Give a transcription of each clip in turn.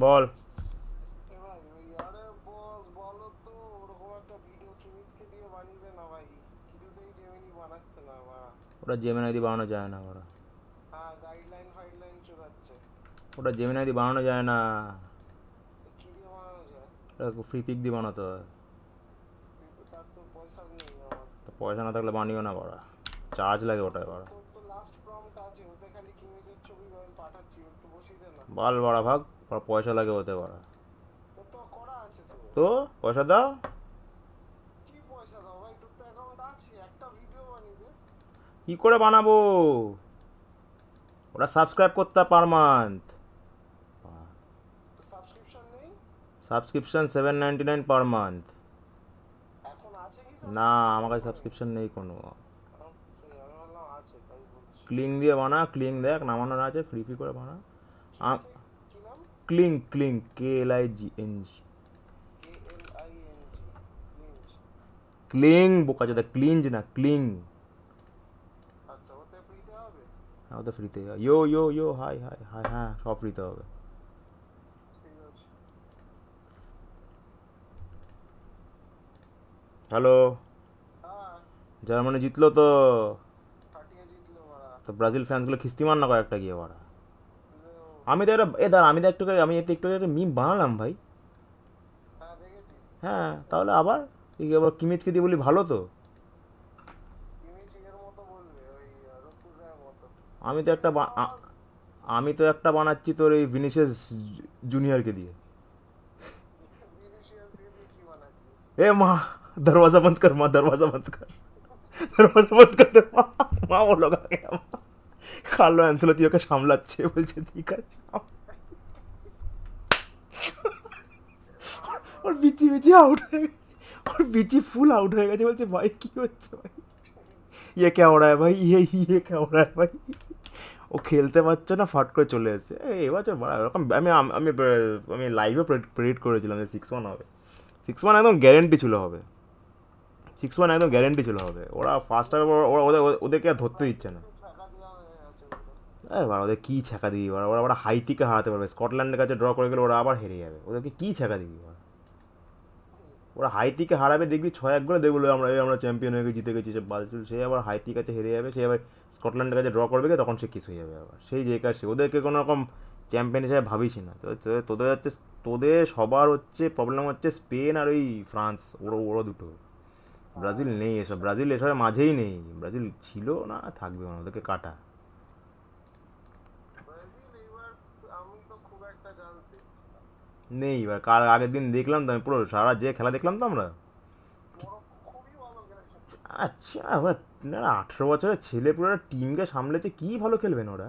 বল। ভাই ওই আরে বস বলো তো ওরকম একটা ভিডিও কিমিজকে দিয়ে বানিয়ে দে না ভাই, কিছুতেই জেমিনি বানাচ্ছে না বা। ওটা জেমিনাই দিয়ে বানানো যায় না ওরা। হ্যাঁ গাইডলাইন ফাইডলাইন চোদাচ্ছে। ওটা জেমিনাই দিয়ে বানানো যায় না। কি দিয়ে বানানো যায়? ওটা ফ্রি পিক দিয়ে বানাতে হয়। তার তো পয়সা নেই আমার। তো পয়সা না থাকলে বানিও না করা, চার্জ লাগে তোর ওটায় তো করা। তোর তো লাস্ট প্রম্পট আছে, ওতে খালি কিমিজের ছবি আমি পাঠাচ্ছি, একটু বসিয়ে দে না। বাল বাড়া ভাগ, ওরা পয়সা লাগে ওতে করা। তোর তো করা আছে তো। তো পয়সা দাও। কি পয়সা দাও ভাই, তোর তো অ্যাকাউন্ট আছে, একটা ভিডিও বানিয়ে দে। কি করে বানাবো? ওরা সাবস্ক্রাইব করতে পার মান্থ। সাবস্ক্রিপশন নেই? Subscription 799 per month. এখন আছে কি না, সাবস্ক্রিপশন আমার কাছে এরপরে? সাবস্ক্রিপশন নেই কোনো। আমি ভাবলাম আছে তাই বলছি। ক্লিং দিয়ে বানা, ক্লিং দেখ নামানো না আছে, ফ্রি ফ্রি করে বানা। কি আছে? কি নাম? Cling cling KLING। K L I N G, লিঞ্চ। ক্লিং বোকা যেটা, ক্লিঞ্জ না ক্লিং। আচ্ছা ওতে ফ্রিতে হবে? হ্যাঁ ওটা ফ্রিতে। ইয়ো ইয়ো ইয়ো, হাই হাই হাই, হ্যাঁ সব ফ্রিতে হবে। ঠিক আছে। হ্যালো। হ্যাঁ। জার্মানি জিতলো তো। ফাটিয়ে জিতলো ওরা। তো ব্রাজিল ফ্যান্সগুলো খিস্তি মার না কয়েকটা গিয়ে ওরা। ও, আমি তো একটা এ দাঁড়া, আমি তো একটু আমি এতে একটু একটা মিম বানালাম ভাই। হ্যাঁ দেখেছি। হ্যাঁ তাহলে আবার এই আবার কিমিচকে দিয়ে বলি ভালো তো। কিমিচিকের মতো বলবে ওই রতুর রায়ের মতো। আমি তো একটা এবার আমি তো একটা বানাচ্ছি তোর এই ভিনিসিয়াস জুনিয়রকে দিয়ে। ভিনিসিয়াস দিয়ে দিয়ে কি বানাচ্ছিস? ए माँ, दरवाजा बंद कर माँ, दरवाजा बंद कर, দরওয়াজা বন্ধ করে দে মা। মা বললো কাকে মা। কার্লো অ্যানসেলোতি ওকে সামলাচ্ছে, বলছে ঠিক আছে। ওর বিচি বিচি আউট হয়ে গেছে, ওর বিচি ফুল আউট হয়ে গেছে, বলছে ভাই কি হচ্ছে ভাই, ইয়ে কে हो रहा है भाई, ये क्या हो रहा है भाई। ও খেলতে পারছে না, ফাট করে চলে এসেছে। এবছর বড় এরকম আমি আমি আমি লাইভে প্রেডিক্ট করেছিলাম যে 6-1 হবে। 6-1 একদম গ্যারেন্টি ছিল হবে। 6-1 একদম গ্যারেন্টি ছিল হবে। ওরা ফার্স্ট হাফে ওদেরকে আর ধরতে ভাই দিচ্ছে না। একটু ছাকা দেওয়া হয়ে গেছে ওগুলো। এবার ওদের কী ছ্যাঁকা দিবি, ওরা ওরা ওরা হাইতিকে হারাতে পারবে, স্কটল্যান্ডের কাছে ড্র করে গেলে ওরা আবার হেরে যাবে, ওদেরকে কী ছ্যাঁকা দিবি ওরা। ওরা হাইতিকে হারাবে দেখবি 6-1 করে, দেখবো আমরা চ্যাম্পিয়ন হয়ে গেছি, জিতে গেছি, সে বালচুল, সে আবার হাইতির কাছে হেরে যাবে, সে আবার স্কটল্যান্ডের কাছে ড্র করবে, তখন সে কিস হয়ে যাবে আবার সেই যে কাছে, ওদেরকে কোনো রকম চ্যাম্পিয়ন হিসেবে ভাবিস না তো। তোদের হচ্ছে, তোদের সবার হচ্ছে প্রবলেম হচ্ছে স্পেন আর ওই ফ্রান্স, ওরা ওরা দুটো। ব্রাজিল হ্যাঁ নেই এসব, ব্রাজিল এসবের মাঝেই নেই, ব্রাজিল ছিল না থাকবে না, ওদেরকে কাটা। ব্রাজিল এইবার আমি তো খুব একটা চান্স দেখছি না। নেই এবার, কাল আগের দিন দেখলাম তো আমি, পুরো সারা যে খেলা দেখলাম তো আমরা। মরক্কো খুবই ভালো খেলেছে। আচ্ছা ওরা, না 18 বছরের ছেলে পুরো একটা টিমকে সামলেছে, কি ভালো খেলবেন ওরা।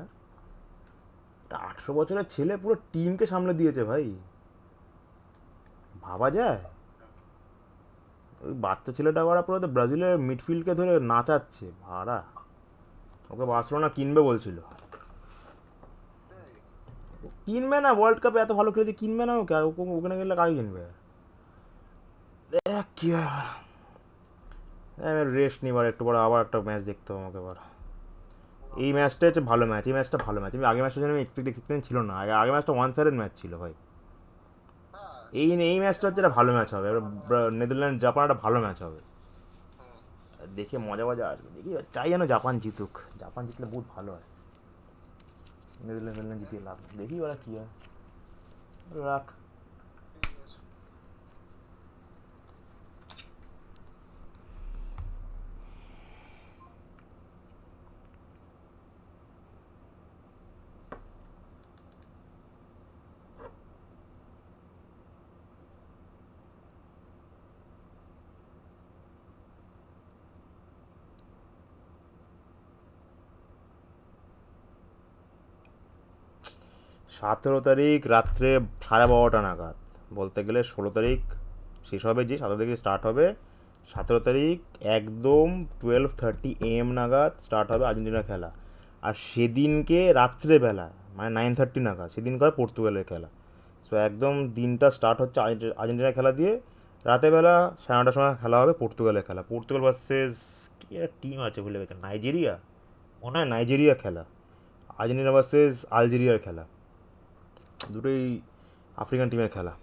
18 বছরের ছেলে পুরো টিমকে সামলে দিয়েছে ভাই, ভাবা যায়। ওই বাচ্চা ছেলেটা ওরা পুরো তো ব্রাজিলের মিডফিল্ডকে ধরে নাচাচ্ছে ভাড়া। ওকে বার্সেলোনা কিনবে বলছিল। এই, কিনবে না, ওয়ার্ল্ড কাপে এত ভালো খেলেছে, কিনবে না ওকে, আর ওখানে গেলে কাকে কিনবে। দেখ কি হয়। রেস্ট নিবার একটু পরে আবার একটা ম্যাচ দেখতে হবে আমাকে এবার। পুরো এই রেস্ট ম্যাচটা নে। হচ্ছে ভালো ম্যাচ, এই ম্যাচটা ভালো ম্যাচ। আমি আগে ম্যাচটা জন্য আমি এক্সপিরিয়েন্স ছিল না, আগে ম্যাচটা ওয়ান সাইডেড ম্যাচ ছিল ভাই। হ্যাঁ এই সেই এই ম্যাচটা ম্যাচটা হচ্ছে একটা ভালো ভালো ছিল, ম্যাচ হবে, দারুণ ম্যাচ। নেদারল্যান্ড জাপান একটা ভালো ম্যাচ হবে। হুম। দেখে মজা মজা আসবে, দেখি চাই যেন জাপান জিতুক, জাপান জিতলে বহুত ভালো হয়। নেদারল্যান্ড জিতিয়ে লাভ, দেখি ওরা কী হয়। রাখ। ঠিক আছে। 17 তারিখ রাত্রে 12:30 নাগাদ, বলতে গেলে 16 তারিখ শেষ হবে, যে 17 তারিখে স্টার্ট হবে। 17 তারিখ একদম 12:30 AM নাগাদ স্টার্ট হবে আর্জেন্টিনা খেলা। আর সেদিনকে রাত্রেবেলা মানে 9:30 নাগাদ সেদিনকে হয় পর্তুগালের খেলা। সো একদম দিনটা স্টার্ট হচ্ছে আর্জেন্টিনার খেলা দিয়ে। রাতেরবেলা 9:30টার সময় খেলা হবে পর্তুগালের খেলা, পর্তুগাল ভার্সেস কি একটা টিম আছে ভুলে গেছে, নাইজেরিয়া মনে হয়, নাইজেরিয়া খেলা। আর্জেন্টিনা ভার্সেস আলজেরিয়ার খেলা, দুটোই আফ্রিকান টিমের খেলা।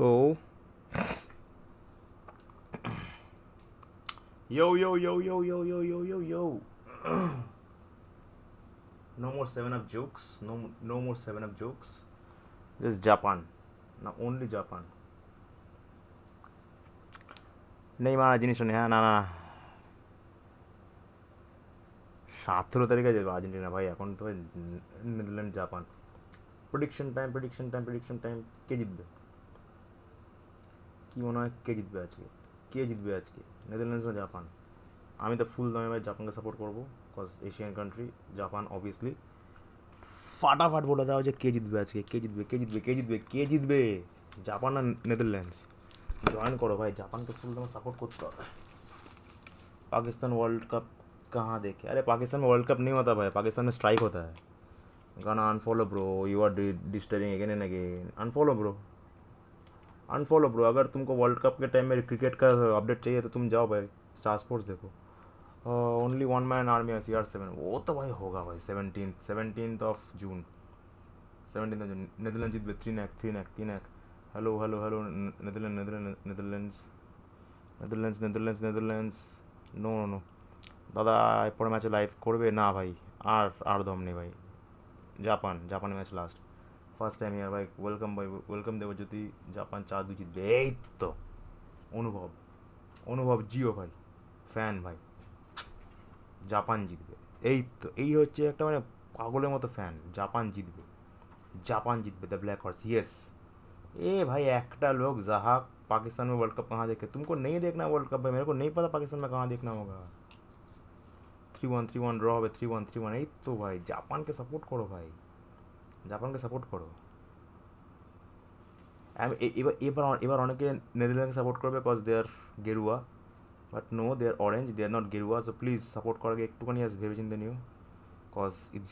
go. Yo, yo, yo, yo, yo, yo, yo, yo, yo. No more 7-Up jokes. No more 7-Up jokes. Just Japan. Now only Japan. নেই মারা জিনিস নেই, হ্যাঁ, না না 17 তারিখে যাবে আর্জেন্টিনা ভাই, এখন তো নেদারল্যান্ড জাপান। Prediction time. কে জিতবে? কি মনে হয় কে জিতবে আজকে? কে জিতবে আজকে, নেদারল্যান্ডস না জাপান? আমি তো ফুল দামে ভাই জাপানকে সাপোর্ট করবো, cause Asian country Japan obviously. ফাটাফাট বলে দাও যে কে জিতবে আজকে, কে জিতবে? জাপান না নেদারল্যান্ডস? জয়েন করো ভাই, জাপানকে ফুল দামে সাপোর্ट করতে হবে। पाकिस्तान वर्ल्ड कप कहाँ देखे? अरे पाकिस्तान में वर्ल्ड कप नहीं होता भाई, पाकिस्तान में स्ट्राइक होता है। गाना unfollow bro, you are disturbing again and again. Unfollow bro. अगर तुमको वर्ल्ड कप के टाइम में क्रिकेट का अपडेट चाहिए तो तुम जाओ भाई, स्टार स्पोर्ट्स देखो। ओनली वन मैन आर्मी है CR7, वो तो भाई होगा भाई 17th of June. 17th of June Netherland जीत 3-1। Hello Netherlands. नो দাদা পরে ম্যাচে লাইভ করবে না ভাই, আর দম নেই ভাই। Japan match last, first time year ভাই। ওয়েলকাম ভাই, ওয়েলকাম দেবজ্যোতি। জাপান 4-2 জিতবে, এই তো অনুভব জিও ভাই, ফ্যান ভাই। জাপান জিতবে, এই তো, এই হচ্ছে একটা মানে পাগলের মতো ফ্যান। জাপান জিতবে দ্য ब्लैक हॉर्स, यस। ए भाई একটা लोग जहाँ पाकिस्तान में वर्ल्ड कप कहाँ देखे? तुमको नहीं देखना वर्ल्ड कप भाई, मेरे को नहीं पता पाकिस्तान में कहाँ देखना होगा। 3-1 ড্র হবে, 3-1। এই তো ভাই, জাপানকে সাপোর্ট করো ভাই, জাপানকে সাপোর্ট করো। এবার অনেকে নেদারল্যান্ডকে সাপোর্ট করবে কজ দে আর গেরুয়া, but no, they are orange, they are not গেরুয়া। সো প্লিজ সাপোর্ট করার আগে একটুখানি ভেবে চিন্তে নিও, কজ ইটস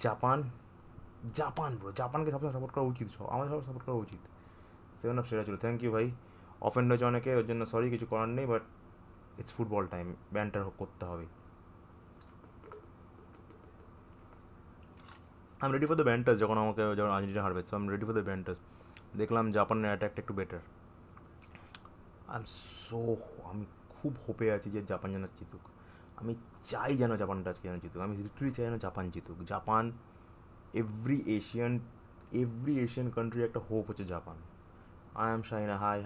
জাপান ব্রো। জাপানকে সবসময় সাপোর্ট করা উচিত, আমাদের সব সাপোর্ট করা উচিত। 7-Up সেরা ছিল, থ্যাংক ইউ ভাই। অফেন্ড হয়েছে অনেকে, ওর জন্য সরি, কিছু করার নেই, but it's football time, banter করতে হবে। I am ready for the banters. যখন আর্জেন্টিনা হারবে, so I am ready for the banters. দেখলাম জাপানের অ্যাটাকটা একটু বেটার। আই এম সো, আমি খুব হোপে আছি যে জাপান যেন জিতুক। আমি চাই যেন জাপানটা আজকে যেন জিতুক। আমি লিটারালি চাই যেন জাপান জিতুক। জাপান, এভরি এশিয়ান কান্ট্রির একটা হোপ হচ্ছে Japan. I am Shaina, hi.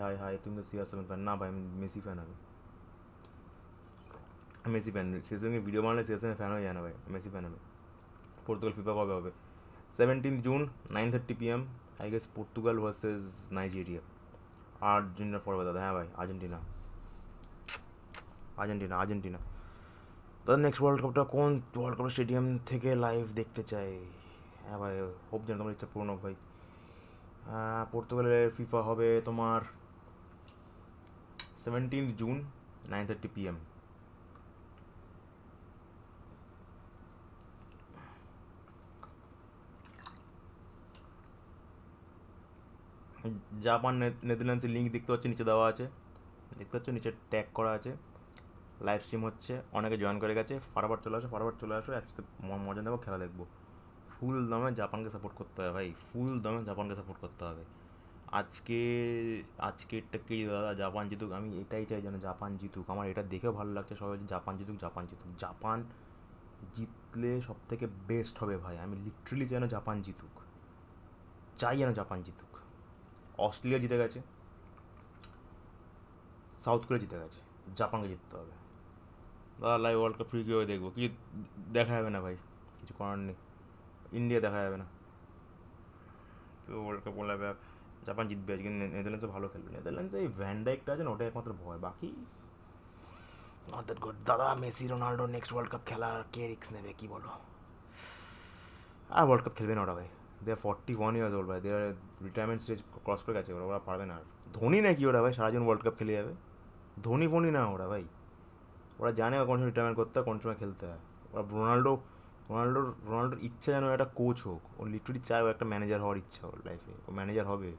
তুমি তো CR7 ফ্যান না ভাই? আমি মেসি ফ্যান। আমি মেসি ফ্যান। সেই সঙ্গে ভিডিও বানালে CR7 ফ্যান হয়ে যায় না ভাই, মেসি ফ্যান আমি। পর্তুগাল ফিফা কবে হবে? 17th June 9:30 PM, I guess Portugal versus Nigeria. Argentina পড়বে দাদা, হ্যাঁ ভাই, আর্জেন্টিনা। দাদা নেক্সট ওয়ার্ল্ড কাপটা কোন ওয়ার্ল্ড কাপের স্টেডিয়াম থেকে লাইভ দেখতে চাই? হ্যাঁ ভাই, হোপ যেন তোমার ইচ্ছা পূর্ণ হোক ভাই। পর্তুগালের ফিফা হবে তোমার 17th জুন 9:30 PM। জাপান নেদারল্যান্ডসের লিঙ্ক দেখতে পাচ্ছ, নিচে দেওয়া আছে, দেখতে পাচ্ছ নিচে ট্যাগ করা আছে। লাইভ স্ট্রিম হচ্ছে, অনেকে জয়েন করে গেছে। ফাটাফাট চলে আসো, একসাথে মজা নেবো, খেলা দেখবো। ফুল দমে জাপানকে সাপোর্ট করতে হবে ভাই, আজকেরটা কি দাদা, জাপান জিতুক। আমি এটাই চাই যেন জাপান জিতুক। আমার এটা দেখেও ভালো লাগছে সবাই যে জাপান জিতুক। জাপান জিতলে সব থেকে বেস্ট হবে ভাই। আমি লিটারেলি যেন জাপান জিতুক, অস্ট্রেলিয়া জিতে গেছে, সাউথ কোরিয়া জিতে গেছে, জাপানকে জিততে হবে দাদা। লাইভ ওয়ার্ল্ড কাপ ফ্রি কীভাবে দেখবো? কিছু দেখা যাবে না ভাই, কিছু করার নেই। ইন্ডিয়া দেখা যাবে না, কেউ ওয়ার্ল্ড কাপ বলে জাপান জিতবে আজকে। নেদারল্যান্ডসে ভালো খেলবে। নেদারল্যান্ডসে এই ভ্যানডাইকটা আছে না, ওটা একমাত্র ভয়, বাকি নট দ্যাট গুড। দাদা Messi Ronaldo next world cup খেলার কে রিস্ক নেবে, কি বলো? আর ওয়ার্ল্ড কাপ খেলবে না ওরা ভাই, দে আর 41 years old ভাই, দে আর রিটায়ারমেন্ট স্টেজ ক্রস করে গেছে ওরা পারবে না আর। ধোনি নাকি ওরা ভাই সারাজন ওয়ার্ল্ড কাপ খেলে যাবে? ধোনি ফোনি না ওরা ভাই, ওরা জানে কোন সময় রিটায়ারমেন্ট করতে হয়, কোন সময় খেলতে হয়। ওরা রোনাল্ডোর ইচ্ছা যেন একটা কোচ হোক, ও লিটারালি চায় ও একটা ম্যানেজার হওয়ার ইচ্ছা ওর লাইফে, ও ম্যানেজার হবে।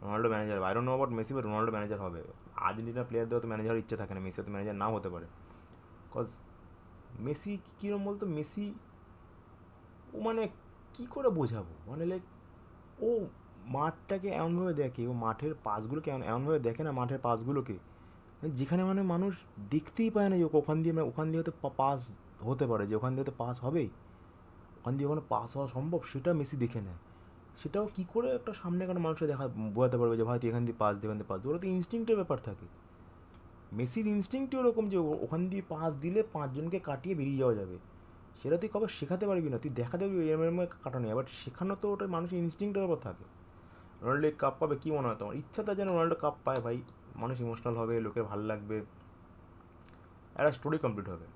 Ronaldo manager, I don't know about Messi, but Ronaldo manager হবে। আর্জেন্টিনা প্লেয়ারদের তো ম্যানেজার ইচ্ছা থাকে না, মেসি তো ম্যানেজার নাও হতে পারে। কজ মেসি কীরকম বলতো, মেসি ও মানে কী করে বোঝাবো, মানে লাইক ও মাঠটাকে এমনভাবে দেখে, ও মাঠের পাসগুলোকে এমনভাবে দেখে না, মাঠের পাসগুলোকে যেখানে মানে মানুষ দেখতেই পায় না যে ওখান দিয়ে ওখান দিয়ে হয়তো পাস হতে পারে, যে ওখান দিয়ে হয়তো পাস হবেই, ওখান দিয়ে ওখানে পাস হওয়া সম্ভব, সেটা মেসি দেখে নেয়। সেটাও কী করে একটা সামনে কারো মানুষের দেখা বোঝাতে পারবে যে ভাই তুই এখান দিয়ে পাস দিয়ে, এখান দিয়ে পাস দিয়ে, ওরা তো ইনস্টিংক্টের ব্যাপার থাকে। মেসির ইনস্টিংক্টই ওরকম যে ওখান দিয়ে পাস দিলে পাঁচজনকে কাটিয়ে বেরিয়ে যাওয়া যাবে। সেটা তুই কবে শেখাতে পারবি না, তুই দেখাতে পারবি এরম কাটানো, বাট শেখানো তো ওটা মানুষের ইনস্টিংক্টের ব্যাপার থাকে। রোনাল্ডো কাপ পাবে কী মনে হয় তোমার? ইচ্ছা তো যেন রোনাল্ডো কাপ পায় ভাই, মানুষ ইমোশনাল হবে, লোকের ভালো লাগবে, একটা স্টোরি কমপ্লিট হবে,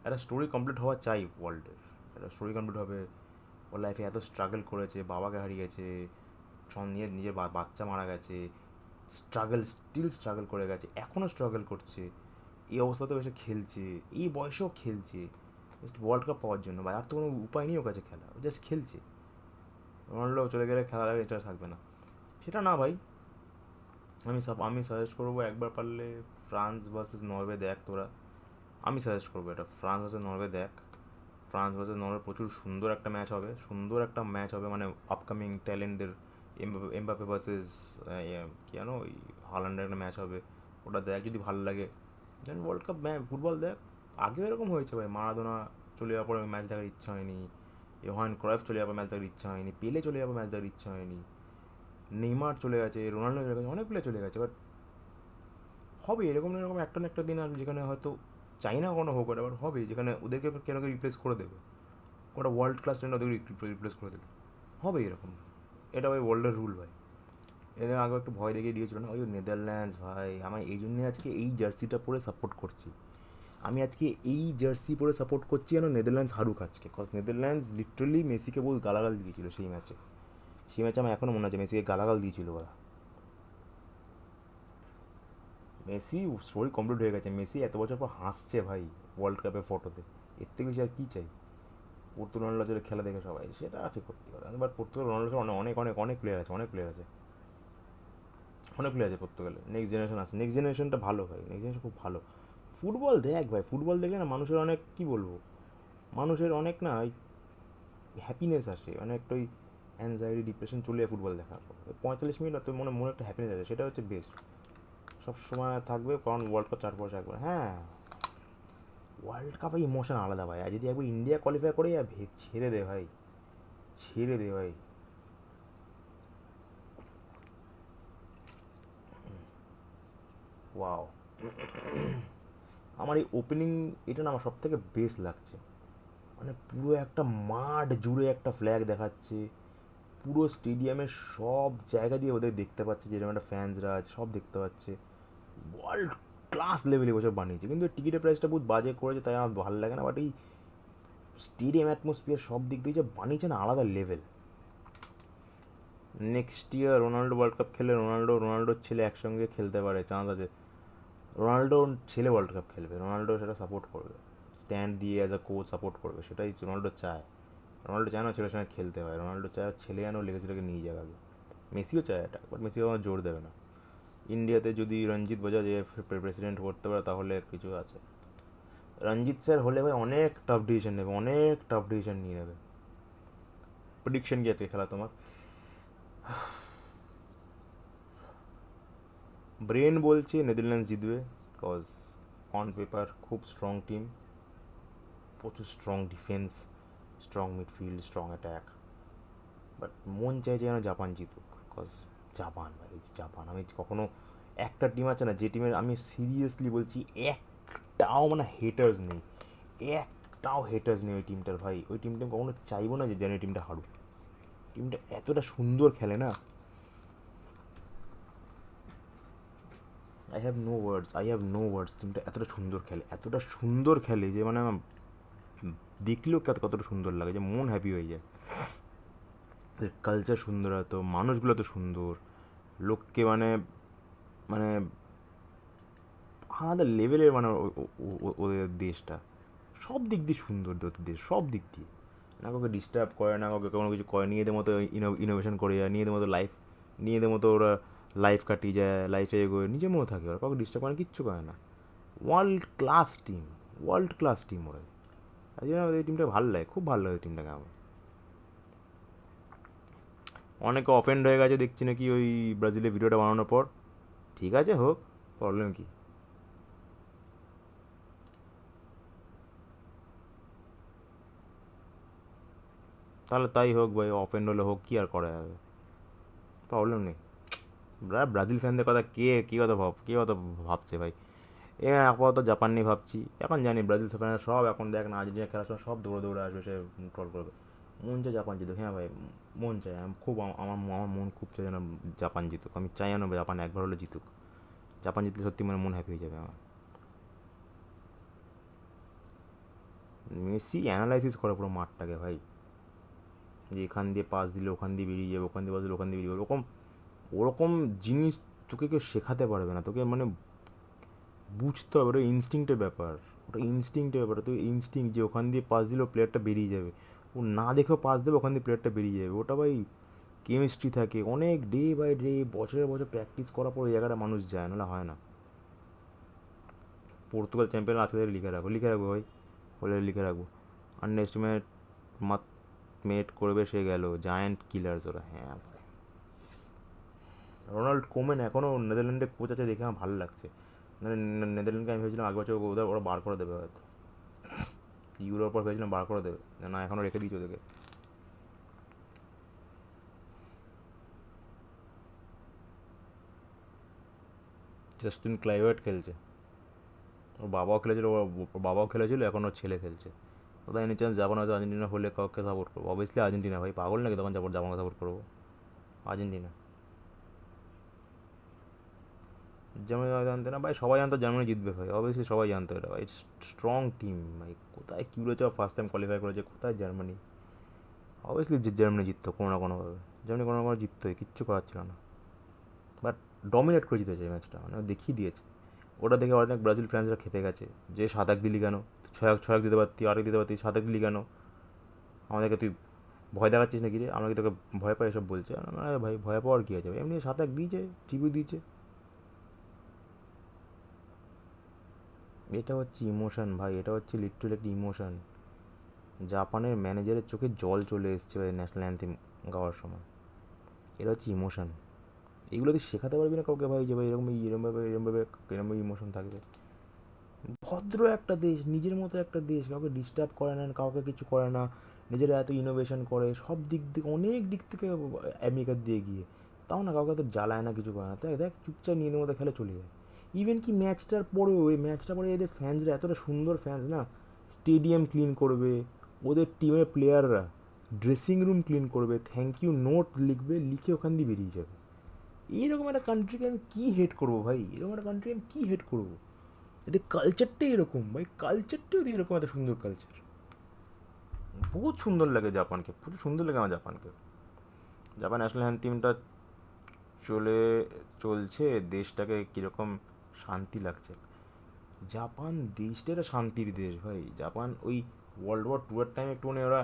একটা স্টোরি কমপ্লিট হওয়া চাই ওয়ার্ল্ডের, একটা স্টোরি কমপ্লিট হবে। ওর লাইফে এত স্ট্রাগল করেছে, বাবাকে হারিয়েছে, নিজের নিজের বাচ্চা মারা গেছে, স্টিল স্ট্রাগল করে গেছে, এখনও স্ট্রাগল করছে, এই অবস্থাতেও এসে খেলছে, এই বয়সেও খেলছে জাস্ট ওয়ার্ল্ড কাপ পাওয়ার জন্য ভাই। আর তো কোনো উপায় নেই ওর কাছে খেলা, ও জাস্ট খেলছে। রোনাল্ডো চলে গেলে খেলার আগে এটা থাকবে না, সেটা না ভাই। আমি সাজেস্ট করবো একবার পারলে ফ্রান্স ভার্সেস নরওয়ে দেখ তোরা। আমি সাজেস্ট করবো এটা, ফ্রান্স ভার্সেস নরওয়ে দেখ। ফ্রান্স ভার্সেস নরওয়ে প্রচুর সুন্দর একটা ম্যাচ হবে, সুন্দর একটা ম্যাচ হবে, মানে আপকামিং ট্যালেন্টদের, এমবাপে ভার্সেস কি জানো ওই হল্যান্ডের একটা ম্যাচ হবে, ওটা দেখ যদি ভালো লাগে। দেন ওয়ার্ল্ড কাপ ফুটবল দেখ। আগেও এরকম হয়েছে ভাই, মারাদোনা চলে যাওয়ার পরে ম্যাচ দেখার ইচ্ছা হয়নি, ইয়োহান ক্রয়েফ চলে যাওয়ার ম্যাচ দেখার ইচ্ছা হয়নি, পেলে চলে যাওয়ার ম্যাচ দেখার ইচ্ছা হয়নি, নেইমার চলে গেছে, রোনাল্ডো চলে গেছে, অনেক প্লেয়ার চলে গেছে, বাট হবে এরকম না এরকম একটা না একটা দিন আসবে যেখানে হয়তো, চাই না কোনো হোক, আবার হবে যেখানে ওদেরকে কেন রিপ্লেস করে দেবে, কোনো ওয়ার্ল্ড ক্লাস ট্রেন্ড ওদেরকে রিপ্লেস করে দেবে, হবে এরকম। এটা ভাই ওয়ার্ল্ডের রুল ভাই। এদের আগে একটু ভয় দেখিয়ে দিয়েছিল না ওই নেদারল্যান্ডস, ভাই আমার এই জন্যে আজকে এই জার্সিটা পরে সাপোর্ট করছি। আমি আজকে এই জার্সি পরে সাপোর্ট করছি যেন নেদারল্যান্ডস হারুক আজকে, কজ নেদারল্যান্ডস লিটারালি মেসিকে বহু গালাগাল দিয়েছিল সেই ম্যাচে। সেই ম্যাচে আমার এখনও মনে আছে মেসিকে গালাগাল দিয়েছিল ওরা। মেসি স্টোরি কমপ্লিট হয়ে গেছে, মেসি এত বছর পর হাসছে ভাই ওয়ার্ল্ড কাপের ফটোতে, এর থেকে বেশি আর কী চাই? পর্তুগাল রোনাল্ডোর খেলা দেখে সবাই, সেটা ঠিক করতে পারে, বাট পর্তুগাল রোনাল্ডোর অনেক অনেক অনেক প্লেয়ার আছে, অনেক প্লেয়ার আছে, অনেক প্লেয়ার আছে পর্তুগালে। নেক্সট জেনারেশন আছে, নেক্সট জেনারেশনটা ভালো ভাই, নেক্সট জেনারেশন খুব ভালো। ফুটবল দেখ ভাই, ফুটবল দেখলে না মানুষের অনেক, কী বলবো, মানুষের অনেক না ওই হ্যাপিনেস আসে, অনেক একটা ওই অ্যাংজাইটি ডিপ্রেশন চলে যায় ফুটবল দেখার পর। 45 মিনিট না তোর মনে মনে একটা হ্যাপিনেস আছে, সেটা হচ্ছে বেস্ট। সব সময় থাকবে, কারণ ওয়ার্ল্ড কাপ 4 বছর একবার, হ্যাঁ ওয়ার্ল্ড কাপে ইমোশন আলাদা ভাই। আর যদি একবার ইন্ডিয়া কোয়ালিফাই করে আর ছেড়ে দে ভাই, ছেড়ে দে ভাই। ওয়াও, আমার এই ওপেনিং এটা না আমার সব থেকে বেস্ট লাগছে, মানে পুরো একটা মাঠ জুড়ে একটা ফ্ল্যাগ দেখাচ্ছে, পুরো স্টেডিয়ামের সব জায়গা দিয়ে ওদের দেখতে পাচ্ছে, যেরকম একটা ফ্যান্সরা আছে সব দেখতে পাচ্ছে, ওয়ার্ল্ড ক্লাস লেভেলে বছর বানিয়েছে। কিন্তু টিকিটের প্রাইসটা বহুত বাজে করেছে, তাই আমার ভালো লাগে না, বাট এই স্টেডিয়াম অ্যাটমসফিয়ার সব দিক দিয়ে যে বানিয়েছে না, আলাদা level. Next year Ronaldo world cup খেলে, রোনাল্ডোর ছেলে একসঙ্গে খেলতে পারে, চান্স আছে। রোনাল্ডোর ছেলে ওয়ার্ল্ড কাপ খেলবে, রোনাল্ডো সেটা সাপোর্ট করবে, স্ট্যান্ড দিয়ে অ্যাজ আ কোচ সাপোর্ট করবে, সেটাই রোনাল্ডো চায়। রোনাল্ডো চায় না ছেলের সঙ্গে খেলতে হয়, রোনাল্ডো চায় ছেলে যেন লেগেসিটাকে নিয়ে যাবে আগে। মেসিও চায় এটা, বাট মেসিও আমার জোর দেবে না। ইন্ডিয়াতে যদি রঞ্জিত বাজাজ যে প্রেসিডেন্ট করতে পারে তাহলে কিছু আছে। রঞ্জিত স্যার হলে ভাই অনেক টাফ ডিসিশন নেবে, অনেক টাফ ডিসিশন নিয়ে নেবে। প্রেডিকশন কি আছে খেলা তোমার? ব্রেন বলছে নেদারল্যান্ডস জিতবে, কজ অন পেপার খুব স্ট্রং টিম, প্রচুর strong defence, strong midfield, strong attack, but মন চাইছে যেন জাপান জিতুক, কজ জাপান ভাই, জাপান। আমি কখনো একটা টিম আছে না যে টিমের আমি সিরিয়াসলি বলছি একটাও মানে হেটার্স নেই, একটাও হেটার্স নেই ওই টিমটার ভাই, ওই টিমটা কখনো চাইবো না যে যেন ওই টিমটা হারুক। টিমটা এতটা সুন্দর খেলে না, আই হ্যাভ নো ওয়ার্ডস, টিমটা এতটা সুন্দর খেলে, এতটা সুন্দর খেলে যে মানে আমার দেখলেও কতটা সুন্দর লাগে, যে মন হ্যাপি হয়ে যায়। কালচার সুন্দর, এত মানুষগুলো তো সুন্দর, লোককে মানে মানে আলাদা লেভেলের, মানে ওদের দেশটা সব দিক দিয়ে সুন্দর, ওদের দেশ সব দিক দিয়ে, না কাউকে ডিস্টার্ব করে, না কাউকে কোনো কিছু করে, নিজেদের মতো ইনোভেশন করে যায়, নিজেদের মতো লাইফ, নিজেদের মতো ওরা লাইফ কাটিয়ে যায়, লাইফে এগোয়, নিজের মতো থাকে, ওরা কাউকে ডিস্টার্ব করে, কিচ্ছু করে না। World class team, world class team ওরা। এই জন্য এই টিমটা ভালো লাগে, খুব ভালো লাগে টিমটাকে আমার। অনেকে অফেন্ড হয়ে গেছে দেখছি নাকি ওই ব্রাজিলের ভিডিওটা বানানোর পর। ঠিক আছে, হোক, প্রবলেম কি? তাহলে তাই হোক ভাই, অফেন্ড হলে হোক, কি আর করা যাবে, প্রবলেম নেই। ব্রাজিল ফ্যানদের কথা কে কথা কে কথা ভাবছে ভাই? এ আপাতত জাপান নিয়ে ভাবছি। এখন জানি ব্রাজিল ফ্যানরা সব এখন দেখ না, আর্জেন্টিনা খেলার সময় সব দৌড়ে দৌড়ে আসবে, সে ট্রল করবে। মন চায় জাপান জিতুক, হ্যাঁ ভাই, মন চায়, আমি খুব আমার আমার মন খুব চায় যেন জাপান জিতুক। আমি চাই যেন জাপান একবার হলে জিতুক। জাপান জিতলে সত্যি মানে মন হ্যাপি হয়ে যাবে আমার। মেসি অ্যানালাইসিস করে পুরো মাঠটাকে ভাই, যে এখান দিয়ে পাস দিলে ওখান দিয়ে বেরিয়ে যাবে, ওখান দিয়ে পাস দিলে ওখান দিয়ে বেরিয়ে যাবে, ওরকম ওরকম জিনিস তোকে কেউ শেখাতে পারবে না, তোকে মানে বুঝতে হবে, ওটা ইনস্টিংক্টের ব্যাপার। ওটা ইনস্টিংক্টের ব্যাপার, তুই ইনস্টিংক্ট যে ওখান দিয়ে পাস দিলেও প্লেয়ারটা বেরিয়ে যাবে, ও না দেখেও পাস দেবে, ওখান দিয়ে প্লেয়ারটা বেরিয়ে যাবে, ওটা ভাই কেমিস্ট্রি থাকে, অনেক ডে বাই ডে বছরের বছর প্র্যাকটিস করার পর ওই জায়গাটা মানুষ যায়, নাহলে হয় না। পর্তুগাল চ্যাম্পিয়ন আজকে থেকে লিখে রাখবো ভাই, বলে লিখে রাখবো। আন্ডার এস্টিমেট মাত মেট করবে সে গেল, জায়ান্ট কিলার্স ওরা, হ্যাঁ ভাই। রোনাল্ড কোমেন এখনও নেদারল্যান্ডে কোচ আছে, দেখে আমার ভালো লাগছে। মানে নেদারল্যান্ডকে আমি ভেবেছিলাম আগে বছর ওদের ওরা বার করে দেবে হয়তো, ইউরোর পর ভেবেছিলাম বার করে দেবে, না এখনও রেখে দিয়েছে ওদেরকে। জাস্টিন ক্লাইভার্ট খেলছে, ওর বাবাও খেলেছিল, ওর বাবাও খেলেছিল, এখন ওর ছেলে খেলছে। তো তাই এনি চান্স জাপান হয়তো আর্জেন্টিনা হলে কাউকে সাপোর্ট করবো, অবভিয়াসলি আর্জেন্টিনা ভাই, পাগল নাকি তখন জাপানকে সাপোর্ট করবো? আর্জেন্টিনা। জার্মানি জানতে না ভাই, সবাই জানতো জার্মানি জিতবে ভাই, অবভিয়াসলি সবাই জানতো এটা ভাই, স্ট্রং টিম ভাই। কোথায় কী বলেছে, ফার্স্ট টাইম কোয়ালিফাই করেছে, কোথায় জার্মানি? অবভিয়াসলি জার্মানি জিততো কোনো না কোনোভাবে, জার্মানি কোনো না কোনো জিততোই, কিচ্ছু করার ছিল না। বাট ডমিনেট করে জিতেছে এই ম্যাচটা, মানে দেখিয়ে দিয়েছে। ওটা দেখে অনেক ব্রাজিল ফ্যান্সরা খেপে গেছে, যে 7-1 দিলি কেন, 6-1 দিতে পারতি, 8 দিতে পারতি, 7-1 দিলি কেন, আমাদেরকে তুই ভয় দেখাচ্ছিস নাকি রে, আমরা কি তোকে ভয় পাই এসব বলছে? আরে ভাই, ভয় পাওয়ার কী আছে, এমনি 7-1 দিয়েছে, টিভিও দিয়েছে। এটা হচ্ছে ইমোশন ভাই, এটা হচ্ছে লিটারালি একটা ইমোশন। জাপানের ম্যানেজারের চোখে জল চলে এসছে ভাই ন্যাশনাল অ্যান্থেম গাওয়ার সময়, এটা হচ্ছে ইমোশন। এগুলো তুই শেখাতে পারবি না কাউকে ভাই, যে ভাই এরকম এরমভাবে এরমভাবে এরমভাবে ইমোশন থাকবে। ভদ্র একটা দেশ, নিজের মতো একটা দেশ, কাউকে ডিস্টার্ব করে না, কাউকে কিছু করে না, নিজেরা এত ইনোভেশন করে সব দিক থেকে, অনেক দিক থেকে আমেরিকার দিয়ে গিয়ে, তাও না কাউকে তো জ্বালায় না, কিছু করে না, তাই দেখ চুপচাপ নিজেদের মতো খেলে চলে যায়। ইভেন কি ম্যাচটার পরেও, এই ম্যাচটা পরে এদের ফ্যান্সরা এতটা সুন্দর ফ্যান্স না, স্টেডিয়াম ক্লিন করবে, ওদের টিমের প্লেয়াররা ড্রেসিং রুম ক্লিন করবে, থ্যাংক ইউ নোট লিখবে, লিখে ওখান দিয়ে বেরিয়ে যাবে। এইরকম একটা কান্ট্রিকে আমি কী হেট করবো ভাই, এরকম একটা কান্ট্রি আমি কী হেট করবো? এদের কালচারটাই এরকম ভাই, কালচারটাই ওদের এরকম, একটা সুন্দর কালচার। বহুত সুন্দর লাগে জাপানকে, প্রচুর সুন্দর লাগে আমার জাপানকে। জাপান ন্যাশনাল অ্যান্থেমটা চলে চলছে, দেশটাকে কীরকম শান্তি লাগছে। জাপান দেশটা একটা শান্তির দেশ ভাই। জাপান ওই ওয়ার্ল্ড ওয়ার 2 এর টাইমে একটুখানি ওরা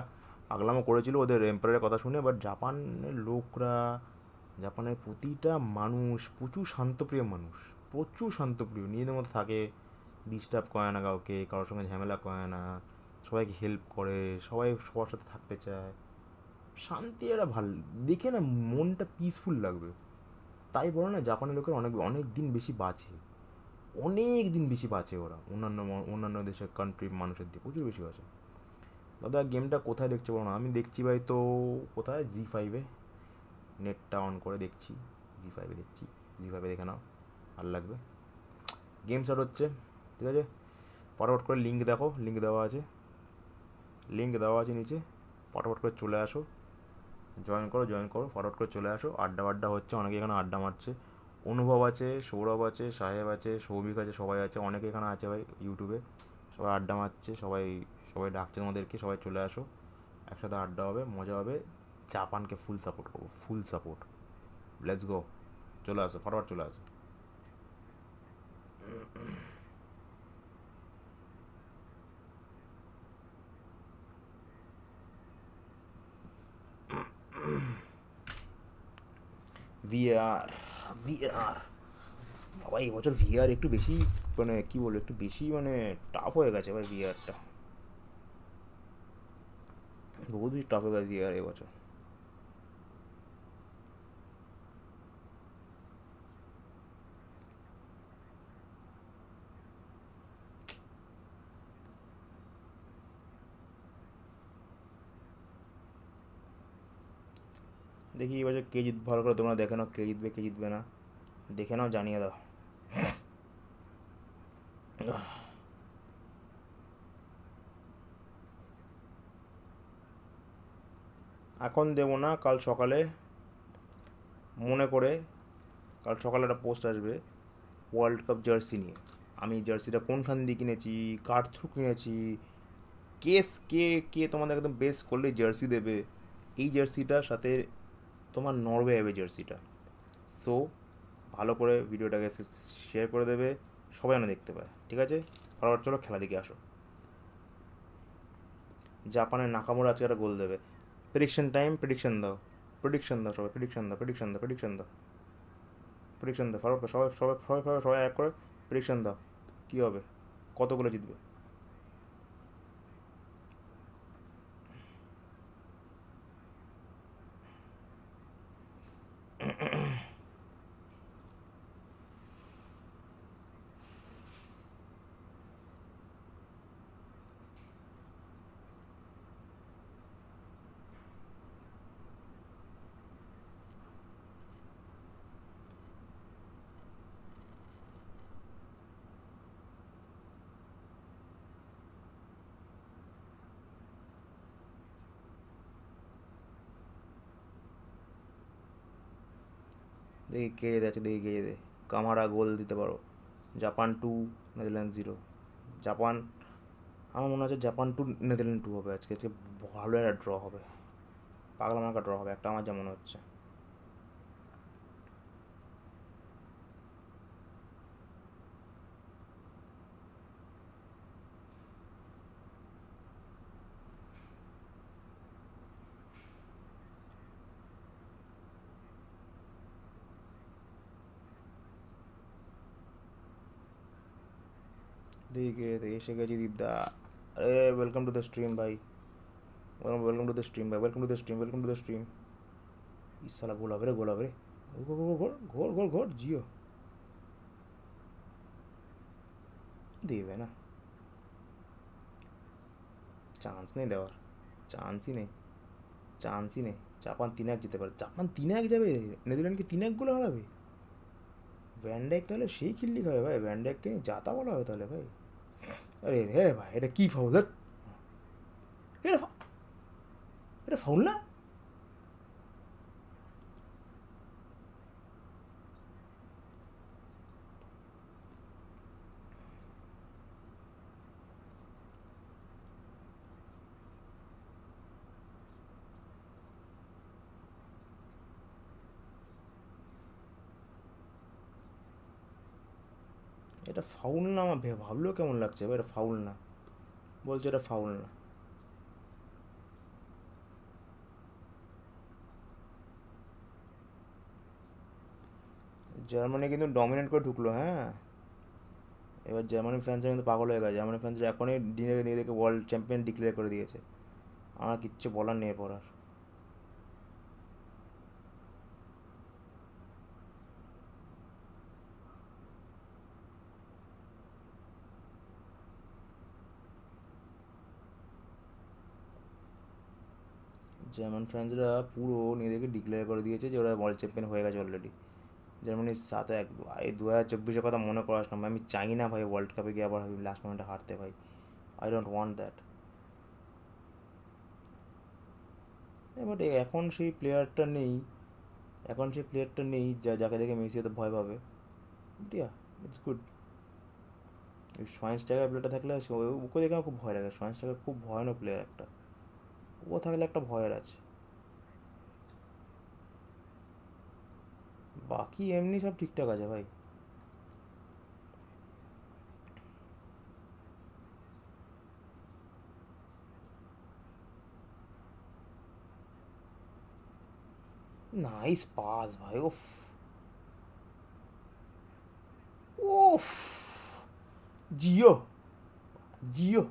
পাগলামো করেছিল ওদের এম্পায়ারের কথা শুনে, বাট জাপানের লোকরা, জাপানের প্রতিটা মানুষ প্রচুর শান্তপ্রিয় মানুষ, প্রচুর শান্তপ্রিয়, নিজেদের মধ্যে থাকে, ডিস্টার্ব করে না কাউকে, কারোর সঙ্গে ঝামেলা করে না, সবাইকে হেল্প করে, সবাই সবার সাথে থাকতে চায়, শান্তি একটা ভালো, দেখে না মনটা পিসফুল লাগবে। তাই বলো না জাপানের লোকের অনেক অনেক দিন বেশি বাঁচে, অনেক দিন বেশি বাঁচে ওরা অন্যান্য দেশের কান্ট্রির মানুষের দিয়ে প্রচুর বেশি বাঁচে। দাদা গেমটা কোথায় দেখছো বলো না? আমি দেখছি ভাই তো, কোথায়, জি5-এ, নেটটা অন করে দেখছি, জি5-এ দেখছি, জি5-এ দেখে নাও, ভালো লাগবে। গেম স্টার্ট হচ্ছে, ঠিক আছে? ফটাফট করে লিঙ্ক দেখো, লিঙ্ক দেওয়া আছে নিচে, ফটাফট করে চলে আসো, জয়েন করো, ফটাফট করে চলে আসো, আড্ডা আড্ডা হচ্ছে, অনেকে এখানে আড্ডা মারছে, অনুভব আছে, সৌরভ আছে, সাহেব আছে, সৌভিক আছে, সবাই আছে, অনেকে এখানে আছে ভাই ইউটিউবে, সবাই আড্ডা মারছে, সবাই সবাই ডাকছে তোমাদেরকে, সবাই চলে আসো, একসাথে আড্ডা হবে, মজা হবে, জাপানকে ফুল সাপোর্ট করবো, ফুল সাপোর্ট, লেটস গো, চলে আসো, ফটাফট চলে আসো। ভিআর, ভিআর, বাবা এই বছর ভিআর একটু বেশি, মানে কী বলবো, একটু বেশি মানে টাফ হয়ে গেছে ভাই ভিআরটা, বহুত বেশি টাফ হয়ে গেছে ভিআর এবছর। দেখি এবছর কে জিত, ভালো করে তোমরা দেখে নাও কে জিতবে কে জিতবে না, দেখে নাও জানিয়ে দাও। এখন দেবো না, কাল সকালে মনে করে, কাল সকালে একটা পোস্ট আসবে ওয়ার্ল্ড কাপ জার্সি নিয়ে। আমি জার্সিটা কোনখান দিয়ে কিনেছি, কার থ্রু কিনেছি, কেস কে কে তোমাদের একদম বেস করলে জার্সি দেবে, এই জার্সিটার সাথে তোমার নরওয়ে যাবে জার্সিটা। সো ভালো করে ভিডিওটাকে শেয়ার করে দেবে, সবাই যেন দেখতে পায়, ঠিক আছে? ফরওয়ার্ড, চলো খেলা দিকে আসো। জাপানের নাকামোরা আজকে একটা গোল দেবে। প্রেডিকশন টাইম, প্রেডিকশন দাও, প্রেডিকশন দাও সবাই, প্রেডিকশন দাও, প্রেডিকশন দাও, প্রেডিকশন দাও, প্রেডিকশন দাও, ফরওয়ার্ড সবাই সবাই সবাই সবাই সবাই এক করে প্রেডিকশন দাও। কী হবে, কতগুলো জিতবে? দেখি কে যেতে আছে, দেখি কে যেতে। কামারা গোল দিতে পারো। Japan 2, Netherland 0। জাপান, আমার মনে হচ্ছে জাপান 2 নেদারল্যান্ড 2 হবে আজকে, আজকে ভালো একটা ড্র হবে, পাগলা মার্কা ড্র হবে একটা, আমার যা মনে হচ্ছে। দেখি কে যেতে, এসে গেছি দীপদা। আরে ওয়েলকাম টু দ্য স্ট্রিম ভাই, ওয়েলকাম টু দ্য স্ট্রিম ভাই, welcome to the stream, welcome to the stream. ইসালা গোল হবে রে, গোল হবে রে, ঘোর ঘোর ঘোর ঘোর ঘোর জিও। দেবে না, চান্স নেই দেওয়ার, চান্সই নেই, চান্সই নেই। জাপান 3-1 যেতে পারে, জাপান 3-1 যাবে, নেদারল্যান্ডকে 3-1 গোলে হারাবে। ভ্যানডাইক তাহলে সেই খিল্লি খাবে ভাই, ভ্যানডাইককে যাতা বলা হবে তাহলে ভাই। আরে হে ভাই, এটা কি ফাউল? এটা এটা ফাউল না? এটা ফাউল না, আমার ভাবলেও কেমন লাগছে ভাই, এটা ফাউল না, বলছে এটা ফাউল না। জার্মানি কিন্তু ডমিনেট করে ঢুকলো, হ্যাঁ। এবার জার্মানি ফ্যান্সরা কিন্তু পাগল হয়ে গেছে, জার্মানি ফ্যান্সরা এখনই নিজেদেরকে ওয়ার্ল্ড চ্যাম্পিয়ন ডিক্লেয়ার করে দিয়েছে। আমার কিচ্ছু বলার নেই এরপর আর। জার্মান ফ্যান্সরা পুরো নিজেদেরকে ডিক্লেয়ার করে দিয়েছে যে ওরা ওয়ার্ল্ড চ্যাম্পিয়ন হয়ে গেছে অলরেডি। জার্মানির সাথে এক, এই 2024-এর কথা মনে করাস না ভাই, আমি চাই না ভাই ওয়ার্ল্ড কাপে গিয়ে আবার লাস্ট মোমেন্টে হারতে ভাই। I don't want that. But এখন সেই প্লেয়ারটা নেই, এখন সেই প্লেয়ারটা নেই যাকে দেখে মেসি এত ভয় পাবে। ইয়া, ইটস গুড। ওই সোয়াইনস্টাইগার প্লেয়ারটা থাকলে ওকে দেখে আমার খুব ভয় লাগে, সোয়াইনস্টাইগার খুব ভয়ানক প্লেয়ার একটা, ও থাকলে একটা ভয়ের আছে। বাকি এমনি সব ঠিকঠাক আছে ভাই। নাইস পাস ভাই, ওফ ওফ, জিও, জিও,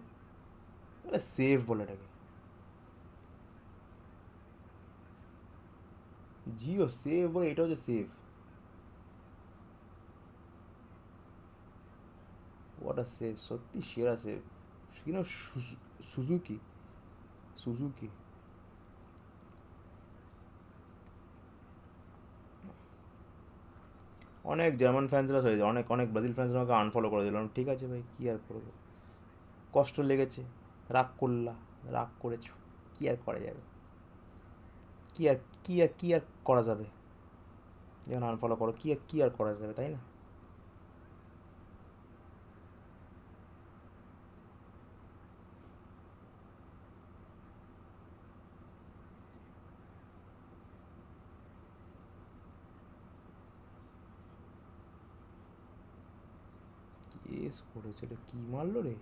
এটা সেভ বলে এটাকে, জিও সেভ বলে, এটা হচ্ছে সেভ। হোয়াট আ সেভ, সত্যি সেরা সেভ। কিনা সুজুকি, সুজুকি। অনেক জার্মান ফ্যান্সরা হয়েছে, অনেক অনেক ব্রাজিল ফ্যান্সরা আমাকে আনফলো করে দিলাম। ঠিক আছে ভাই, কী আর করবো, কষ্ট লেগেছে, রাগ করলা, রাগ করেছো, কী আর করা যাবে, কী আর কী আর করা যাবে, যখন আনফলো করো কী আর করা যাবে, তাই না? কেস করেছে রে, কী মারলো রে?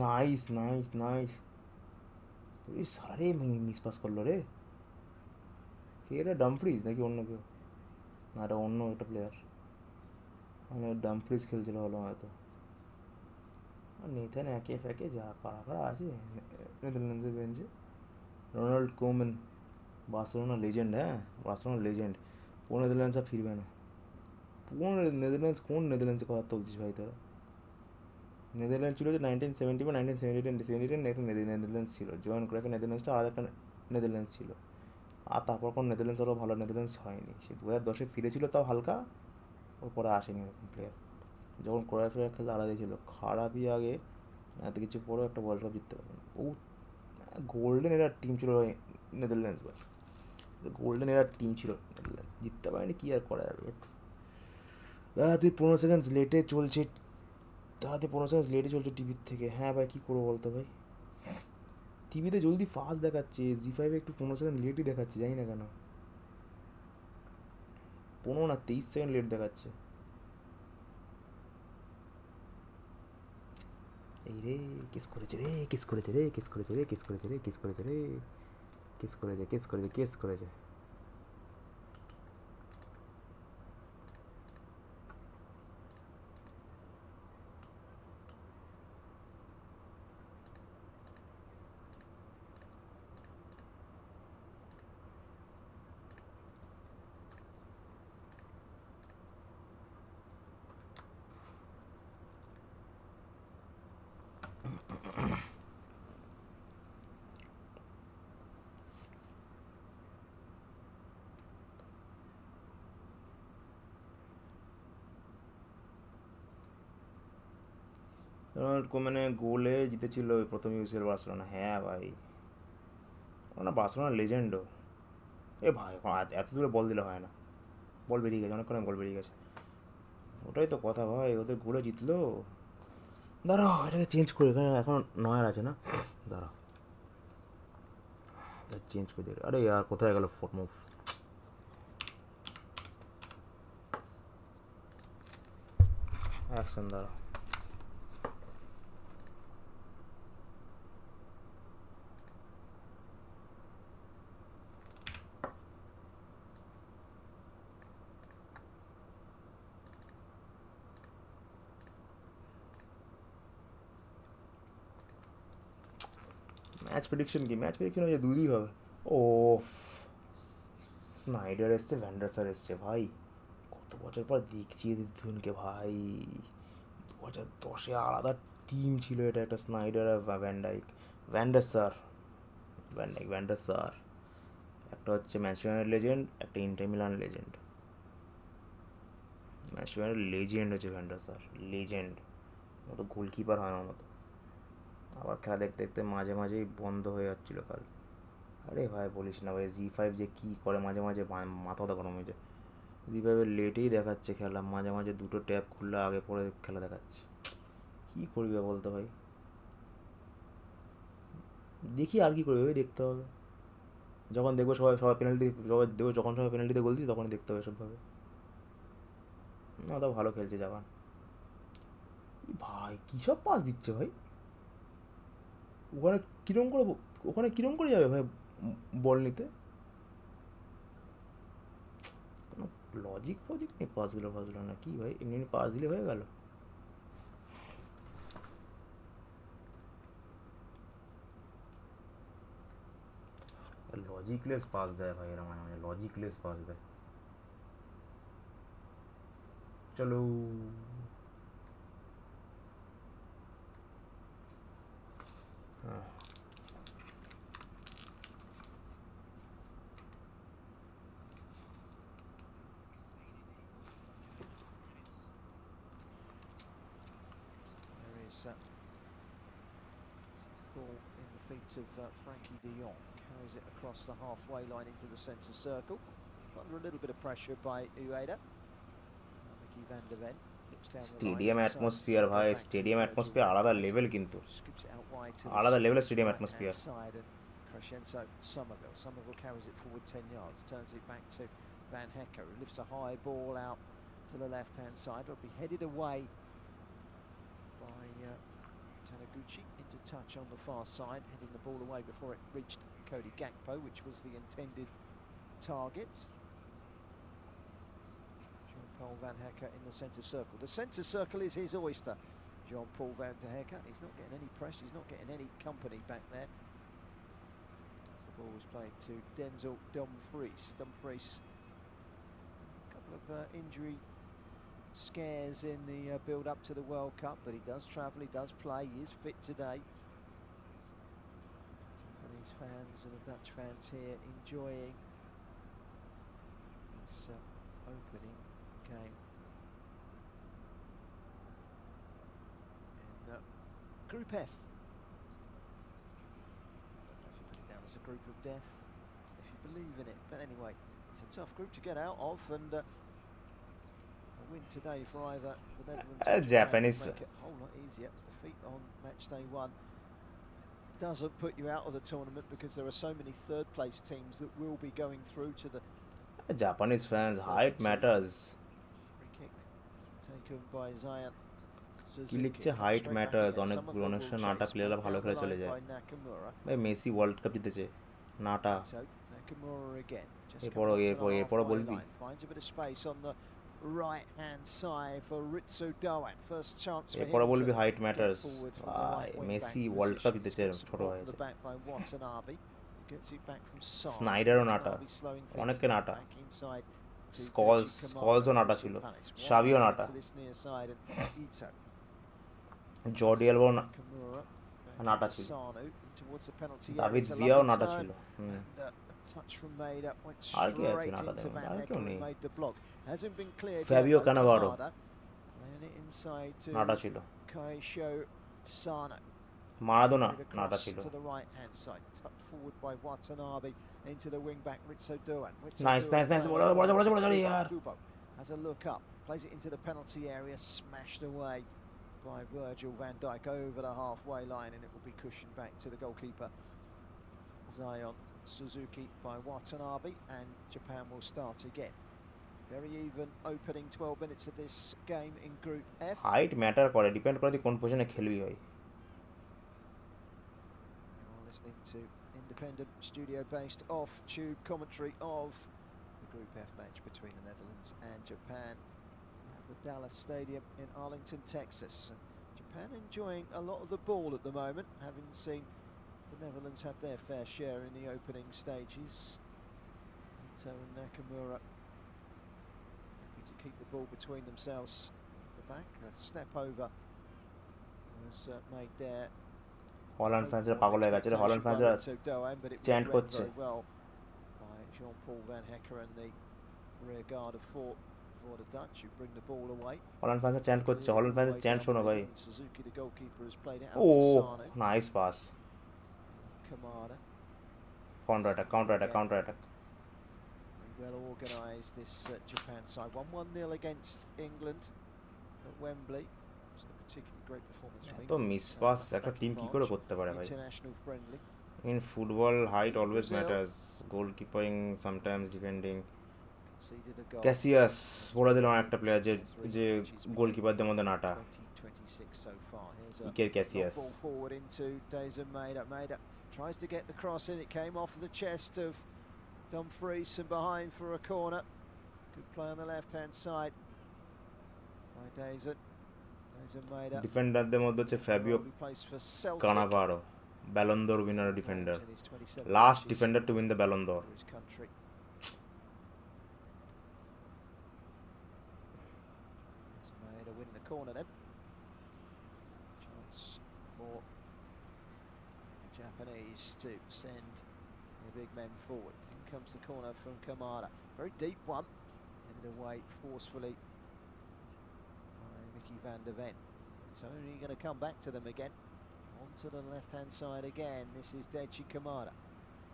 Nice nice nice. ওই সারে মিস পাস করলো রে। কে রে, ডামফ্রিজ নাকি অন্য কেউ? না, এটা অন্য একটা প্লেয়ার, মানে ডামফ্রিজ খেলছিল হলো হয়তো। আর নেথান একে ফেকে যা কারা কারা আছে নেদারল্যান্ডসের বেঞ্চে। রোনাল্ড কোমেন, বার্সেলোনা লেজেন্ড, হ্যাঁ বার্সেলোনা লেজেন্ড। কোন নেদারল্যান্ডস আর ফিরবে না। কোন নেদারল্যান্ডস, কোন নেদারল্যান্ডসের কথা তুলছিস ভাই তোরা? নেদারল্যান্ড ছিল যে 1970 বা 1970 একটা নেদারল্যান্ডস ছিল, জয়েন ক্রাইফের নেদারল্যান্ডসটা আলাদা একটা নেদারল্যান্ডস ছিল। আর তারপর কোন নেদারল্যান্ডস আরও ভালো নেদারল্যান্ডস হয়নি, সে 2010-এ ফিরেছিল তাও হালকা, ওর পরে আসেনি এরকম প্লেয়ার। যখন ক্রোয়েশিয়ার খেলতে আলাদাই ছিল, খারাপই আগে, এত কিছু পরেও একটা ওয়ার্ল্ড কাপ জিততে পারেনি ও। গোল্ডেন এরার টিম ছিল নেদারল্যান্ডস ভাই, গোল্ডেন এরার টিম ছিল নেদারল্যান্ডস, জিততে পারেনি, কী আর করা যাবে। তুই 15 সেকেন্ড লেটে চলছে, তাতে 15 সেকেন্ড লেটে চলছে টিভির থেকে। হ্যাঁ ভাই, কী করবো বলতো ভাই, টিভিতে জলদি ফাস্ট দেখাচ্ছে, জি5-এ একটু 15 সেকেন্ড লেটই দেখাচ্ছে, জানি না কেন। 15 না 23 সেকেন্ড লেট দেখাচ্ছে। এই রে, কেস করেছে রে, কেস করেছে রে, কেস করেছে রে, কেস করেছে রে, কেস করেছে রে, কেস করেছে, কেস করেছে, কেস করেছে। রোনাল্ড কোমেনে গোলে জিতেছিল ওই প্রথম ইউসিএল বার্সেলোনা, হ্যাঁ ভাই। ওনা বার্সেলোনার লেজেন্ডও। এ ভাই, এখন এত দূরে বল দিলে হয় না, বল বেরিয়ে গেছে, অনেকক্ষণ বল বেরিয়ে গেছে। ওটাই তো কথা ভাই, ওদের গোলে জিতলো। দাঁড়াও, এটাকে চেঞ্জ করে, এখানে এখন নয়ার আছে না, দাঁড়াও চেঞ্জ করে দিই। আরে यार কোথায় গেল ফোট মুভ? অ্যাকশন, দাঁড়াও। ম্যাচ প্রেডিকশন কি, ম্যাচ প্রেডিকশন হচ্ছে 2-2 হবে। ও, স্নাইডার এসছে, ভ্যান্ডারসার এসছে ভাই, কত বছর পর দেখছি এদের দুজনকে ভাই। 2010-এ আলাদা টিম ছিল এটা, একটা স্নাইডার আর ভ্যান্ডাইক, ভ্যান্ডারসার, ভ্যান্ডারসার। একটা হচ্ছে ম্যানচেস্টার লেজেন্ড, একটা inter Milan legend. Manchester legend হচ্ছে ভ্যান্ডারসার, লেজেন্ড। ও তো গোলকিপার হয় আমার মতো। আবার খেলা দেখতে দেখতে মাঝে মাঝেই বন্ধ হয়ে যাচ্ছিল কাল। আরে ভাই বলিস না ভাই, জি5 যে কী করে মাঝে মাঝে, মাথা তো গরম হয়ে যায়। জি5-এ লেটেই দেখাচ্ছে খেলা, মাঝে মাঝে দুটো ট্যাব খুললে আগে পরে খেলা দেখাচ্ছে। কী করবি বলতো ভাই, দেখি আর কী করবি ভাই, দেখতে হবে। যখন দেখবো সবাই সবাই পেনাল্টি, সবাই দেখবো যখন সবাই পেনাল্টিতে গোল দিই, তখনই দেখতে হবে এসবভাবে। না তো ভালো খেলছে জাপান। ভাই কী সব পাস দিচ্ছে ভাই, ওখানে কিরম করে, ওখানে কিরম করে যাবে ভাই বল নিতে, কোনো লজিক ফজিক নেই পাসগুলো ফাসগুলো, না কি ভাই, এমনি এমনি পাস দিলে হয়ে গেল। লজিকলেস পাস দেয় ভাই এরা, মানে লজিকলেস পাস দেয়। চলো There is ball in the feet of Frankie de Jong. Carries it across the halfway line into the centre circle. Under a little bit of pressure by Ueda. Mickey van der Ven looks down the line. Stadium atmosphere ভাই, stadium atmosphere আলাদা level কিন্তু, Scoops it out wide to আলাদা the লেভেলের stadium right-hand atmosphere. side, and Crescenzo Somerville. Somerville carries it forward 10 yards, turns it back to Van Hecker, who lifts a high ball out to the left-hand side. It'll be headed away by Taniguchi into touch on the far side, heading the ball away before it reached Cody Gakpo, which was the intended target. Jean-Paul Van Hecker in the centre circle. The centre circle is his oyster. Jean-Paul Van Hecker, he's not getting any press, he's not getting any company back there. As the ball was played to Denzel Dumfries. Dumfries, a couple of injury scares in the build-up to the World Cup, but he does travel, he does play, he is fit today. Japanese fans and the Dutch fans here enjoying this opening game. In Group F. I don't know if you put it down as a group of death, if you believe in it, but anyway, it's a tough group to get out of, and a win today for either the Netherlands or Japanese Japan would make it a whole lot easier. Defeat on match day 1 doesn't put you out of the tournament, because there are so many third place teams that will be going through to the Japanese fans, height matters. free kick taken by Zion কি Suzuki. লিখছে? Comes height straight back matters. again. অনেক Somerville অনেক will সময় chase, নাটা প্লেয়াররা pulled ভালো down খেলে the চলে line যায়। by Nakamura. ভাই মেসি ওয়ার্ল্ড কাপ জিতেছে, নাটা। So Nakamura again. Just এরপরও come up to the এরপরও halfway বলবি? line. Finds a bit of space on the right-hand side for Ritsu Doan. First chance for him এরপরও বলবি to height get matters. forward from the ভাই right wing Messi back world cup position. জিতেছে He's got ছোট support from ভাইতে। the back by Watanabe. Gets it back from Son. স্নাইডারও Nata, Watanabe slowing things অনেকে down, Nata. back inside to squalls, Deji Kamara, স্কলসও Nata Crystal ছিল, Palace. One Savio man Nata, into this near side, and Ito. জর্ডি Alva Nakamura back Nata into ছিল, Sanu towards the penalty area. David It's a ভিয়াও lovely Nata turn, ছিল। হুম, and a touch from Maida went আর কে আছে straight নাটাতে? into Van আর কেউ Hecker, who নেই। made the block. Hasn't been cleared yet, Fabio though. কানাভারো Kamada playing it inside to নাটা ছিল, Kaisho Sano. Maradona Played নাটা across ছিল। to the right hand side, tucked forward by Watanabe into the wing back Ritsu Doan. Nice nice nice, বড় বড় বড় বড় ইয়ার। Kubo has a look up, plays it into the penalty area, smashed away by Virgil van Dijk over the halfway line, and it will be cushioned back to the goalkeeper Zion Suzuki by Watanabe, and Japan will start again. Very even opening 12 minutes of this game in Group F. Height matter করে, depend করে তুই কোন পজিশনে খেলবি ভাই। You're listening to independent studio-based off-tube commentary of the Group F match between the Netherlands and Japan at the Dallas Stadium in Arlington, Texas. Japan enjoying a lot of the ball at the moment, having seen the Netherlands have their fair share in the opening stages. Ito and Nakamura happy to keep the ball between themselves at the back. A step over was made there. Holland ফ্যান্সরা পাগল হয়ে গেছে রে, Holland ফ্যান্সরা chant করছে। By Jean-Paul Van Hecker and the rear guard of four for the Dutch, who bring the ball away. Holland ফ্যান্সরা chant করছে, Holland ফ্যান্সের চ্যান্ট শোনো ভাই। Suzuki, the goalkeeper, has played it ও out to Sano. Nice pass, Kamada. Counter attack, counter attack, counter attack. Very well organised, this Japan side. 1-0 against England at Wembley. It's a particularly great performance from এত England. Miss pass একটা back in team কি করে March. করতে পারে ভাই? International friendly. In football height always matters, গোলকিপিং sometimes depending. Conceded a goal. Casillas বলে দিলাম একটা প্লেয়ার যে যে গোলকিপারদের মধ্যে নাটা, 2026 so far. Here's a Iker Casillas. ball forward into Dazen Maida. Maida tries to get the cross in. It came off the chest of Dumfries and behind for a corner. Good play on the left-hand side by Dazen. Dazen Maida. ডিফেন্ডারদের মধ্যে হচ্ছে Fabio He plays for Celtic. কানাভারো, Ballon d'Or winner defender. goals in his 27 Last matches defender to win the Ballon d'Or. for his country. Benzema win the corner then. Chance for the Japanese to send the big men forward. In comes the corner from Kamada. Very deep one. Headed away forcefully by Mickey van der Ven. He's only going to come back to them again. Onto the left-hand side again. This is Daichi Kamada.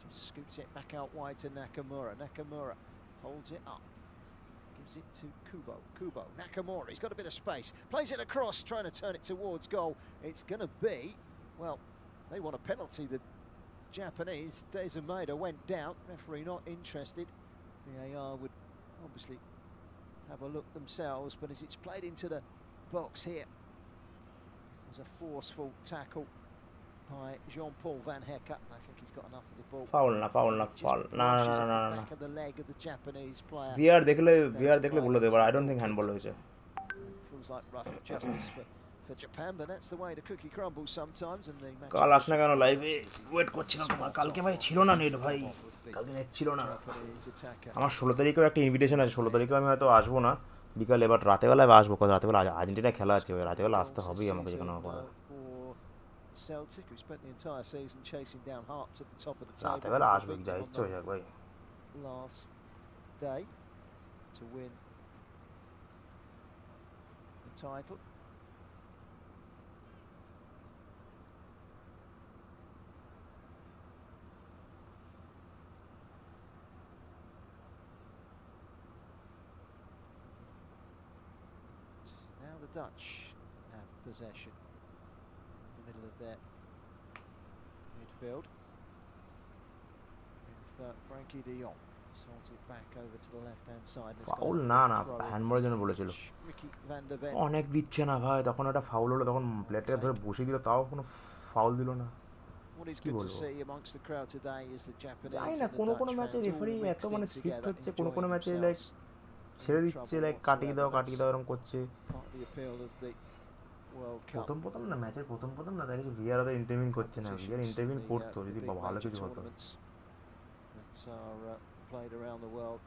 Just scoops it back out wide to Nakamura. Nakamura holds it up. Gives it to Kubo. Kubo. Nakamura. He's got a bit of space. Plays it across, trying to turn it towards goal. It's going to be, well, they want a penalty. The Japanese, Dezumeda went down. Referee not interested. VAR would obviously have a look themselves, but as it's played into the box here, there's a forceful tackle by Jean-Paul Van Hecke. I think he's got enough of the ball. Foul. Just brushes off the back of the leg of the Japanese player. VR দেখলে বলে দেব, I don't think handball হয়েছে. Feels like rough justice for Japan, but that's the way the cookie crumbles sometimes. And the match কাল আসনা কেন লাইভে wait করছিলাম তোমার, কালকে ভাই ছিল না নেট, ভাই কালকে নেট ছিল না আমার। 16 তারিখেও একটা ইনভিটেশন আছে, 16 তারিখেও আমি হয়তো আসবো না বিকালে, এবার রাতেবেলায় আসবো, কারণ রাতেবেলা আর্জেন্টিনা খেলা আছে, ওই রাতেবেলা আসতে হবেই আমাকে যেখানে করে। Celtic, who spent the entire season chasing down Hearts at the top of the table. রাতেবেলা আসবে, যা ইচ্ছে হয়ে যাক ভাই। Last day to win the title. Now the Dutch have possession in the middle of their midfield with Frankie de Jong. Holds it back over to the left-hand side. Foul না হ্যান্ডবলের জন্য বলেছিল। Mickey van der Ven. অনেক দিচ্ছে না ভাই, তখন একটা foul হলো, তখন প্লেয়ারটা ধরে বসিয়ে দিল, তাও কোনো ফাউল দিল না। What is good to see amongst the crowd today is the Japanese জানি and না the কোনো Dutch কোনো ম্যাচে fans রেফারি all এত mixed মানে in স্ট্রিক্ট together, হচ্ছে, কোনো কোনো enjoying ম্যাচে লাইক themselves. ছেড়ে দিচ্ছে, লাইক কাটিয়ে দাও এরকম করছে। Part of the appeal of the World Cup. প্রথম না ম্যাচের প্রথম না দেখেছি ভিআর তো ইন্টারভিউ করছে না, ভিআর ইন্টারভিউ করতো যদি ভালো কিছু হতো। That are played around the world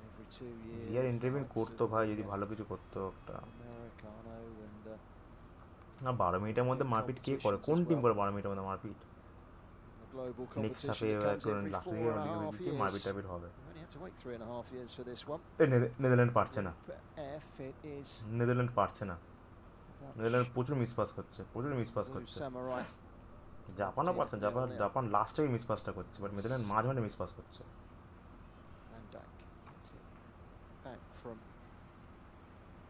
every 2 years. VR interview করতো ভাই, যদি ভালো কিছু করতো একটা। Americano and না 12 মিনিটের মধ্যে মারপিট কে করে, কোন টিম করে 12 মিনিটের মধ্যে মারপিট? the global নেক্সট competition হাফে that comes every লাস্ট 4.5 দিকে মারপিট years. টারপিট হবে। We only had to wait 3.5 years for this one. Netherland পারছে না, F it is নেদারল্যান্ড পারছে না, Dutch নেদারল্যান্ড প্রচুর মিস পাস করছে। Blue Samurai. জাপানও পারছে না, জাপান লাস্টে মিস পাসটা করছে, বাট নেদারল্যান্ড মাঝে মিস পাস করছে। Van Dijk gets it back from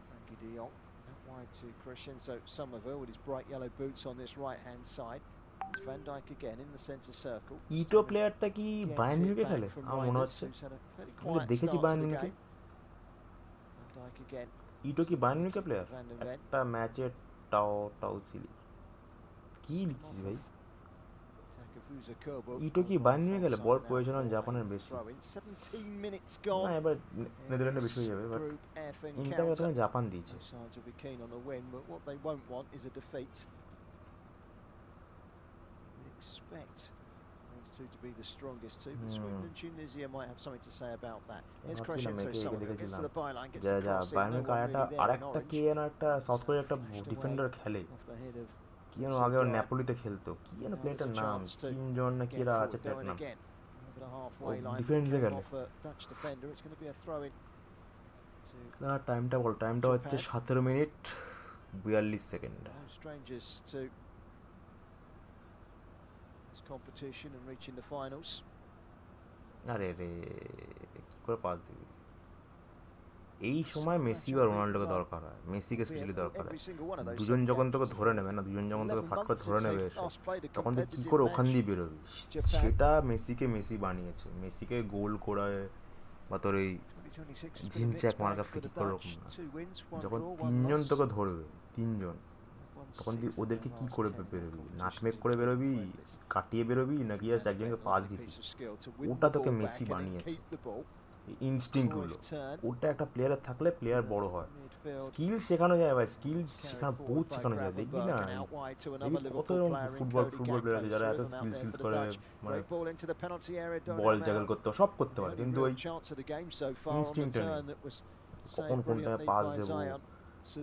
Frankie de Jong. Out wide to Christian. So Somerville with his bright yellow boots on this right-hand side. It's Van Dijk again in the centre circle. ইটো প্লেয়ারটা কি Bayern মিউনিখে খেলে আমার মনে হচ্ছে, দেখেছি Bayern মিউনিখে। Van Dijk again. Eto'o কি বায়ার্ন মিউনিখে প্লেয়ার? Van der Ven. একটা ম্যাচে টাউসিলি কি লিখছিস ভাই? Takafusa Kobo. ইটো কি বায়ার্ন মিউনিখে খেলে? বল পজিশন জাপানের বেশি। 17 minutes না gone. এবার নেদারল্যান্ডে বেশি হয়ে যাবে, but Group F inter encounter. এখন জাপান দিয়েছে। Both sides will be keen on a win, but what they won't want is a defeat. We expect those two to be the strongest two, but Sweden and Tunisia might have something to say about that. Here's Christian, so Somerville gets to the byline, gets the cross in, Bayern no Munich one really there in আরেকটা কে orange. যেন একটা south কোরিয়ার একটা defender খেলে, Off the head of কি যেন আগে ওর নেপোলিতে খেলতো, কি যেন প্লেয়ারটার নাম, কিমজন না কি এরা আছে Going প্লেয়ারটার নাম। again over the halfway line. defense A Came গেলে। off a Dutch defender. It's going to be a throw in to না টাইমটা বল, টাইমটা হচ্ছে 17 minute 42 second. no strangers to this competition and reaching the finals. আরে রে কি করে pass দিবি? এই সময় মেসি বা রোনাল্ডোকে দরকার হয়, মেসিকে স্পেশালি দরকার হয়। দুজন যখন তোকে ধরে নেবে না, দুজন যখন তোকে ফাট করে ধরে নেবে এসে, তখন তুই কী করে ওখান দিয়ে বেরোবি? সেটা মেসি বানিয়েছে। মেসিকে গোল করে বা তোর এই ঝিনচ্যাক মার্কা ফ্রি কিক করে রকম না, যখন তিনজন তোকে ধরবে, তিনজন, তখন তুই ওদেরকে কি করে বেরোবি? নাটমেক করে বেরোবি, কাটিয়ে বেরোবি, নাকি জাস্ট একজনকে পাস দিবি? ওটা তোকে মেসি বানিয়েছে। ইনস্টিংক্টগুলো, Cruyff turn. ওটা একটা প্লেয়ারের থাকলে To প্লেয়ার the বড় হয়। midfield. স্কিল শেখানো যায় ভাই, স্কিল Carried শেখানো forward বহুত by শেখানো যায়, দেখবি না? Gravenberch and out wide to দেখবি another কত Liverpool এরকম player in football Cody player আছে Gakpo. যারা Through এত them out skill there skills for the করে, Dutch. মানে Great ball into the penalty area. Ball Donnarumma. Tackle করতে সব করতে The পারে, only কিন্তু real ওই chance of the game so far on the ইনস্টিংক্টটা নেই। turn that was কখন saved কোন টাইমে brilliantly পাস by দেবো, Zion.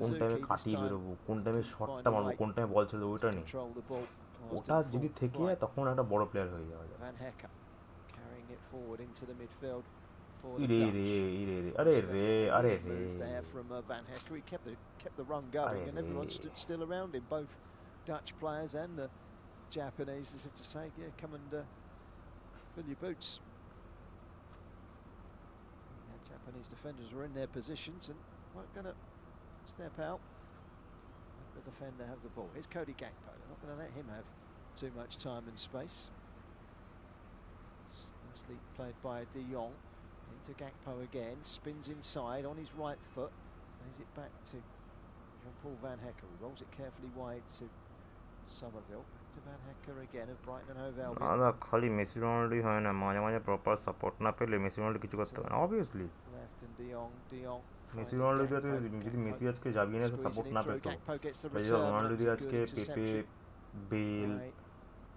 কোন টাইমে Suzuki this কাটিয়ে time বেরোবো, কোন টাইমে couldn't শটটা find a মারবো, way কোন টাইমে বল ছেড়ে দেবো, to ওইটা নেই। control the ball. ওটা যদি থেকে যায় তখন একটা বড় প্লেয়ার হয়ে যাওয়া যায়। Van Hecke carrying it forward into the midfield for the ইরে রে Dutch. ইরে রে, আরে রে আরে Brilliant রে, move there from Van Hecke. He kept the run Are going, and everyone they? stood still around him. Both Dutch players and the Japanese, as if to say, "Yeah, come and fill your boots." Yeah, Japanese defenders were in their positions and weren't going to step out. Let the defender have the ball. Here's Cody Gakpo. They're not going to let him have too much time and space. It's nicely played by De Jong. Into Gakpo again, spins inside on his right foot, lays it back to Jean-Paul Van Hecke, who rolls it carefully wide to Somerville, back to Van Hecke again of Brighton and Hove Albion. না খালি Messi রোনাল্ডোই হয় না, মাঝে মাঝে proper support না পেলে Messi Ronaldo কিছু করতে পারে না, obviously. Left and De Jong Messi Ronaldo যদি মেসি আজকে জাবিয়ে নিয়ে সাপোর্ট না পেতো, রোনাল্ডো দিয়ে আজকে Pepe, Bale,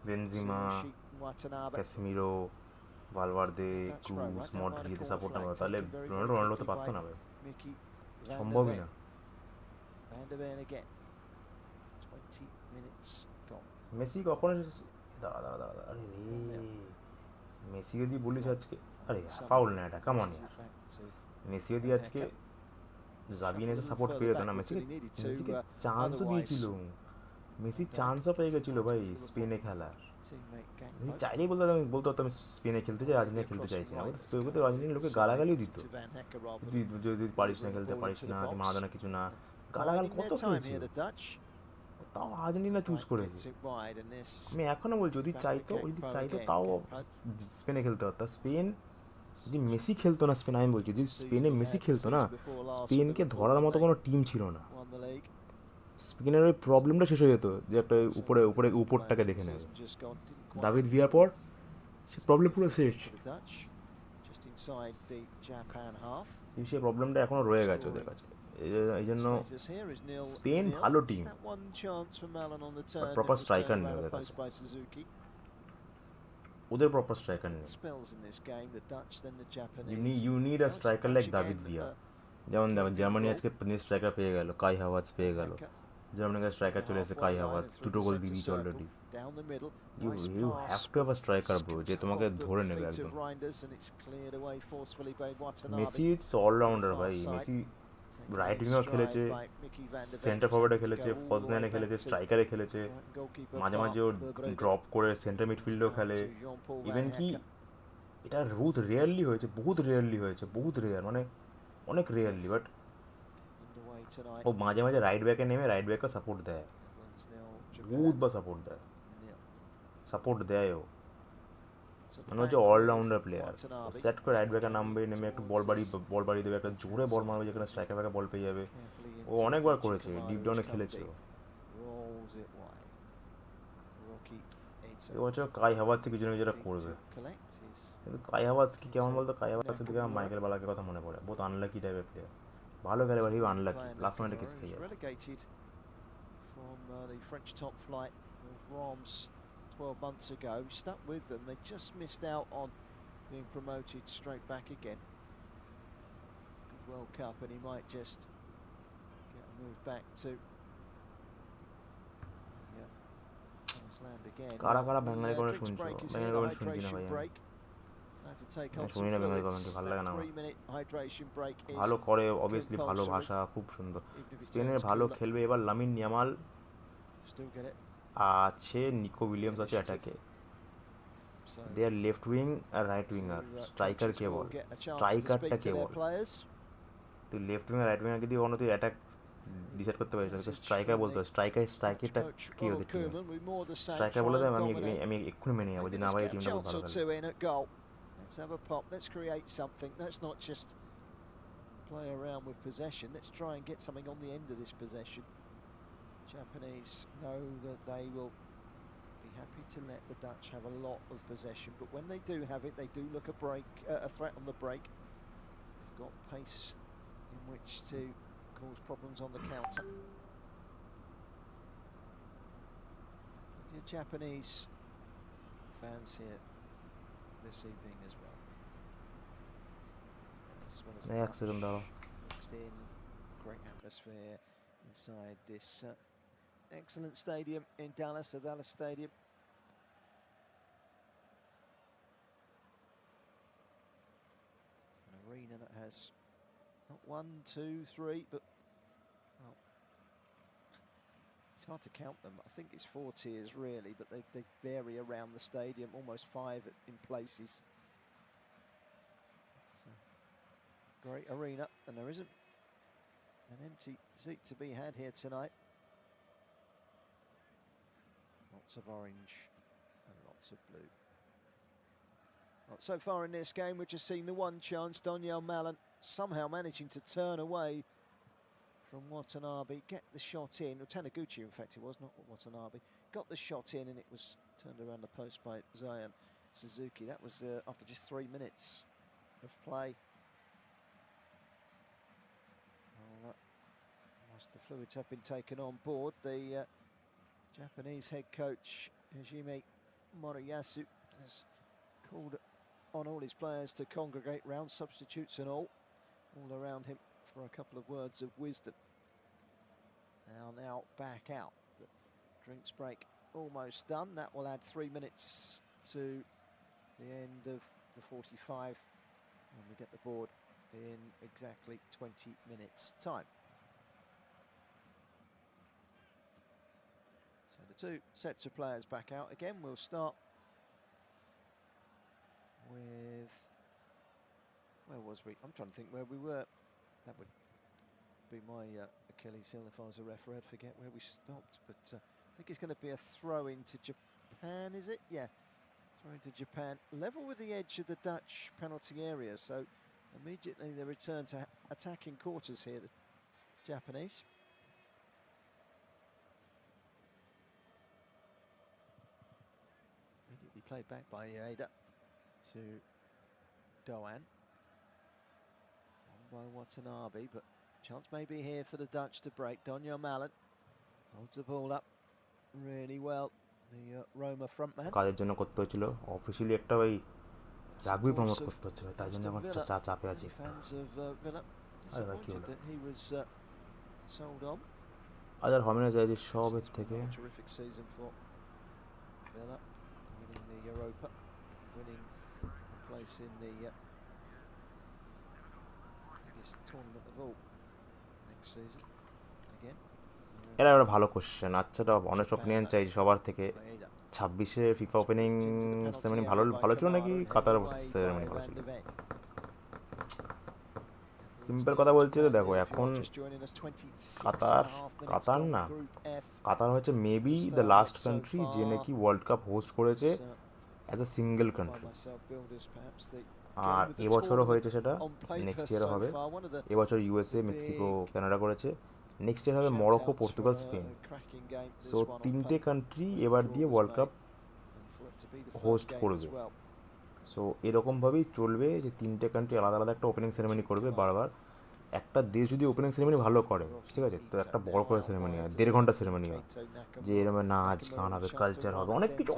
Benzema, Casemiro, Valverde, Kroos, Modric যদি সাপোর্ট না পেতো, তাহলে রোনাল্ডো তো পারতো না ভাই, সম্ভবই না। মেসি কখনো দাঁড়া দাঁড়া দাঁড়া, আরে রে মেসি যদি বলিস আজকে, আরে ফাউল না এটা, কেমন মেসি যদি আজকে জাবিয়ে নিয়ে সাপোর্ট পেয়ে যেত না, মেসিকে চান্সও দিয়েছিল, মেসি চান্সও পেয়ে গেছিলো ভাই স্পেনে খেলার। চাইলেই বলতে পারতাম স্পেনে খেলতে চাই, আর্জেন্টিনা খেলতে চাইছি না, আর্জেন্টিনার লোকে গালাগালিও দিত, যদি পারিস না খেলতে, পারিস না, মারাদোনা কিছু না, গালাগাল কত খেলছে, তাও আর্জেন্টিনা চুজ করেছে। আমি এখনো বলছি যদি চাইতো তাও স্পেনে খেলতে পারতো। স্পেন যদি মেসি খেলতো না, স্পেন আমি বলছি যদি স্পেনে মেসি খেলতো না, স্পেনকে ধরার মতো কোনো টিম ছিল না। স্পেনের ওই প্রবলেমটা শেষ হয়ে যেত যে একটা উপরটাকে দেখে নেবে, দাভিদ ভিয়ার পর সে প্রবলেম পুরো শেষ, সেই প্রবলেমটা এখনো রয়ে গেছে ওদের কাছে। এই জন্য স্পেন ভালো টিম, প্রপার স্ট্রাইকার নেই ওদের কাছে, ওদের প্রপার স্ট্রাইকার নেই। You need a striker like David Villa. যেমন দেখো জার্মানি আজকে স্ট্রাইকার পেয়ে গেল, কাই হাভার্টজ পেয়ে গেল, জার্মানির কাছে স্ট্রাইকার চলে এসেছে কাই হাভার্টজ, 2টো গোল দিয়ে দিয়েছে already. You have to have a striker bro, যে তোমাকে ধরে নেবে একদম। মেসি ইটস অলরাউন্ডার ভাই, মেসি রাইট উইংও খেলেছে, সেন্টার ফরওয়ার্ডে খেলেছে, ফলস লাইনে খেলেছে, স্ট্রাইকারে খেলেছে, মাঝে মাঝে ও ড্রপ করে সেন্টার মিডফিল্ডেও খেলে। ইভেন কি এটা বহুত রেয়ারলি হয়েছে, বহুত রেয়ার, মানে অনেক রেয়ারলি, বাট ও মাঝে মাঝে রাইট ব্যাকে নেমে রাইট ব্যাকে সাপোর্ট দেয়, বহুতবার সাপোর্ট দেয় ও, মানে হচ্ছে অলরাউন্ডার প্লেয়ার। সেট করে রাইট ব্যাকে নামবে, নেমে একটু বল বাড়িয়ে দেবে, একটা জোরে বল মারবে যেখানে স্ট্রাইকার ব্যাকে বল পেয়ে যাবে। ও অনেকবার করেছে, ডিপ ডাউনে খেলেছে ও। এবছর কাই হাভার্টস কিছু না যেটা করবে, কিন্তু কাই হাভার্টস কি কেমন বলতো, কাই হাভার্টসের দিকে আমার মাইকেল বালাকের কথা মনে পড়ে, বহুত আনলাকি টাইপের প্লেয়ার, ভালো খেলে বাট আনলাকি, লাস্ট মিনিটে কিস খেয়ে যায়। From the French top flight of Reims 12 months ago, he stuck with them. They just missed out on being promoted straight back again. Good World Cup, and he might just get a move back to land again. কারা কারা Bengali comment শুনছো? Bengali comment শুনছি না ভাই আমি, শুনি না Bengali comment, ভালো লাগে না আমার। ভালো করে অবভিয়াসলি, ভালো ভাষা, খুব সুন্দর। স্পেনের ভালো খেলবে এবার লামিন ইয়ামাল আছে, নিকো উইলিয়ামস আছে অ্যাটাকে, দেয়ার লেফট উইং আর রাইট উইঙ্গার। স্ট্রাইকার কে বল, স্ট্রাইকারটা কে বল, তুই লেফট উইং আর রাইট উইঙ্গারকে দিয়ে কোনো তুই অ্যাটাক ডিসাইড করতে পারিস না, স্ট্রাইকার বলতে হবে। স্ট্রাইকারটা কি ওদের টিমে, স্ট্রাইকার বলে দেয় আমি এক্ষুনি মেনে যাবো যে না ভাই এই টিমটা খুব ভালো খেলে। Let's have a pop, let's create something, let's not just play around with possession, let's try and get something on the end of this possession. Japanese know that they will be happy to let the Dutch have a lot of possession, but when they do have it, they do look a threat on the break. got pace in which to cause problems on the counter. Your Japanese fans here this evening as well. As well as the Dutch mixed in, great atmosphere inside this excellent stadium in Dallas, the Dallas Stadium. An arena that has not 1, 2, 3, but well, it's hard to count them. I think it's 4 tiers really, but they vary around the stadium, almost 5 in places. It's a great arena, and there isn't an empty seat to be had here tonight. Lots of orange and lots of blue. Well, so far in this game, we've just seen the one chance. Donyell Mallon somehow managing to turn away from Watanabe, get the shot in. Or Taniguchi, in fact, it was, not Watanabe. Got the shot in, and it was turned around the post by Zion Suzuki. That was after just 3 minutes of play. Well, once the fluids have been taken on board, the Japanese head coach Hajime Moriyasu has called on all his players to congregate round, substitutes and all around him for a couple of words of wisdom. They'll now back out. The drinks break almost done. That will add 3 minutes to the end of the 45, and we get the board in exactly 20 minutes time. So the 2 sets of players back out again. We'll start with, where was we? I'm trying to think where we were. That would be my Achilles heel if I was a referee. I'd forget where we stopped, but I think it's going to be a throw into Japan, is it? Yeah, throw into Japan, level with the edge of the Dutch penalty area, so immediately they return to attacking quarters here, the Japanese. Immediately played back by Ieda to Doan. By Watanabe, but chance may be here for the Dutch to break. Donyell Mallon holds the ball up really well. The Roma frontman. কাজের জন্য করতে হয়েছিল officially একটা ওই rugby promote করতে হচ্ছে, তাই জন্য এখন চাপে আছি। আরে ভাই কি হলো? আজ আর হবে না যাই সবের থেকে। Terrific season for Villa, winning the Europa, winning a place in the tournament of all next season again. এটা একটা ভালো কোশ্চেন। আচ্ছা, এটা অনেক অপিনিয়ন চাই সবার থেকে। 26-এ ফিফা ওপেনিং সেরেমনি ভালো ছিল নাকি কাতার সেরেমনি ভালো ছিল? সিম্পল কথা বলছি তো, দেখো এখন কাতার হচ্ছে মেবি দ্য লাস্ট কান্ট্রি যে নাকি ওয়ার্ল্ড কাপ হোস্ট করেছে অ্যাজ এ সিঙ্গেল কান্ট্রি। আর এবছরও হয়েছে, সেটা নেক্সট ইয়ারও হবে। এবছর ইউএসএ, মেক্সিকো, কানাডা করেছে। নেক্সট ইয়ার হবে মরক্কো, পর্তুগাল, স্পেন। সো 3টে কান্ট্রি এবার দিয়ে ওয়ার্ল্ড কাপ হোস্ট করবে। সো এরকমভাবেই চলবে যে 3টে কান্ট্রি আলাদা আলাদা একটা ওপেনিং সেরেমনি করবে বারবার। একটা দেশ যদি ওপেনিং সেরেমনি ভালো করে, ঠিক আছে, তো একটা বড় করে সেরেমনি হয়, 1.5 ঘন্টা সেরেমনি হয়, যে এরকম নাচ গান হবে, কালচার হবে,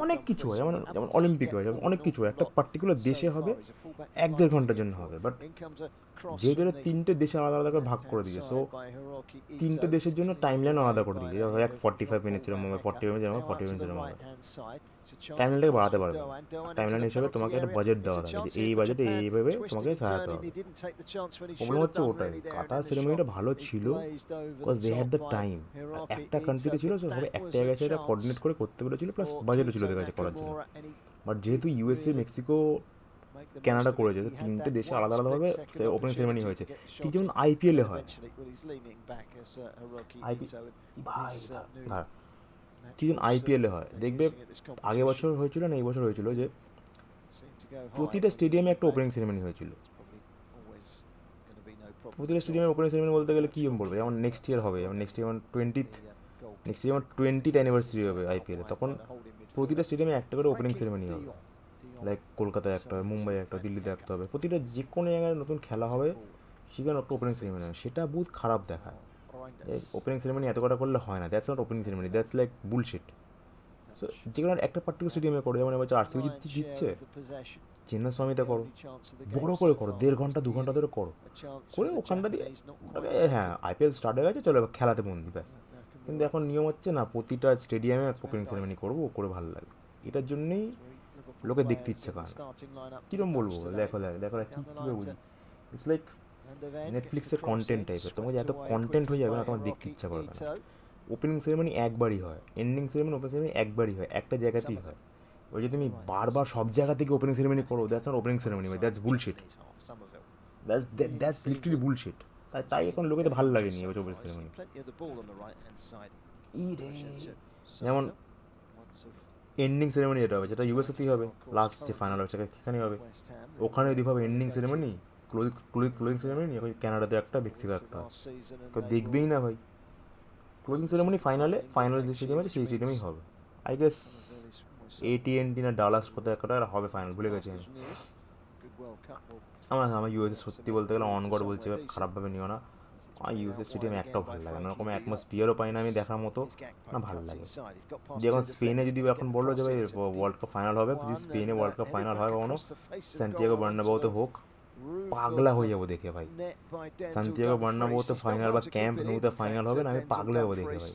অনেক কিছু হয়, যেমন অলিম্পিক হয়, যেমন অনেক কিছু হয়। একটা পার্টিকুলার দেশে হবে 1-1.5 ঘন্টার জন্য হবে, বাট যেহেতু এটা 3টে দেশে আলাদা আলাদা করে ভাগ করে দিয়েছে, সো 3টে দেশের জন্য টাইম লাইন আলাদা করে দিয়েছে। 45 মিনিটস এরকম হবে, 40 মিনিটস এরকম হবে, 40 মিনিটস এরকম হবে। টাইম লাইনটাকে বাড়াতে পারবে। টাইম লাইন হিসেবে তোমাকে একটা বাজেট দেওয়া থাকে, যে এই বাজেটে এইভাবে তোমাকে সাজাতে হবে। প্রবলেম হচ্ছে ওটাই। কাতার সেরেমনিটা ভালো ছিল because they had the time. একটা কান্ট্রিতে ছিল, সবাই একটা জায়গায় সেটা কোঅর্ডিনেট করে করতে পেরেছিল, প্লাস বাজেটও ছিল ওদের কাছে করার জন্য। বাট যেহেতু ইউএসএ, মেক্সিকো, কানাডা করেছে, তো 3টে দেশে আলাদা আলাদাভাবে ওপেনিং সেরেমনি হয়েছে। ঠিক যেমন আইপিএলে হয়, ঠিক যেমন আইপিএলে হয়। দেখবে আগে বছর হয়েছিল না, এই বছর হয়েছিল যে প্রতিটা স্টেডিয়ামে একটা ওপেনিং সেরেমনি হয়েছিল। প্রতিটা স্টেডিয়ামে ওপেনিং সেরেমনি বলতে গেলে কী বলবে, যেমন নেক্সট ইয়ার হবে, যেমন নেক্সট ইয়ার 20th অ্যানিভার্সারি হবে আইপিএলে, তখন প্রতিটা স্টেডিয়ামে একটা করে ওপেনিং সেরেমনি হবে। লাইক কলকাতায় একটা হবে, মুম্বাই একটা, দিল্লিতে একটা হবে। প্রতিটা যে কোনো জায়গায় নতুন খেলা হবে, সেখানে একটা ওপেনিং সেরেমনি হয়, সেটা বহুত খারাপ দেখায়। Reinders. ওপেনিং সেরেমনি এত কটা করলে হয় না, that's not opening ceremony, that's like bullshit. So যে কোনো একটা পার্টিকুলার স্টেডিয়ামে করো, যেমন এবার আরসিবি Lion's share দিচ্ছে, of the possession. চিন্নাস্বামীতে The করো, only chance of the বড় game করে so করো, far 1.5 ঘন্টা was 2 ঘন্টা nearly ধরে করো, a chance করে for the ওখানটা দিয়ে Japanese, not ওটাকে, quite হ্যাঁ taken. আইপিএল স্টার্ট হয়ে গেছে, চলো এবার খেলাতে বন্দি, ব্যাস। কিন্তু Nakamura. এখন নিয়ম হচ্ছে না, প্রতিটা স্টেডিয়ামে ওপেনিং সেরেমনি করবো, করে ভালো লাগে। এটার জন্যই 3 Liverpool লোকে দেখতে players ইচ্ছে in করে the না। starting lineup for the কীরকম বলবো, Dutch today. দেখো দেখো দেখো Down কী the কীভাবে line বলি, to it's like Van der Ven, gets the নেটফ্লিক্সের cross content in, টাইপের, তোমার scraped এত away কন্টেন্ট হয়ে quickly যাবে না, by তোমার দেখতে Hiroki ইচ্ছা করবে না। Ito. ওপেনিং সেরেমনি একবারই হয়, এন্ডিং সেরেমনি, ওপেনিং সেরেমনি একবারই হয়, একটা জায়গাতেই হয়। ওই যে তুমি বারবার সব জায়গা থেকে ওপেনিং সেরেমনি করো, that's not opening ceremony, that's bullshit, that's literally bullshit. তাই তাই এখন লোকেদের ভালো লাগেনি এবছর opening ceremony. Plenty of the ball on the right hand side. ই রে, যেমন Somerville, once of ending ceremony যেটা হবে, সেটা ইউএসএতেই হবে, লাস্ট যে ফাইনাল হবে সেটা সেখানেই হবে। West Ham. ওখানে যদি ভাবে এন্ডিং সেরেমনি, ক্লোজিং সেরেমনি, এখন কানাডাতে একটা, মেক্সিকো একটা, Last season and কেউ they দেখবেই will না ভাই। ক্লোজিং সেরেমনি ফাইনালে, ফাইনাল যে স্টেডিয়াম আছে সেই স্টেডিয়ামেই হবে, আই গেস এটিএনটি না ডালাস কোথায় একটা হবে ফাইনাল, ভুলে গেছি আমি। আমার ইউএসএ সত্যি বলতে গেলে অনগড বলছে, এবার খারাপভাবে নিও না, আমার ইউএসএ স্টেডিয়াম একটাও ভালো লাগে না, কোনো অ্যাটমসফিয়ারও পাই না আমি দেখার মতো, না ভালো লাগে। যখন স্পেনে যদি এখন বললো যে ভাই ওয়ার্ল্ড কাপ ফাইনাল হবে, যদি স্পেনে ওয়ার্ল্ড কাপ ফাইনাল হয় কখনো, সান্তিয়াগো বার্নাবেউতে হোক, পাগলা হয়ে যাবো দেখে ভাই। সান্তিয়াগো বার্নাবেউতে ফাইনাল বা ক্যাম্প নৌতে ফাইনাল হবে না, আমি পাগলা হবো দেখে ভাই।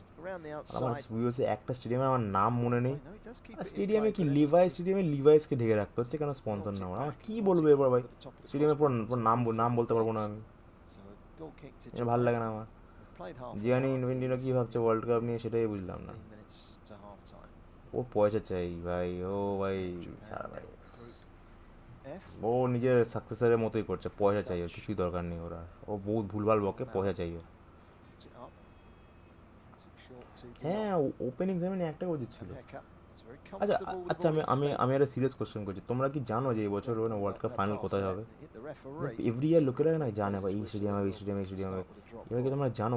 আমার ইউএসএ একটা স্টেডিয়ামে আমার নাম মনে নেই, স্টেডিয়ামে কি স্টেডিয়ামে লিভাইসকে ঢেকে রাখতে হচ্ছে কেন, স্পন্সর না, আমার কী বলবো এবার ভাই, স্টেডিয়ামের পুরো নাম বলতে পারবো না আমি, এটা ভালো লাগে না আমার। জিয়ানি ইনফেন্টিনো কী ভাবছে ওয়ার্ল্ড কাপ নিয়ে, সেটাই বুঝলাম না। ও পয়সা চাই ভাই, ও ভাই ছাড় ভাই, ও নিজের সাকসেসরের মতোই করছে, পয়সা চাই, ওর কিছুই দরকার নেই, ওরা ও বহুত ভুলভাল বকে, পয়সা চাই ওর। হ্যাঁ, ওপেনিং সেরেমনি একটা উচিত ছিল। আচ্ছা আচ্ছা, আমি আমি আমি একটা সিরিয়াস কোশ্চেন করছি, তোমরা কি জানো যে এই বছর ওয়ার্ল্ড কাপ ফাইনাল কোথায় হবে? এভরি ইয়ার লোকেরা না জানে ভাই, এই স্টেডিয়াম হবে, এই স্টেডিয়াম, এই স্টেডিয়াম হবে। এবার কি তোমরা জানো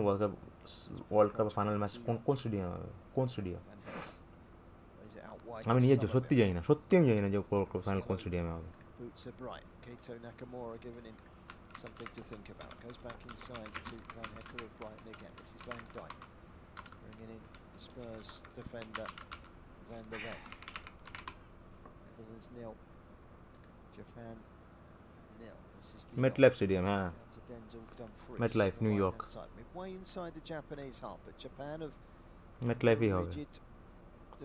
ওয়ার্ল্ড কাপ ফাইনাল ম্যাচ কোন স্টেডিয়াম হবে, কোন স্টেডিয়াম? আমি নিজে সত্যি জানি না, সত্যি আমি জানি না যে ওয়ার্ল্ড কাপ ফাইনাল কোন স্টেডিয়ামে হবে। Boots are bright. Keito Nakamura giving him something to think about. Goes back inside to Van Hecker of Brighton again. This is Van Dijk bringing in the Spurs defender Van der Ven. Netherlands 0, Japan 0. This is MetLife Stadium, হ্যাঁ, to Denzel Dumfries. MetLife, New York. Midway inside the Japanese half, but Japan have MetLifeই হবে, rigid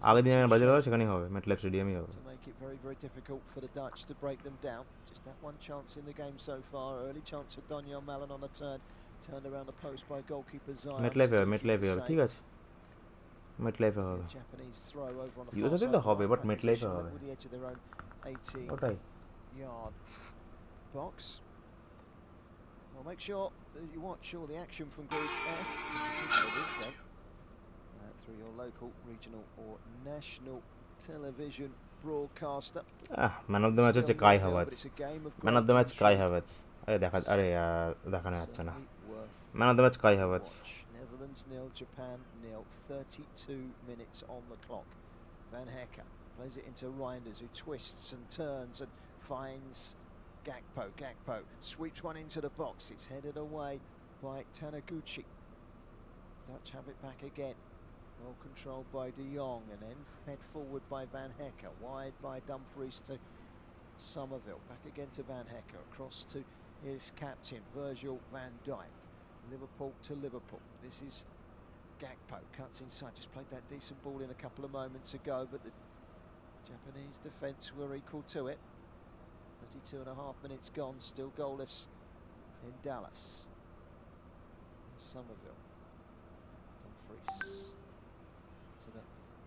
আগের দিন defensive বাজার shape হবে, সেখানেই হবে, MetLife স্টেডিয়ামই হবে। to make it very, very difficult for the Dutch to break them down. Just that one chance in the game so far. Early chance for Daniel Malen on the turn. Turned around the post by goalkeeper Zion. MetLife হবে, MetLife হবে, ঠিক আছে, MetLife হবে। Japanese throw over on the far USA তে side তো of the হবে, right but back MetLife position, হবে, with the edge of their own 18 ওটাই। yard box. Well, make sure that you watch all the action from Group F, in particular this game, through your local, regional or national television broadcaster. Man of the match Kai কাই হাভার্টজ, It's a game of man of the match Kai Havertz. দেখানো যাচ্ছে না, man of the match Kai Havertz. Netherlands 0, Japan 0, 32 minutes on the clock. Van Hecker plays it into Reinders, who twists and turns and finds Gakpo. Gakpo sweeps one into the box. It's headed away by Taniguchi. Dutch have it back again. Well controlled by De Jong, and then fed forward by Van Hecker. Wide by Dumfries to Somerville. Back again to Van Hecker. Across to his captain, Virgil van Dijk. Liverpool to Liverpool. This is Gakpo. Cuts inside. Just played that decent ball in a couple of moments ago, but the Japanese defence were equal to it. 32.5 minutes gone. Still goalless in Dallas. Somerville. Dumfries. To the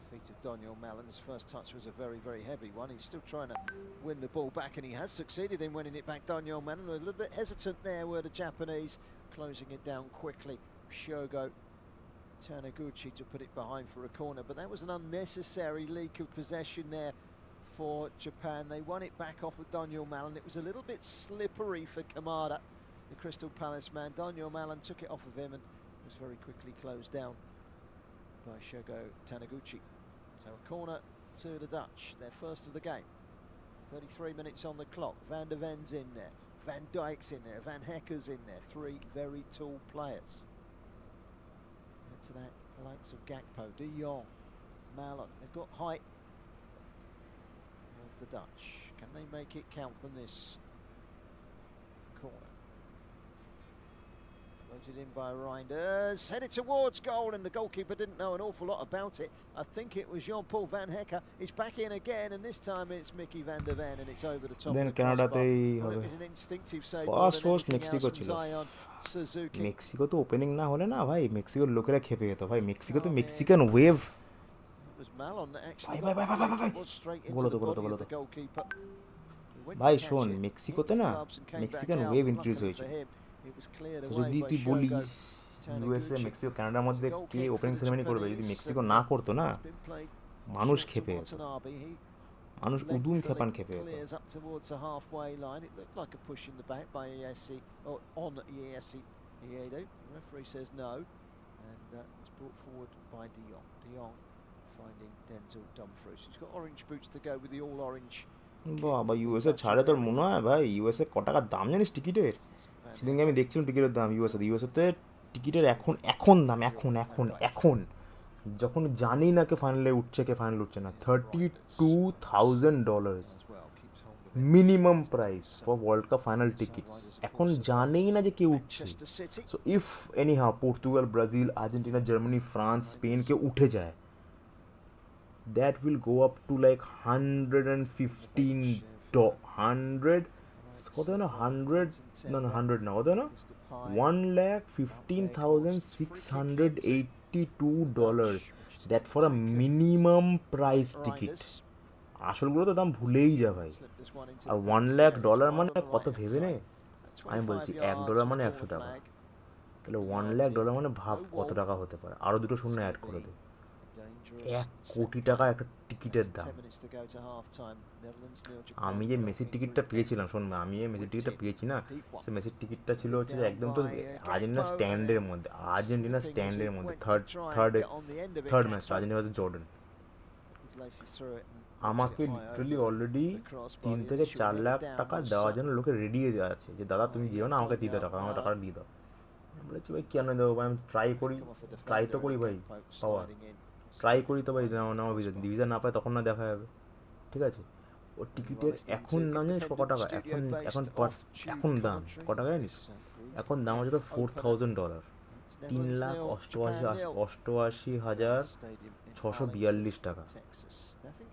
feet of Daniel Malen. His first touch was a very, very heavy one. He's still trying to win the ball back, and he has succeeded in winning it back. Daniel Malen, a little bit hesitant there were the Japanese, closing it down quickly. Shogo Taniguchi to put it behind for a corner, but that was an unnecessary leak of possession there for Japan. They won it back off of Daniel Malen. It was a little bit slippery for Kamada, the Crystal Palace man. Daniel Malen took it off of him and was very quickly closed down by Shogo Taniguchi. So a corner to the Dutch, their first of the game. 33 minutes on the clock. Van der Ven's in there. Van Dijk's in there, Van Hecker's in there, three very tall players. Add to that, the likes of Gakpo, De Jong, Malen. They've got height of the Dutch. Can they make it count from this corner? Floated in by Reinders, headed towards goal, and the goalkeeper didn't know an awful lot about it. I think it was Jean-Paul Van Hecker. It's back in again, and this time it's Mickey van der Ven, and it's over the top Then of the Canada crossbar. they Well, it have was an instinctive save First more was than anything Mexico else from ছিল। Zion Suzuki. Mexico তো opening না হলে না ভাই, মেক্সিকোর লোকেরা খেপে যেত ভাই। মেক্সিকো তো Mexican wave. It was Malen that actually ভাই, ভাই, got ভাই, ভাই, the ভাই, flick. It was straight বলো into তো, the বলো তো, body বলো of তো। the goalkeeper. He went to ভাই catch শোন, it, মেক্সিকোতে hit his না gloves and came back Mexican out. Wave introduce Luckily হয়েছে। for him, it was cleared তো away যদি by তুই Shogo বলিস ইউএসএ Taniguchi. মেক্সিকো কানাডার মধ্যে It's a goal K kick for opening the ceremony করবে, যদি Japanese, মেক্সিকো and না করতো না, it's been played মানুষ short খেপে to যেত। Watanabe. He মানুষ উদুম lengthily খেপান খেপে যেত। clears up towards the halfway line. It looked like a push in the back by Iesi, or on Iesi Iedo. The referee says no, and it's brought forward by De Jong. De Jong finding Denzel Dumfries. He's got orange boots to go with the all orange. বাবা, USA ছাড়ে তোর মনে হয় ভাই? USA ক টাকার দাম জানিস টিকিটের? সেদিনকে আমি দেখছিলাম টিকিটের দাম ইউএসএতে টিকিটের এখন দাম এখন যখন জানি না কে ফাইনালে উঠছে কে ফাইনাল উঠছে না, $32,000 minimum price for world cup final tickets. এখন জানেই না যে কে উঠছে। So if anyhow Portugal, Brazil, Argentina, Germany, France, Spain কে উঠে যায়, that will go up to like 115 কত না 100 না 100 না কত না $1,15,682, that for a minimum price ticket। আসলগুলো তো দাম ভুলেই যা ভাই। আর $1,00,000 মানে কত ভেবে নে। আমি বলছি $1 মানে 100 টাকা, তাহলে $1,00,000 মানে ভাব কত টাকা হতে পারে। আরও দুটো শূন্য অ্যাড করে দে, $1,00,00,000 একটা টিকিটের দাম। আমি যে মেসির টিকিটটা পেয়েছিলাম, শোন না, আমি যে মেসির টিকিটটা পেয়েছি না, সে মেসির টিকিটটা ছিল হচ্ছে একদম তো আর্জেন্টিনা স্ট্যান্ডের মধ্যে, third match Argentina versus Jordan. আমাকে লিটারালি অলরেডি 3 থেকে 4 লাখ টাকা দেওয়ার জন্য লোকে রেডি হয়ে আছে যে দাদা তুমি যেও না, আমাকে দিয়ে দাও টাকা, আমার টাকাটা দিয়ে দাও। আমি বলেছি ভাই কেন দেবো ভাই, আমি ট্রাই তো করি ভাই পাওয়া, ট্রাই করি তো ভাই, নেওয়া ভিসা না পায় তখন না দেখা যাবে, ঠিক আছে। ওর টিকিটের এখন দাম জানিস ক টাকা? এখন দাম ক টাকা জানিস? এখন দাম হচ্ছে তো $4,000, $3,88,642 টাকা।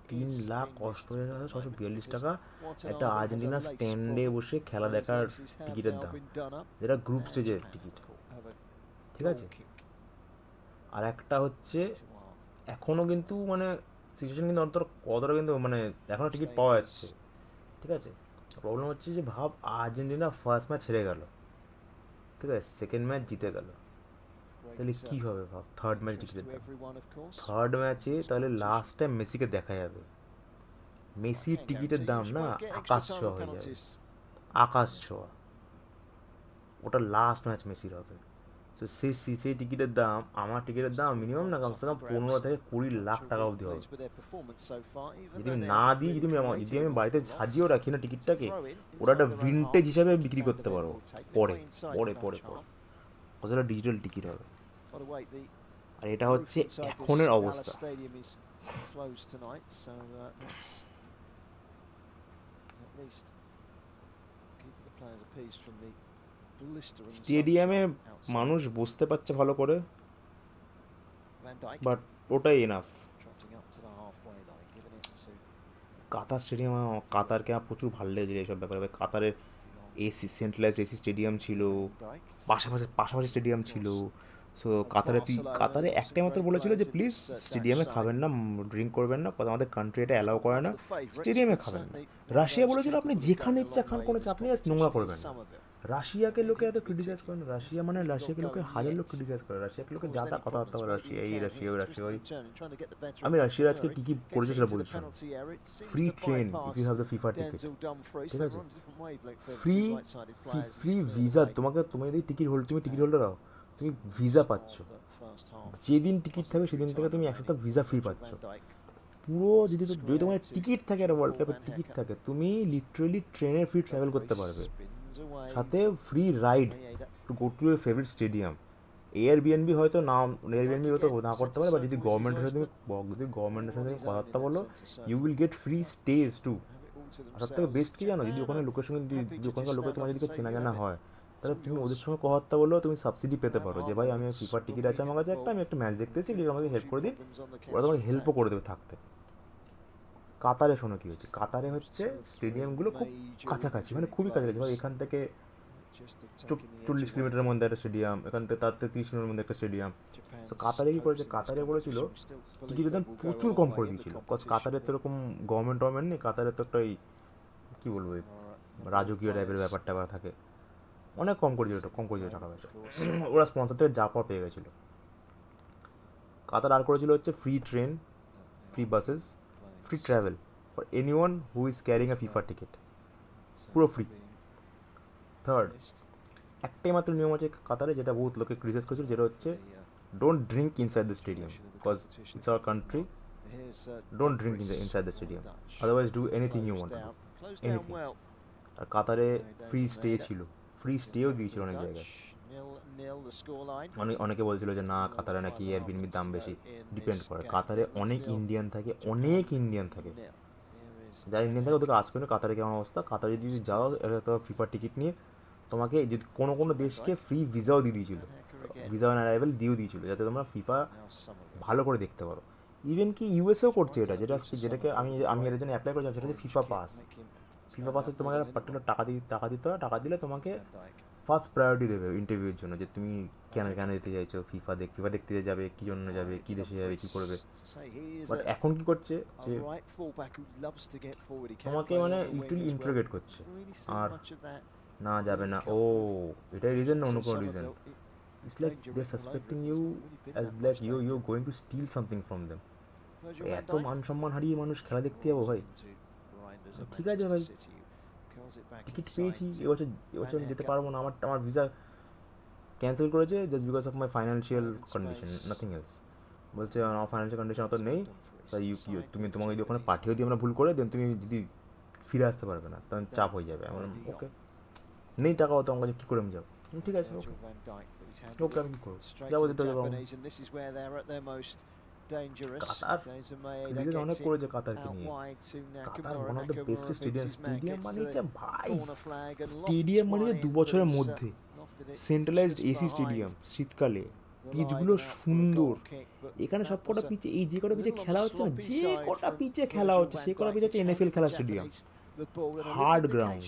$3,88,642 টাকা একটা আর্জেন্টিনা স্ট্যান্ডে বসে খেলা দেখার টিকিটের দাম, যেটা গ্রুপ স্টেজের টিকিট, ঠিক আছে। আর একটা হচ্ছে এখনও কিন্তু মানে সিচুয়েশন কিন্তু অতটা কিন্তু মানে এখনও টিকিট পাওয়া যাচ্ছে, ঠিক আছে। প্রবলেম হচ্ছে যে ভাব আর্জেন্টিনা ফার্স্ট ম্যাচ হেরে গেল, ঠিক আছে, সেকেন্ড ম্যাচ জিতে গেল, তাহলে কী হবে ভাব। থার্ড ম্যাচ টিকিটের দাম, থার্ড ম্যাচে তাহলে লাস্ট টাইম মেসিকে দেখা যাবে, মেসির টিকিটের দাম না আকাশ ছোঁয়া হয়ে যাবে, আকাশ ছোঁয়া। ওটা লাস্ট ম্যাচ মেসির হবে। তো সেই টিকিটের দাম, আমার টিকিটের দাম মিনিমাম না কমসে কম 15 থেকে 20 লাখ টাকা অবধি হবে। যদি আমি না দিই, যদি আমি বাড়িতে সাজিয়েও রাখি না টিকিটটাকে, ওরা একটা ভিনটেজ হিসাবে বিক্রি করতে পারবো পরে পরে পরে পরে আসলে ডিজিটাল টিকিট হবে। আর এটা হচ্ছে এখনের অবস্থা। স্টেডিয়ামে মানুষ বুঝতে পারছে ভালো করে, বাট ওটাই এনাফ। কাতার স্টেডিয়াম, কাতারকে আমার প্রচুর ভালো লেগেছে এইসব ব্যাপারে। কাতারের এসি সেন্ট্রালাইজ এসি স্টেডিয়াম ছিল, পাশাপাশি স্টেডিয়াম ছিল। সো কাতারে একটাই মাত্র বলেছিল যে প্লিজ স্টেডিয়ামে খাবেন না, ড্রিঙ্ক করবেন না, আমাদের কান্ট্রি এটা অ্যালাউ করে না, স্টেডিয়ামে খাবেন না। রাশিয়া বলেছিল আপনি যেখানে ইচ্ছা খান, কোনো চাপ নেই, নোংরা করবেন না। রাশিয়াকে লোকে এত ক্রিটিসাইজ করে না, রাশিয়াকে লোকে হাজার লোক ক্রিটিসাইজ করে, রাশিয়াকে লোকে যা তা কথাবার্তা বলে, রাশিয়া ওই। আমি রাশিয়ার আজকে কী কী করেছে সেটা বলছি। Free train if you have the FIFA ticket, ঠিক আছে, ফ্রি ভিসা। তুমি যদি টিকিট হোল্ডার হও, তুমি ভিসা পাচ্ছ, যেদিন টিকিট থাকবে সেদিন থেকে তুমি 1 সপ্তাহ ভিসা ফ্রি পাচ্ছ পুরো। যদি তোমার টিকিট থাকে, একটা ওয়ার্ল্ড কাপের টিকিট থাকে, তুমি লিটারেলি ট্রেনের ফ্রি ট্রাভেল করতে পারবে। underway. সাথে free ride to go to your favourite stadium. Airbnb হয়তো না, এয়ারবিএনবি হয়তো না করতে পারে, বা যদি গভর্নমেন্টের সাথে কথাবার্তা বলো, you will get free stage too. আর সব থেকে বেস্ট কি জানো, যদি ওখানে লোকের সঙ্গে যদি ওখানকার লোকের তোমার যদি চেনা জানা হয়, তাহলে তুমি ওদের সঙ্গে কথাবার্তা বললেও তুমি সাবসিডি পেতে পারো, যে ভাই আমি ফিফার টিকিট আছে আমার কাছে একটা, আমি একটা ম্যাচ দেখতে এসেছি, প্লিজ আমাকে হেল্প করে দিন। ওরা তোমাকে হেল্পও করে দেবে থাকতে। কাতারে শোনো কী হচ্ছে, কাতারে হচ্ছে স্টেডিয়ামগুলো খুব কাছাকাছি, মানে খুবই কাছাকাছি, ভাই এখান থেকে 40 কিলোমিটারের মধ্যে একটা স্টেডিয়াম, এখান থেকে তার থেকে 30 কিলোমিটারের মধ্যে একটা স্টেডিয়াম। সো কাতারে কী করেছে, কাতারে করেছিল টিকিটের দাম প্রচুর কম করে দিয়েছিল, বিকজ কাতারে তো এরকম গভর্নমেন্ট নেই, কাতারে তো একটা কী বলবো রাজকীয় টাইপের ব্যাপারটা থাকে, অনেক কম করে দিল, কম করে দিল টাকা পয়সা। ওরা স্পন্সর থেকে যা পাওয়া পেয়ে গেছিলো। কাতার আর করেছিল হচ্ছে free train, free buses, free travel for anyone who is carrying a FIFA ticket, পুরো ফ্রি। থার্ড, একটাই মাত্র নিয়ম আছে কাতারে, যেটা বহুত লোকে ক্রিটিসাইজ করেছিল, যেটা হচ্ছে don't drink inside the stadium, because it's our country, don't drink inside the stadium, otherwise do anything you want, anything. আর কাতারে ফ্রি স্টে ছিল, ফ্রি স্টেও দিয়েছিল অনেক জায়গায়। অনেকে বলছিল যে না কাতারে নাকি এয়ারবিএনবির দাম বেশি, ডিপেন্ড করে, কাতারে অনেক ইন্ডিয়ান থাকে, অনেক ইন্ডিয়ান থাকে, যারা ইন্ডিয়ান থাকে ওদেরকে আজকে কাতারে কেমন অবস্থা, কাতারে যদি যাও একটা ফিফার টিকিট নিয়ে, তোমাকে যদি কোনো দেশকে ফ্রি ভিসাও দিয়ে দিয়েছিল, ভিসা অন অ্যারাইভেল দিয়েও দিয়েছিল, যাতে তোমরা ফিফা ভালো করে দেখতে পারো। ইভেন কি ইউএসএও করছে এটা, যেটাকে আমি এর জন্য অ্যাপ্লাই করেছিলাম, সেটা হচ্ছে ফিফা পাস। ফিফা পাসে তোমাকে পার্টিকুলার টাকা দিতে হয়, টাকা দিলে তোমাকে ফার্স্ট প্রায়োরিটি দেবে ইন্টারভিউর জন্য, যে তুমি কেন যেতে চাইছো ফিফা দেখতে যাবে, কী জন্য যাবে, কী দেশে যাবে, কী করবে। বাট এখন কী করছে যে তোমাকে মানে লিটারালি ইন্টারোগেট করছে, আর না যাবে না, ও এটাই রিজন না অন্য কোনো reason, it's like they are suspecting you as like you going to steal something from them. এত মান সম্মান হারিয়ে মানুষ খেলা দেখতে যাবো ভাই? ঠিক আছে ভাই, টিকিট পেয়েছি, এবছর আমি যেতে পারবো না, আমার ভিসা ক্যান্সেল করেছে just because of my financial condition, nothing else. বলছে আমার ফাইন্যান্সিয়াল কন্ডিশন অত নেই, তাই তোমাকে যদি ওখানে পাঠিয়েও দিই আমরা ভুল করে, দেন তুমি যদি ফিরে আসতে পারবে না, তখন চাপ হয়ে যাবে। আমার ওকে নেই টাকা, হতো আমার কাছে, কী করে আমি যাবো? ঠিক আছে, ওকে ওকে আমি কী করবো, যাবো, যেতে যাবো। কাতার ক্রিকেট অনেক করেছে কাতারকে নিয়ে, Qatar one of the best stadium বানিয়েছে ভাই, স্টেডিয়াম বানিয়েছে 2 বছরের মধ্যে, সেন্ট্রালাইজড এসি স্টেডিয়াম, শীতকালে, পিচগুলো সুন্দর, এখানে সব কটা পিচে, এই যে কটা পিচে খেলা হচ্ছে না, যে কটা পিচে খেলা হচ্ছে সেই কটা পিচ হচ্ছে এনএফএল খেলা স্টেডিয়াম, হার্ড গ্রাউন্ড।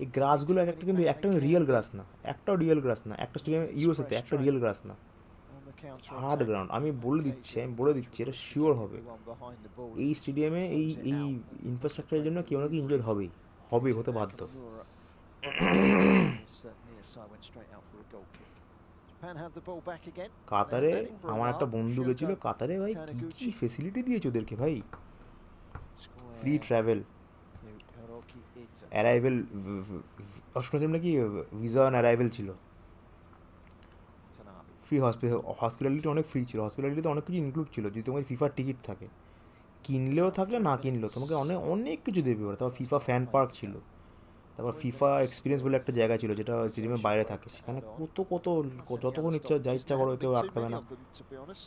এই গ্রাসগুলো একটা কিন্তু রিয়েল গ্রাস না, একটাও রিয়েল গ্রাস না, একটা স্টেডিয়াম ইউএসএতে একটা রিয়েল গ্রাস না, হার্ড গ্রাউন্ড। আমি বলে দিচ্ছি এটা শিওর হবে, এই স্টেডিয়ামে এই ইনফ্রাস্ট্রাকচারের জন্য কেউ না কি ইনজয় হতে বাধ্য। কাতারে আমার একটা বন্ধু গেছিল, কাতারে ভাই কি ফেসিলিটি দিয়েছে ওদেরকে ভাই, ফ্রি ট্রাভেল, অ্যারাইভেল, শুনেছিলাম নাকি ভিসা অন অ্যারাইভেল ছিল, ফ্রি হসপিটালিটি অনেক ফ্রি ছিল, হসপিটালিটিতে অনেক কিছু ইনক্লুড ছিল, যদি তোমার ফিফার টিকিট থাকে, কিনলেও থাকলে না কিনলেও তোমাকে অনেক কিছু দেবে ওরা। তারপর ফিফা ফ্যান পার্ক ছিল, তারপর ফিফা এক্সপিরিয়েন্স বলে একটা জায়গা ছিল যেটা স্টেডিয়ামের বাইরে থাকে, সেখানে কত যতক্ষণ ইচ্ছা করো, কেউ আটকাবে না।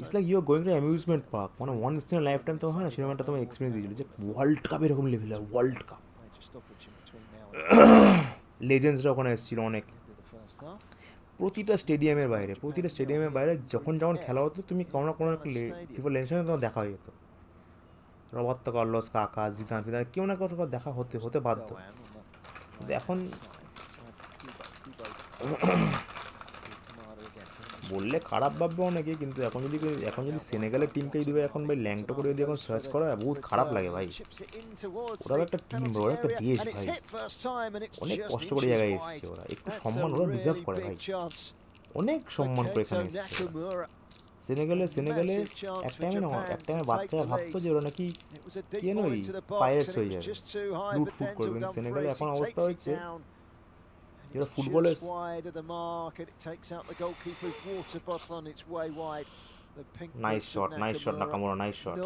It's like you are going to amusement park, মানে ওয়ান্স ইন লাইফ টাইম তো হয় না, সেরকম একটা তোমার এক্সপিরিয়েন্স দিয়েছিল, যে ওয়ার্ল্ড কাপ এরকম লেভেলের, ওয়ার্ল্ড কাপ। লেজেন্ডসরা ওখানে এসেছিল অনেক, প্রতিটা স্টেডিয়ামের বাইরে যখন খেলা হতো, তুমি কোনো না কোনো একটা ফিফা লেজেন্ডের তোমার দেখা হয়ে যেত, রবার্তো কার্লোস, কাকা, জিদান, কেউ না কেউ দেখা হতে বাধ্য। এখন বললে খারাপ ভাববে অনেকে, কিন্তু এখন যদি সেনেগালের টিমকে যদি এখন ভাই ল্যাংটো করে যদি এখন সার্চ করা হয়, বহুত খারাপ লাগে ভাই। ওরা একটা টিম, ওরা একটা দেশ ভাই, অনেক কষ্ট করে জায়গায় এসেছে ওরা, একটু সম্মান ওরা ডিজার্ভ করে ভাই, অনেক সম্মান করে এখানে এসেছে ওরা। সেনেগালে এক টাইমে বাচ্চারা ভাবতো যে ওরা নাকি কি জানো ওই পাইরেটস হয়ে যাবে, লুট ফুট করবে, কিন্তু সেনেগালে এখন অবস্থা হচ্ছে এরা ফুটবলের নাইস শট নাকামুরা, নাইস শট।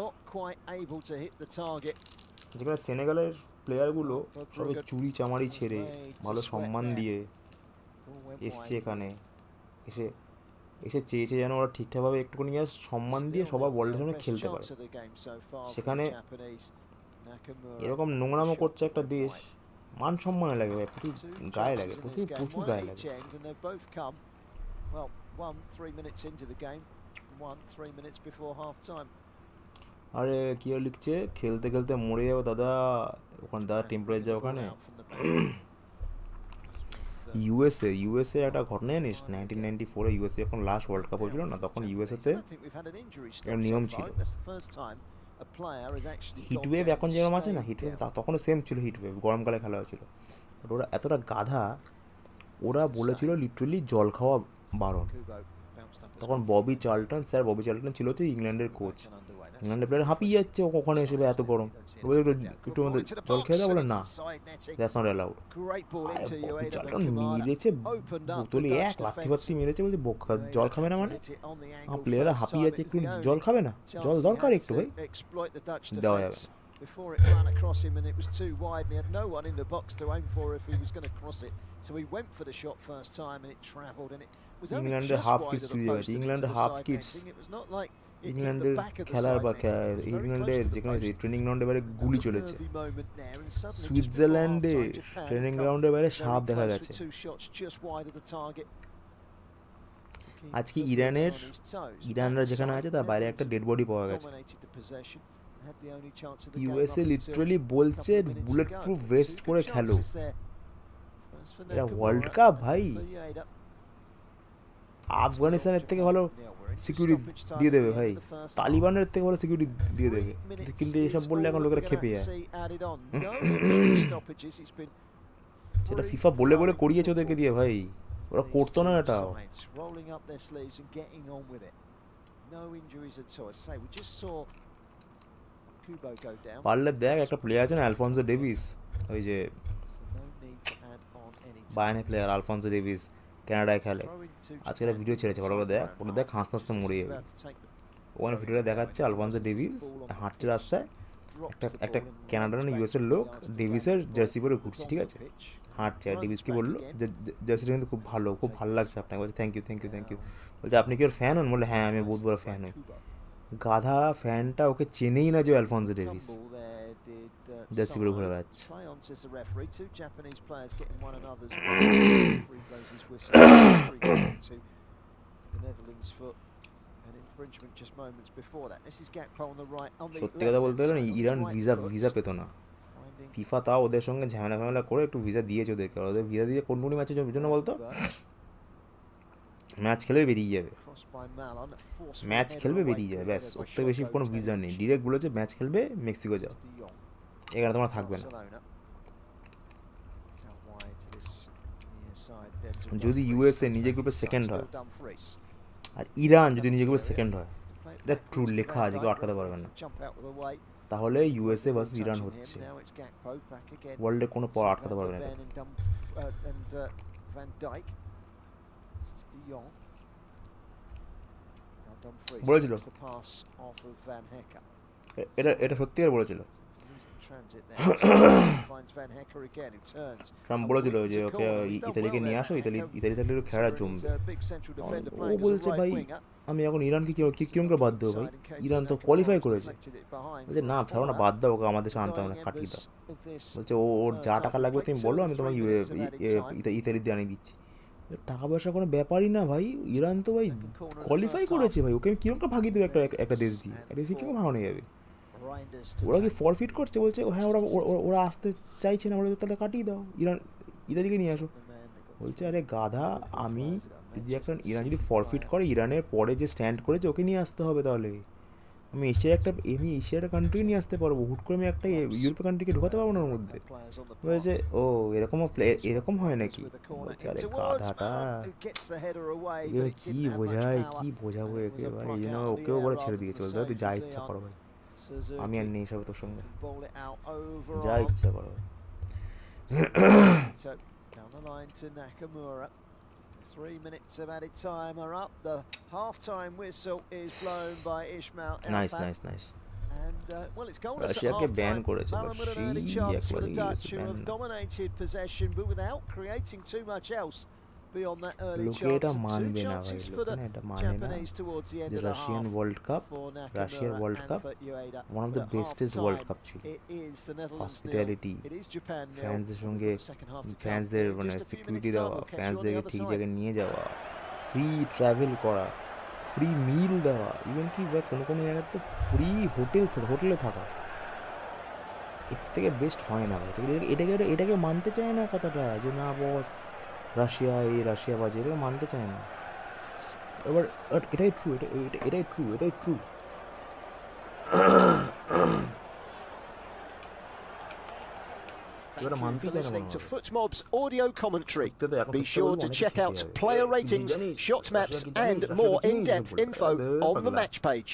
যেখানে সেনেগালের প্লেয়ারগুলো সবাই চুরি চামারি ছেড়ে ভালো সম্মান দিয়ে এসছে এখানে, এসে এসে চেয়েছে যেন ওরা ঠিকঠাকভাবে একটুখানি জাস্ট সম্মান দিয়ে সবার বলের সামনে খেলতে পারে। সেখানে এরকম নোংরামো করছে একটা দেশ, মান সম্মানে লাগে ভাই, প্রচুর গায়ে লাগে, প্রচুর প্রচুর গায়ে লাগে। আরে কি আর লিখছে, খেলতে খেলতে মরে যাও দাদা, ওখানে দাদা টেম্পারেচার ওখানে। ইউএসএ একটা ঘটনা জানিস, 1994-এ ইউএসএ যখন লাস্ট ওয়ার্ল্ড কাপ হয়েছিল না, তখন ইউএসএতে একটা নিয়ম ছিল, হিটওয়েভ এখন যেরকম আছে না, হিটওয়েভ তখনও সেম ছিল, হিটওয়েভ গরমকালে খেলা হয়েছিল। বাট ওরা এতটা গাধা, ওরা বলেছিল লিটারেলি জল খাওয়া বারণ। তখন ববি চার্লটন ছিল হচ্ছে ইংল্যান্ডের কোচ, ইংল্যান্ডের প্লেয়ার হাঁপিয়ে যাচ্ছে ওখানে এসে, এত গরম, একটু মধ্যে জল খেয়ে দেয়, বলে না that's not allowed. Bobby Charlton মেরেছে বোতলে এক লাথি মেরেছে, বলছে জল খাবে না মানে, প্লেয়াররা হাঁপিয়ে যাচ্ছে, একটু জল খাবে না, জল দরকার একটু ভাই, দেওয়া যাবে। Before it ran across him and it was too wide and he had no one in the box to aim for if he was going to cross it, so he went for the shot first time and it travelled and it was only just wide of the post and into the side netting. It was not like ইংল্যান্ডের খেলার বা ইংল্যান্ডের যেখানে training গ্রাউন্ডের বাইরে গুলি চলেছে, সুইজারল্যান্ডে ট্রেনিং গ্রাউন্ডের বাইরে সাপ দেখা গেছে। আজকে ইরানরা যেখানে আছে তার বাইরে একটা ডেড বডি পাওয়া গেছে। ইউএসএ লিটারালি বলছে বুলেট প্রুফ ভেস্ট পরে খেলো, এটা ওয়ার্ল্ড কাপ ভাই, আফগানিস্তানের থেকে ভালো সিকিউরিটি দিয়ে দেবে ভাই, তালিবানের থেকে ভালো সিকিউরিটি দিয়ে দেবে, কিন্তু এসব বললে এখন লোকেরা খেপে যায়। সেটা ফিফা বলে বলে করিয়েছে ওদেরকে দিয়ে ভাই, ওরা করতো না এটা। পারলে দেখ একটা প্লেয়ার আছে না অ্যালফনসো ডেভিস, ওই যে বায়ার্নের প্লেয়ার আলফনসো ডেভিস, কানাডায় খেলে, আজকে একটা ভিডিও ছেড়েছে, ভালো করে দেখ, ওটা দেখ, হাসতে হাসতে মরে যাবে। ওখানে ভিডিওটা দেখাচ্ছে আলফনসো ডেভিস হাঁটছে রাস্তায়, একটা কানাডার না ইউএসের লোক ডেভিসের জার্সি পরে ঘুরছে, ঠিক আছে, হাঁটছে, আর ডেভিস কি বললো যে জার্সিটা কিন্তু খুব ভালো লাগছে আপনাকে, বলছে থ্যাংক ইউ, বলছে আপনি কি ওর ফ্যান হন, বলে হ্যাঁ আমি বহুত বড় ফ্যান হই। গাধা ফ্যানটা ওকে চেনেই না যে অ্যালফনসো ডেভিস জার্সি পরে ঘুরে বেড়াচ্ছে। সত্যি কথা বলতে গেলে ইরান ভিসা পেতো না, ফিফা তাও ওদের সঙ্গে ঝামেলা করে একটু ভিসা দিয়েছে ওদেরকে, ওদের ভিসা দিয়ে কোন ম্যাচের জন্য বলতো, ম্যাচ খেলে বেরিয়ে যাবে, ব্যাস, ওর থেকে বেশি কোনো ভিসা নেই, ডিরেক্ট বলেছে ম্যাচ খেলবে মেক্সিকো যাও, এখানে তোমরা থাকবে না। যদি ইউএসএ নিজের গ্রুপে সেকেন্ড হয় আর ইরান যদি নিজের গ্রুপে সেকেন্ড হয়, এটা ট্রু লেখা আছে, কেউ আটকাতে পারবে না, তাহলে ইউএসএ ভার্সেস ইরান হচ্ছে, ওয়ার্ল্ডে কোনো পর আটকাতে পারবে না। বলেছিল এটা সত্যি বলেছিল, ট্রাম্প বলেছিল যে ওকে ইতালিকে নিয়ে আসো, ইতালি থাকলে খেলাটা জমবে। ও বলছে ভাই আমি এখন ইরানকে কিরম করে বাদ দেবো ভাই, ইরান তো কোয়ালিফাই করেছে, বলছে না ছাড়ো না, বাদ দাও ওকে, আমাদের সাথে আনতে হবে না, কাটিয়ে দাও, বলছে ওর যা টাকা লাগবে তুমি বলো, আমি তোমাকে ইতালি দিয়ে আনিয়ে দিচ্ছি। টাকা পয়সার কোনো ব্যাপারই না ভাই, ইরান তো ভাই কোয়ালিফাই করেছে ভাই, ওকে আমি কিরম করে ভাগিয়ে দেবো একটা দেশ দিয়ে, একটা দেশে কিরকম ভাগানো যাবে, ওরা কি ফরফিট করছে, বলছে হ্যাঁ ওরা আসতে চাইছে না, ওরা তাহলে কাটিয়ে দাও, ইতালিকে নিয়ে আসো। বলছে আরে গাধা, আমি যদি ইরান যদি ফরফিট করে, ইরানের পরে যে স্ট্যান্ড করেছে ওকে নিয়ে আসতে হবে, তাহলে আমি এশিয়ার একটা কান্ট্রি নিয়ে আসতে পারবো, হুট করে আমি একটা ইউরোপীয় কান্ট্রিকে ঢোকাতে পারবো না ওর মধ্যে। বলছে ও এরকম হয় নাকি, বলছে আরে গাধাটা কি বোঝাবো একে ভাই, এই জন্য ওকেও বলে ছেড়ে দিয়েছে, বলতে তুই যা ইচ্ছা করো ভাই, আমি আর নেই সব তোর সঙ্গে, যা ইচ্ছা করো। Down the line to Nakamura. 3 minutes of added time are up. The half-time whistle is blown by Ismail. Nice. And well, it's goalless at রাশিয়াকে ব্যান half-time. করেছে, Malin with an early সেই chance for একবারে the US Dutch, who ban have না। dominated possession, but without creating too much else beyond that early লোকে chance. এটা And two মানবে না ভাই, chances for লোকে the না এটা মানে না Japanese towards the end যে of the Russian half world cup, for রাশিয়ার Nakamura world and cup for Ueda. One of But the at bestest world half-time, cup ছিল। it is the Netherlands nil. Hospitality, It is Japan nil. ফ্যান্সদের We've সঙ্গে got the second half to come. ফ্যান্সদের In মানে just a few security minutes' time, দেওয়া, we'll catch you on the ফ্যান্সদেরকে other ঠিক side. জায়গায় নিয়ে যাওয়া, free travel করা, free মিল দেওয়া, even কি বা কোনো কোনো জায়গাতে ফ্রি হোটেলে থাকা, এর থেকে বেস্ট হয় না ভাই। এটাকে মানতে চায় না কথাটা, যে না বস রাশিয়া এই রাশিয়া বাজে, এটাকে মানতে চায় না। এবার এটাই ট্রু, এটাই true. Thank you for listening to FootMob's audio commentary. Be sure to check out player ratings, shot maps and more in-depth info on the match page.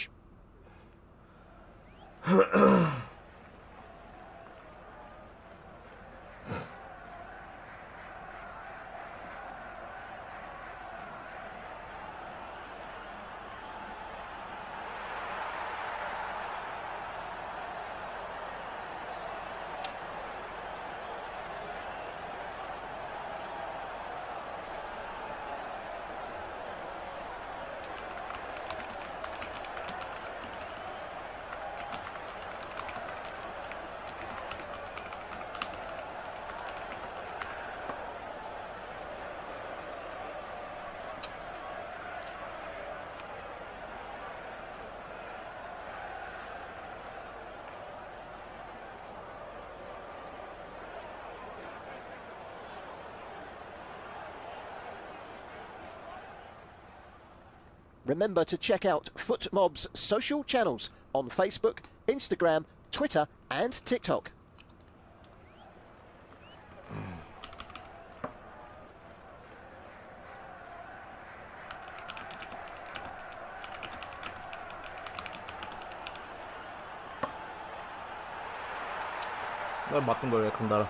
Remember to check out FootMob's social channels on Facebook, Instagram, Twitter and TikTok. Bathroom করে এখন দাঁড়া।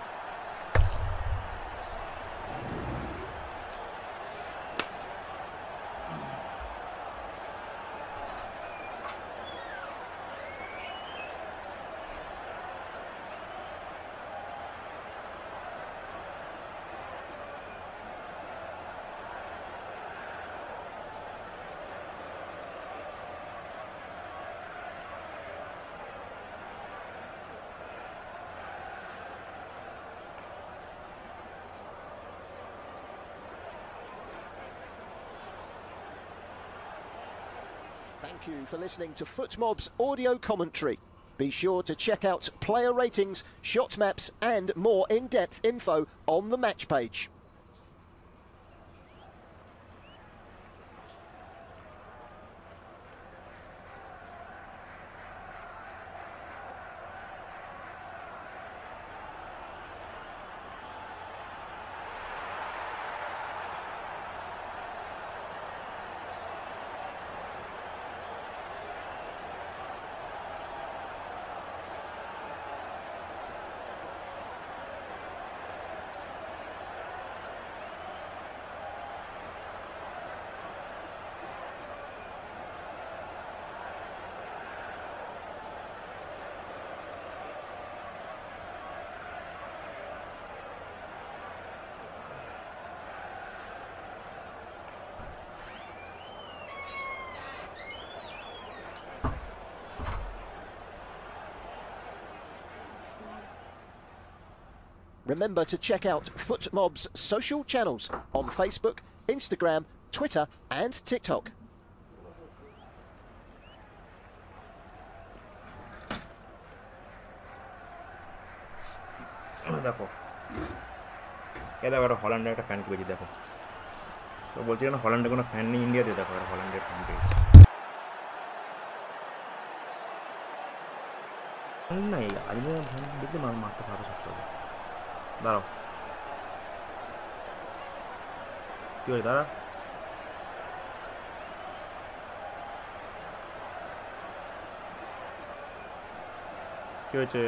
Thank you for listening to FootMob's audio commentary. Be sure to check out player ratings, shot maps and more in-depth info on the match page. Remember to check out FootMob's social channels on Facebook, Instagram, Twitter and TikTok. দেখো এ দেখো একটা হল্যান্ডের একটা fan পেয়েছি, দেখো তো বলছি কেন হল্যান্ডে কোনো ফ্যান নেই ইন্ডিয়াতে, দেখো একটা হল্যান্ডের ফ্যান পেয়েছি নাই আজকে দেখতে মারতে পারো সব দাঁড়াও কী হয়েছে দাঁড়া কী হয়েছে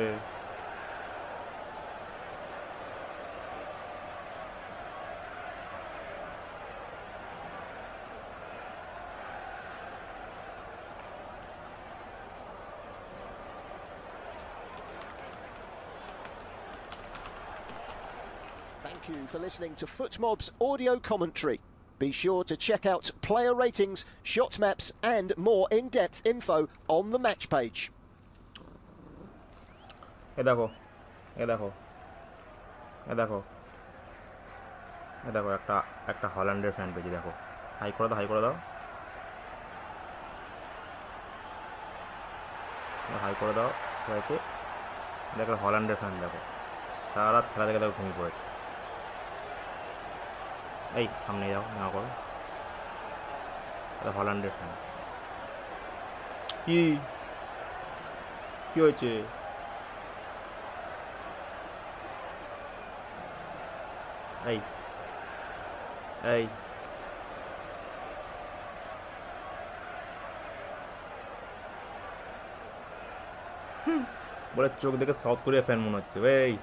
Thank you for listening to FootMob's audio commentary. Be sure to check out player ratings, shot maps and more in-depth info on the match page. এ দেখো এ দেখো এ দেখো এ দেখো একটা একটা হল্যান্ডের ফ্যান পেয়েছি, দেখো হাই করে দাও, হাই করে দাও, হাই করে দাও সবাইকে। দেখো হল্যান্ডের ফ্যান, দেখো সারা রাত খেলা দেখে দেখো ঘুমিয়ে পড়েছে। এই সামনে যাও না করো, হল্যান্ডের ফ্যান। কি কি হয়েছে? এই এই বলে চোখ দেখে সাউথ কোরিয়া ফ্যান মনে হচ্ছে। এই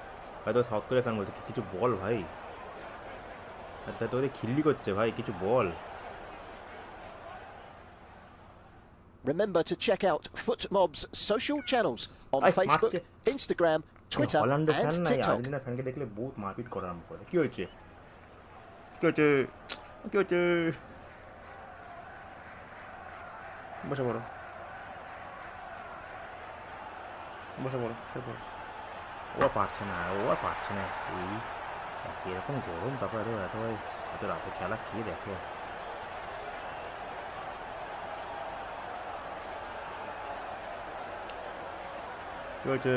হয়তো সাউথ কোরিয়া ফ্যান বলছে, কিছু বল ভাই, তাই তো ওদের খিল্লি করছে ভাই, কিছু বল। Remember to check out FootMob's social channels on Facebook, Instagram, Twitter and TikTok. Argentina ফ্যানকে দেখলে বহুত মারপিট করা আরম্ভ করে। কি হয়েছে? কি হয়েছে? কি হয়েছে? বসে পড়ো, বসে পড়ো, বসে পড়ো। ও পারছে না, ও আর পারছে না। এই এরকম গরম, তারপরে এত রাতে খেলা কে দেখে? কি হয়েছে?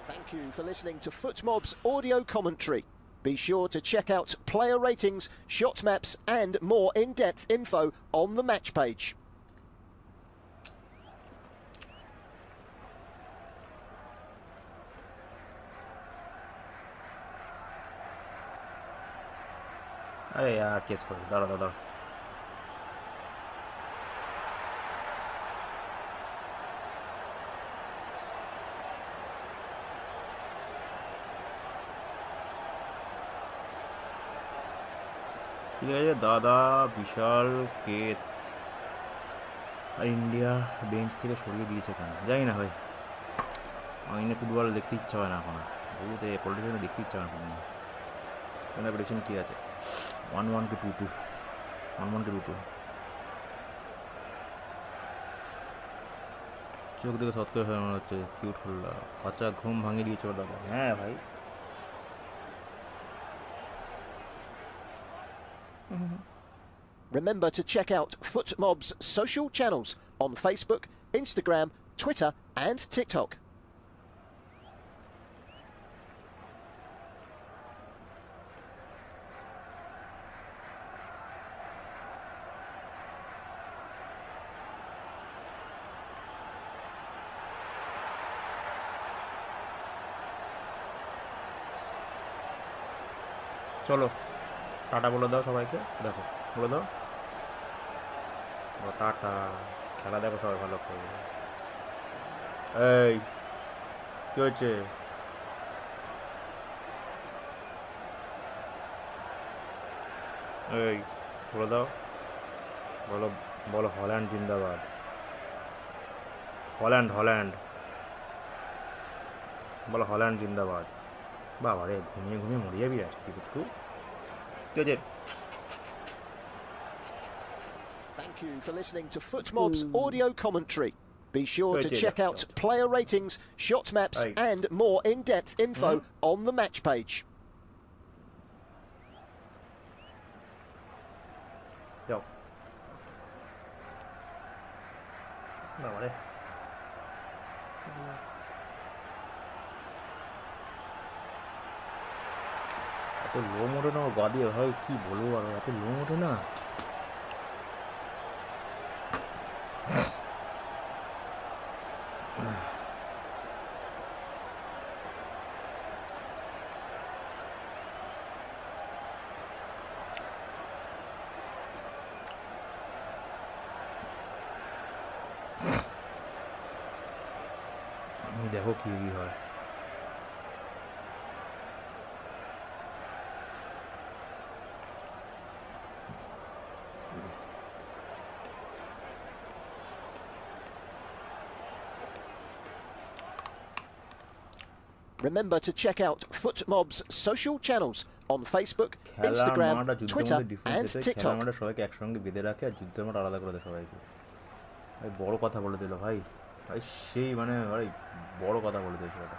Thank you for listening to FootMob's audio commentary. Be sure to check out player ratings, shot maps and more in-depth info on the match page. আরে কেস করে দাঁড়া দাঁড়া। ঠিক আছে দাদা, বিশাল কেস। আর ইন্ডিয়া বেঞ্চ থেকে সরিয়ে দিয়েছে কেন জানি না ভাই। আইনে ফুটবল দেখতে ইচ্ছা হয় না এখন, বহুত পলিটিক্যাল দেখতে ইচ্ছা হয় না ফুটবল। সেখানে প্রেডিকশন কী আছে? 1-1 কি 2-2? 1-1 কি 2-2? চোখ দেখে সৎ করে মনে হচ্ছে কিউট হল্লা, কাঁচা ঘুম ভাঙিয়ে দিয়েছে ওর দাদা। হ্যাঁ ভাই, Remember to check out FootMob's social channels on Facebook, Instagram, Twitter and TikTok. চলো টাটা বলে দাও সবাইকে, দেখো বলে দাও টাটা। খেলা দেখো সবাই ভালো করে। এই কি হয়েছে? এই বলে দাও, বলো বলো হল্যান্ড জিন্দাবাদ, হল্যান্ড হল্যান্ড বলো, হল্যান্ড জিন্দাবাদ। বাবা রে, ঘুমিয়ে ঘুমিয়ে মরে যাবি আজকে বুঝকু। ঠিক আছে। Thank you for listening to FootMob's audio commentary. Be sure to check out player ratings, shot maps and more in-depth info on the match page. যাও বাবা রে, এত লো মোটে না গা দিয়ে ভাই, কি বলবো আর, এত লো মোটে না। দেখো কি হয়। Remember to check out FootMob's social channels on Facebook, খেলার Instagram, মাঠ আর যুদ্ধের Twitter মধ্যে ডিফারেন্স and এটাই, খেলার TikTok. মাঠে সবাইকে একসঙ্গে বেঁধে রাখে আর যুদ্ধের মাঠ আলাদা করে দেয় সবাইকে। ভাই বড় কথা বলে দিল ভাই, ভাই সেই মানে ভাই বড় কথা বলে দিয়েছে ওটা।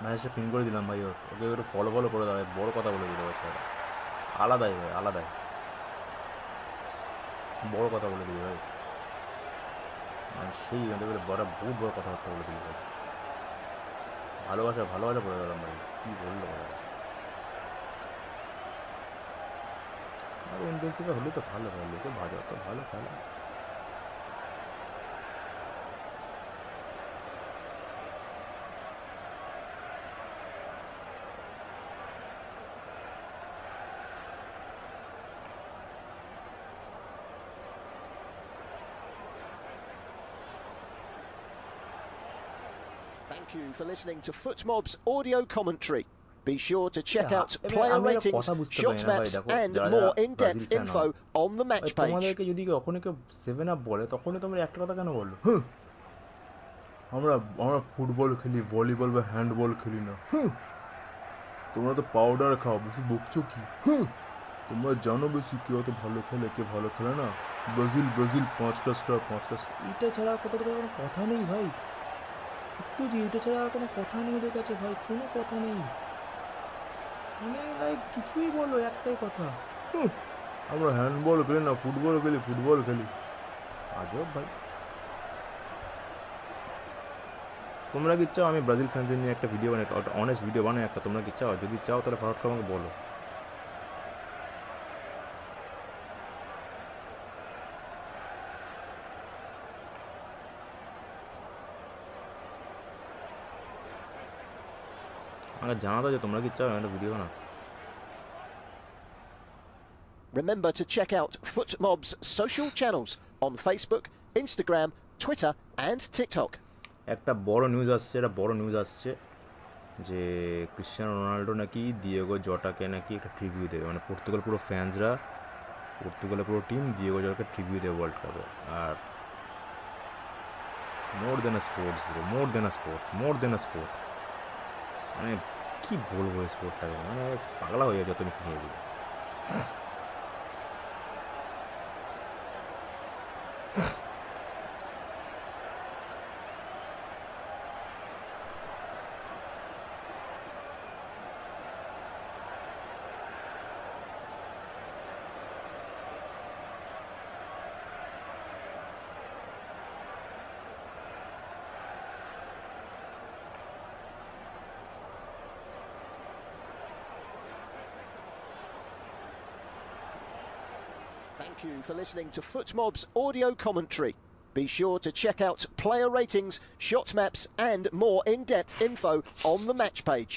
ম্যাচটা পিন করে দিলাম ভাই, ওকে একটু ফলো করে দেওয়া, বড় কথা বলে দিল ভাই, আলাদাই ভাই আলাদাই, বড় কথা বলে দিল ভাই, মানে সেই বড় বহুত বড় কথাবার্তা বলে দিল ভাই। ভালোবাসা বলে দিলাম ভাই, কী বললো ভাই। আর ইন্ডিয়ান থেকে হলে তো ভালো ভাই, লোকে ভালো তো ভালো খেলা। Thank you for listening to FootMob's audio commentary. Be sure to check out আমি player একটা ratings, কথা বুঝতে shot পারি না ভাই, maps দেখো and যারা more যারা in-depth Brazil fan info on the match page. তোমাদেরকে যদি কখনই কেউ 7 আপ বলে তখনই তোমরা একটা কথা কেন বললো, আমরা আমরা ফুটবল খেলি, ভলিবল বা হ্যান্ডবল খেলি না, তোমরা তো পাউডার খাও, বেশি বকছো কি, তোমরা জানো বেশি কে অত ভালো খেলে কে ভালো খেলে না, ব্রাজিল 5টা স্টার 5টা, এটা ছাড়া আর কোনো কথা নেই ভাই, সত্যি যে এটা ছাড়া আর কোনো কথা নেই ওদের কাছে ভাই, কোনো কথা নেই, মানে লাইক কিছুই বলো একটাই কথা, আমরা হ্যান্ডবল খেলি না, ফুটবল খেলি, আজব ভাই। তোমরা কি চাও আমি ব্রাজিল ফ্যানদের নিয়ে একটা ভিডিও বানাই, অনেস্ট ভিডিও বানাই একটা, তোমরা কি চাও? যদি চাও তাহলে ফরওয়ার্ড করে আমাকে বলো। আমাকে জানাতো যে তোমরা কি চাও একটা ভিডিও বানাও। Remember to check out FootMob's social channels on Facebook, Instagram, Twitter and TikTok. একটা বড় নিউজ আসছে যে ক্রিশ্চিয়ানো রোনাল্ডো নাকি দিয়েগো জটাকে নাকি একটা ট্রিবিউ দেবে, মানে পর্তুগালের পুরো ফ্যান্সরা, পর্তুগালের পুরো টিম দিয়েগো জটাকে ট্রিবিউ দেবে ওয়ার্ল্ড কাপে। আর মোর দেন আ স্পোর্ট, মানে কী বলবো এই স্পোর্টটাকে, মানে পাগলা হয়ে যায় যত আমি শুনিয়ে দিই। Thank you for listening to FootMob's audio commentary. Be sure to check out player ratings, shot maps and more in-depth info on the match page.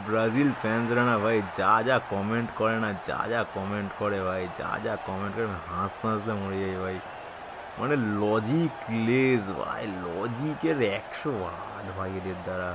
Brazil ফ্যান্সরা না ভাই যা কমেন্ট করে না, যা কমেন্ট করে ভাই, যা কমেন্ট করে হাসতে মরে যাই ভাই, মানে লজিক লেস ভাই, লজিকের 100 ভাই এদের দ্বারা।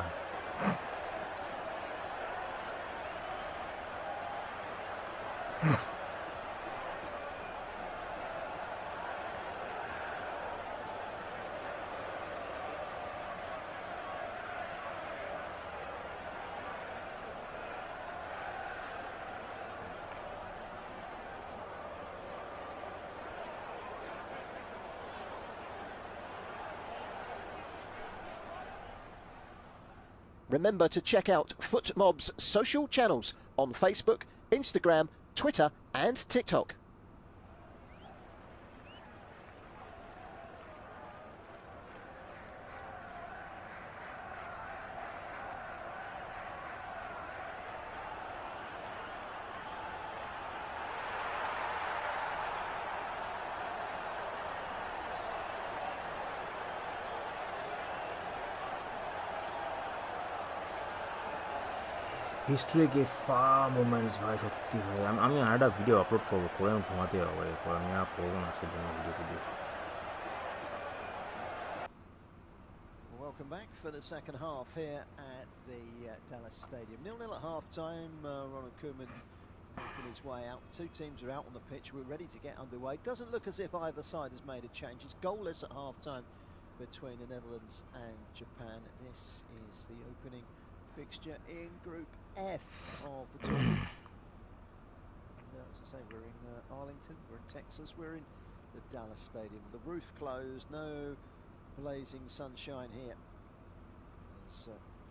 Remember to check out FootMob's social channels on Facebook, Instagram, Twitter and TikTok. History gave far moments ভাই, সত্যি ভাই। আমি আরেকটা ভিডিও আপলোড করবো, করে আমি ঘুমাতে যাবো ভাই, এরপর আমি আর করবো না আজকের জন্য video. Welcome back for the second half here at the Dallas Stadium. 0-0 at half-time. Ronald Koeman making his way out. The two teams are out on the pitch. We're ready to get underway. Doesn't look as if either side has made a change. It's goalless at half-time between the Netherlands and Japan. This is the opening fixture in Group F of the tournament. As I say, we're in Arlington, we're in Texas, we're in the Dallas Stadium. The roof closed, no blazing sunshine here. As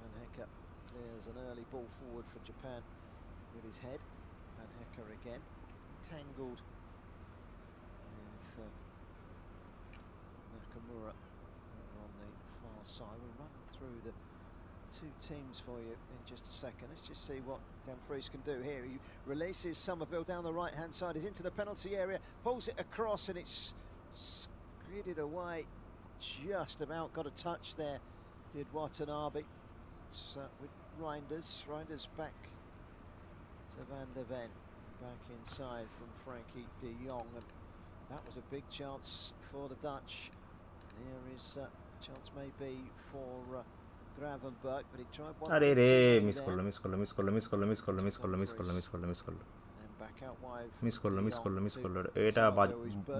Van Hecker clears an early ball forward for Japan with his head. Van Hecker again, tangled with Nakamura on the far side. We'll run through the two teams for you in just a second. Let's just see what Dumfries can do here. He releases Somerville down the right hand side. He's into the penalty area, pulls it across, and it's skidded away. Just about got a touch there, did Watanabe. It's with Reinders back to Van der Ven, back inside from Frankie de Jong, and that was a big chance for the Dutch. There is a chance maybe for Gravenberg, but he tried one. আরে রে, miss করলো। এটা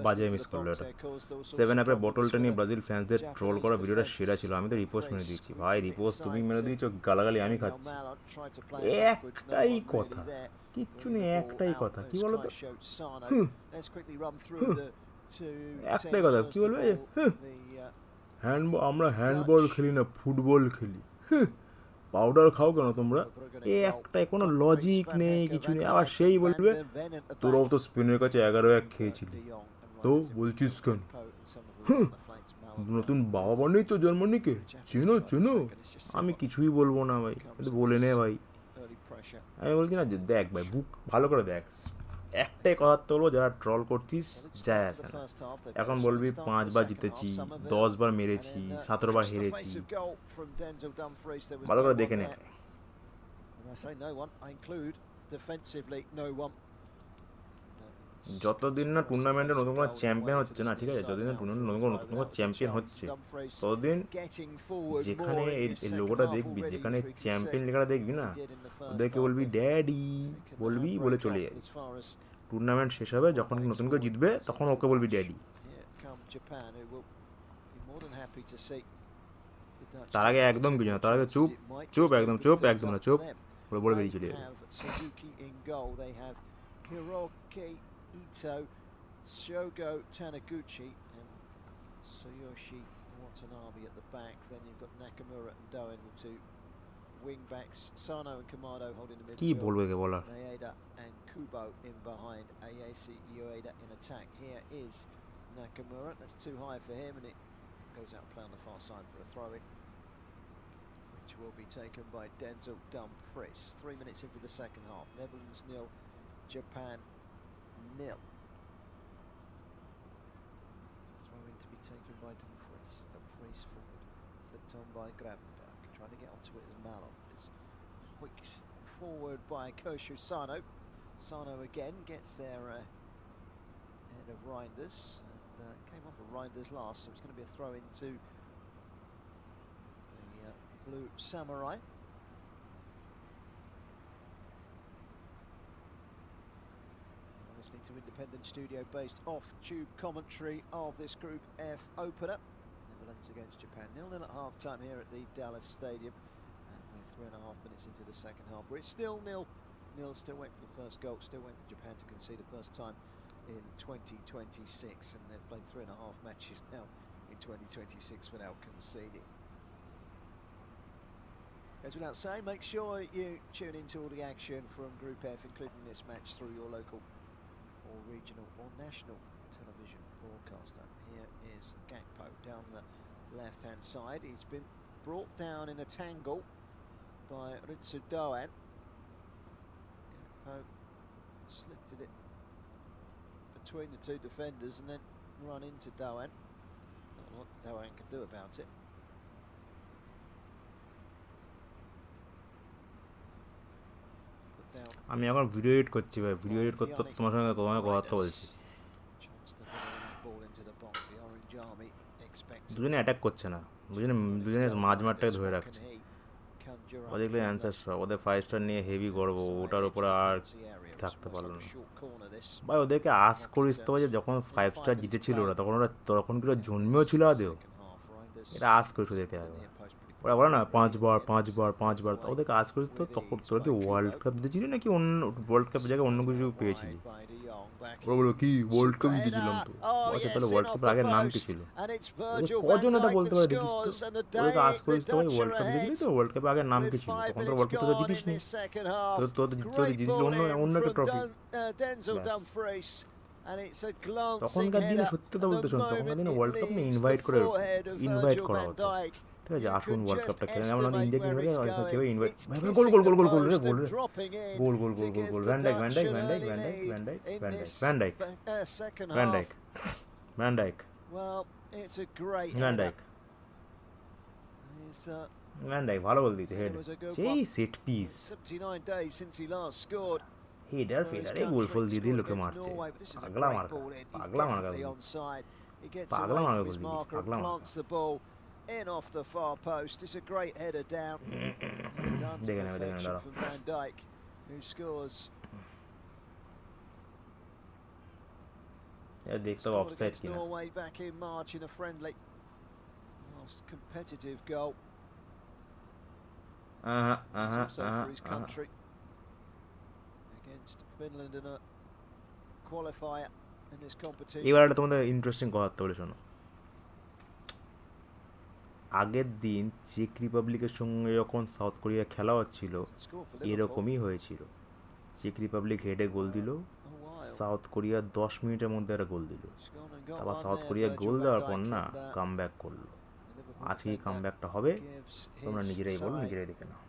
বাজে miss করলো। এটা 7-আপে বোতলটা নিয়ে Brazil ফ্যান্সদের troll করা ভিডিওটা সেরা ছিল। আমি তো রিপোস্ট মেরে দিচ্ছি ভাই, রিপোস্ট তুমি মেরে দিয়েছো, গালাগালি আমি খাচ্ছি। একটাই কথা, কিচ্ছু নেই, একটাই কথা, কি বলো তো, একটাই কথা, কি বলবে, আমরা হ্যান্ডবল খেলি না, ফুটবল খেলি। পাউডার খাও কেন তোমরা? একটাই, কোনো লজিক নেই, কিছু নেই। আবার সেই বলবে তোরাও তো স্পেনের কাছে 11-1 খেয়েছিলি, তো বলছিস কেন? নতুন বাবা বানিয়েছো জার্মানিকে, চেনো। আমি কিছুই বলবো না ভাই, বলে নে ভাই। আমি বলছি না যে দেখ ভাই, বুক ভালো করে দেখ, একটাই কথা বলবো, যারা ট্রল করছিস যায় আসে না। এখন বলবি 5 বার জিতেছি, 10 বার মেরেছি, 17 বার হেরেছি, ভালো করে দেখে নে। যতদিন না টুর্নামেন্টে নতুন কোনো চ্যাম্পিয়ন হচ্ছে না, ঠিক আছে, যতদিন না টুর্নামেন্টে নতুন কোনো চ্যাম্পিয়ন হচ্ছে, ততদিন যেখানে এই লোগোটা দেখবি, যেখানে চ্যাম্পিয়ন লেখাটা দেখবি না, ওদেরকে বলবি ড্যাডি, বলবি, বলে চলে যাবি। টুর্নামেন্ট শেষ হবে, যখন নতুন করে জিতবে, তখন ওকে বলবি ড্যাডি। তার আগে একদম কিছু না, তার আগে চুপ, একদম চুপ, একদম না চুপ, বলে বেরিয়ে চলে যাবে। Ito, Shogo Taniguchi and Tsuyoshi Watanabe at the back. Then you've got Nakamura and Doen, the two wing backs. Sano and Kamado holding the midfield. Maeda and Kubo in behind. Ayase Ueda in attack. Here is Nakamura. That's too high for him, and it goes out play on the far side for a throw-in, which will be taken by Denzel Dumfries. 3 minutes into the second half. Netherlands 0, Japan 0. Throw-in to be taken by Dumfries. Dumfries forward, flipped on by Gravenberg. Trying to get onto it as Malon. It's hoiked forward by Koshu Sano. Sano again gets there ahead of Reinders. And came off of Reinders last, so it's going to be a throw-in to the Blue Samurai. Listening to independent studio-based off-tube commentary of this Group F opener. Netherlands against Japan. 0-0 at half-time here at the Dallas Stadium. And we're 3.5 minutes into the second half, where it's still 0-0. Still waiting for the first goal. Still waiting for Japan to concede the first time in 2026. And they've played 3.5 matches now in 2026 without conceding. As without saying, make sure you tune into all the action from Group F, including this match, through your local or regional or national television broadcaster. Here is Gakpo down the left-hand side. He's been brought down in a tangle by Ritsu Doan. Gakpo slipped it between the two defenders and then run into Doan. Not what Doan can do about it. আমি এখন video edit করছি ভাই, video edit করতে তোমার সঙ্গে কথা বলছি। দুজনে অ্যাটাক করছে না, দুজনে মাঝমাঠটাকে ধরে রাখছে। ওদের অ্যান্সার সব, ওদের 5 স্টার নিয়ে হেভি গর্ব, ওটার উপরে আর থাকতে পারলো না ভাই। ওদেরকে আস করিস তো যে যখন 5 স্টার জিতেছিল ওরা, তখন কি ওরা জন্মেও ছিল আদেও? এটা আস করিস ওদেরকে একবার। ওরা বলে না 5 বার, ওদেরকে আস করিস তো। তখন তোরা কি ওয়ার্ল্ড কাপ জিতেছিলি নাকি অন্য ওয়ার্ল্ড কাপের জায়গায় অন্য কিছু পেয়েছিলি? ওরা বলো কি ওয়ার্ল্ড কাপ জিতেছিলাম তো। আচ্ছা তাহলে ওয়ার্ল্ড কাপের আগের নাম কি ছিল? কজন এটা বলতে পারে দেখিস তো? ওদেরকে আস করিস তো ওয়ার্ল্ড কাপ জিতেছিলি তো, ওয়ার্ল্ড কাপের আগের নাম কি ছিল? তখন তো ওয়ার্ল্ড কাপ তো জিতিস নি, তোর জিতেছিল অন্য একটা ট্রফি। তখনকার দিনে সত্যি কথা বলতে শোন, তখনকার দিনে ওয়ার্ল্ড কাপ নিয়ে ইনভাইট করা হতো। ঠিক আছে, আসুন ওয়ার্ল্ড কাপটা খেলে, যেমন আমাদের ইন্ডিয়া কিংবা কেউ ইনভাইট। গোল গোল গোল গোল গোল রে, গোল রে, goal goal goal goal goal. Van Dijk van Dijk van Dijk van Dijk van Dijk van Dijk van Dijk van Dijk van Dijk van Dijk ভালো ball দিয়েছে। Head সেই set piece, header ফেডারে goal ফল দিয়ে দিয়ে লোকে মারছে। পাগলা মার্কা, পাগলা মার্কা, পাগলা মার্কা গোল দিয়েছে, পাগলা মার্কা। In off the far post. It's a great header down. Done to perfection from Van Dijk, who scores. দেখতে অফসাইড কিনা। Norway back in March in a friendly. Last competitive goal. Also for his country against Finland in a qualifier in this competition. এবার একটা তোমাদের interesting কথা বলে শোনো। আগের দিন চেক রিপাবলিকের সঙ্গে যখন সাউথ কোরিয়া খেলা হচ্ছিল, এরকমই হয়েছিল। চেক রিপাবলিক হেডে গোল দিল, সাউথ কোরিয়া 10 মিনিটের মধ্যে একটা গোল দিল। তারপর সাউথ কোরিয়া গোল দেওয়ার পর না কামব্যাক করলো। আজকে এই কামব্যাকটা হবে, তোমরা নিজেরাই বলো, নিজেরাই দেখে নাও।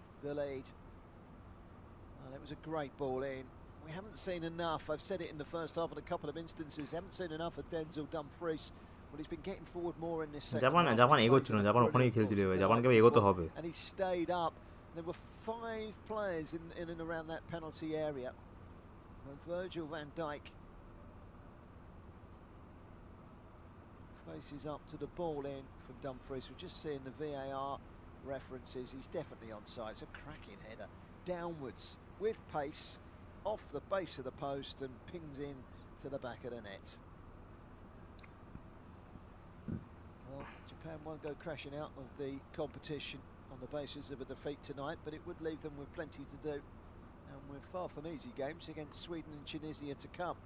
It was a great ball in. We haven't seen enough. I've said it in the first half in a couple of instances. Haven't seen enough of Denzel Dumfries. Well, he's been getting forward more in this second half. Japan এগোচ্ছিল না, Japan ওখানেই খেলছিল, জাপানকে এগোতে হবে। And he stayed up. There were 5 players in and around that penalty area. And Virgil van Dijk faces up to the ball in from Dumfries. We're just seeing the VAR references. He's definitely onside. It's a cracking header downwards with pace off the base of the post and pings in to the back of the net. Well, Japan won't go crashing out of the competition on the basis of a defeat tonight, but it would leave them with plenty to do, and we're far from easy games against Sweden and Tunisia to come.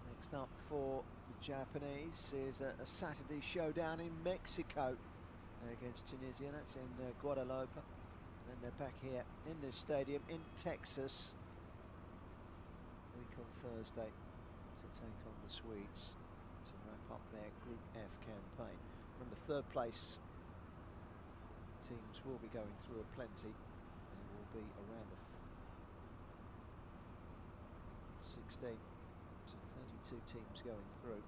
Next up for the Japanese is a Saturday showdown in Mexico against Tunisia. That's in Guadalajara. And they're back here in this stadium in Texas week on Thursday to take on the Swedes to wrap up their Group F campaign. Remember, third place teams will be going through a plenty. There will be around 16 to 32 teams going through.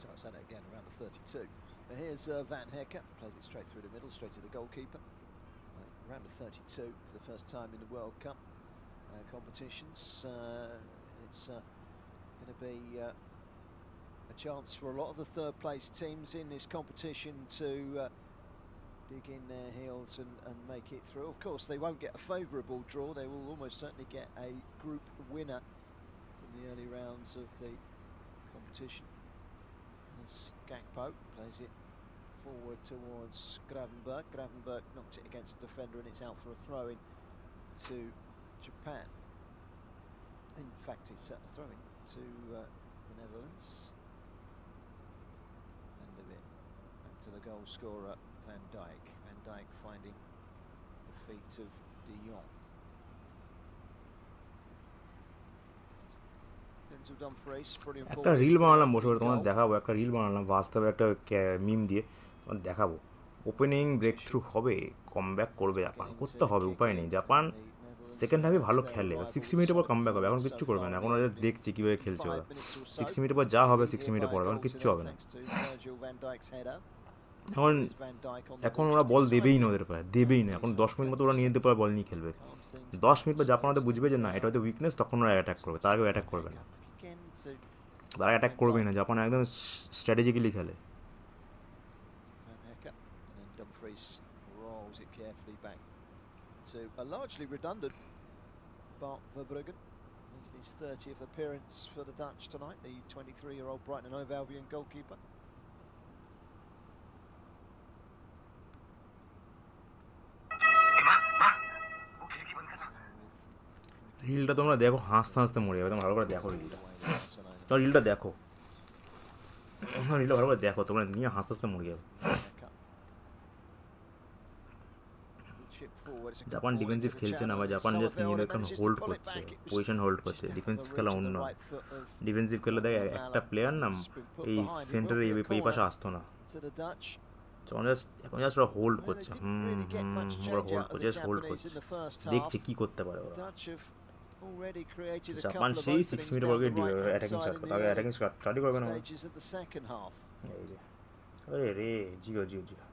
I'll say that again, around the 32. Now here's Van Hecker, plays it straight through the middle, straight to the goalkeeper. Around the 32 for the first time in the World Cup competitions. It's going to be a chance for a lot of the third place teams in this competition to dig in their heels and make it through. Of course, they won't get a favourable draw. They will almost certainly get a group winner from the early rounds of the competition. As Gakpo plays it forward towards Gravenberg. Gravenberg knocked it against the defender and it's out for a throw-in to Japan. In fact, it's a throw-in to the Netherlands. End of it back to the goal scorer Van Dijk. Van Dijk finding the feet of De Jong. একটা reel বানালাম বসে বসে, তোমার দেখাবো। একটা reel বানালাম বাস্তবে, একটা মিম দিয়ে তোমার দেখাবো। ওপেনিং ব্রেক থ্রু হবে, কমব্যাক করবে জাপান, করতে হবে, উপায় নেই। জাপান সেকেন্ড হাফে ভালো খেলে, 60 মিনিটের পর কামব্যাক হবে, এখন কিচ্ছু করবে না, এখন ওরা দেখছি কীভাবে খেলছে ওরা। 60 মিনিটের পর যা হবে 60 মিনিটের পর, এখন কিচ্ছু হবে না। এখন এখন ওরা বল দেবেই না, ওদের পায়ে দেবেই না, এখন 10 মিনিট মতো ওরা নিয়ে যেতে পারে, বল নিয়ে খেলবে। 10 মিনিট পর জাপান ওদের বুঝবে যে না এটা হয়তো উইকনেস, তখন ওরা অ্যাটাক করবে, তার আগেও অ্যাটাক করবে না, তারা অ্যাটাক করবেই না, জাপান একদম স্ট্র্যাটেজিক্যালি খেলে। To a largely redundant Bart Verbruggen, making his 30th appearance for the Dutch tonight, the 23-year-old Brighton and Hove Albion goalkeeper. রিলটা তোমরা দেখো, হাসতে হাসতে মরে যাবে, তোমরা ভালো করে দেখো রিলটা, তোমরা রিলটা দেখো, রিলটা ভালো করে দেখো, তোমরা নিয়ে হাসতে হাসতে মরে যাবে। জাপান ডিফেন্সিভ খেলছে না, বা জাপান জাস্ট নিজেদের এখন হোল্ড করছে, পজিশন হোল্ড করছে, ডিফেন্সিভ খেলা অন্য। ডিফেন্সিভ খেলে দেখে একটা প্লেয়ার না এই সেন্টারে এই পাশে আসতো না, এখন জাস্ট ওরা হোল্ড করছে, ওরা হোল্ড করছে, জাস্ট হোল্ড করছে, দেখছে কী করতে পারে ওরা। জাপান সেই 6 মিনিট পর অ্যাটাকিং স্টার্ট করবে, আগে অ্যাটাকিং স্টার্টই করবে না। এই যে আরে রে, Jio Jio Jio,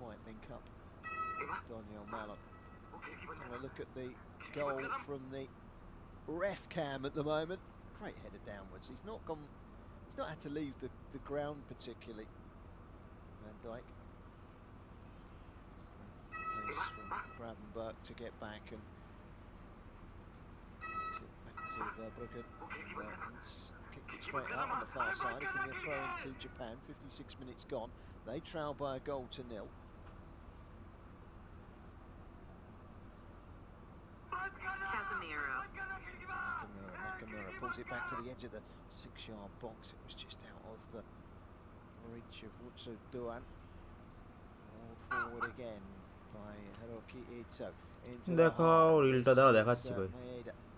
quite link up. Daniel Mallon. Have a look at the goal from the ref cam at the moment. Great header downwards. He's not had to leave the ground particularly. Van Dijk. Pace from Gravenberch to get back and back to Verbruggen. He's kicked it straight out on the far side. It's going to be a throw into Japan. 56 minutes gone. They trail by a goal to nil. Nakamura pulls it back to the edge of the 6-yard box. It was just out of the reach of Wutsu Duan. Rolled forward again by Hiroki Ito. দেখাও রিলটা, দাঁড়া দেখাচ্ছি ভাই,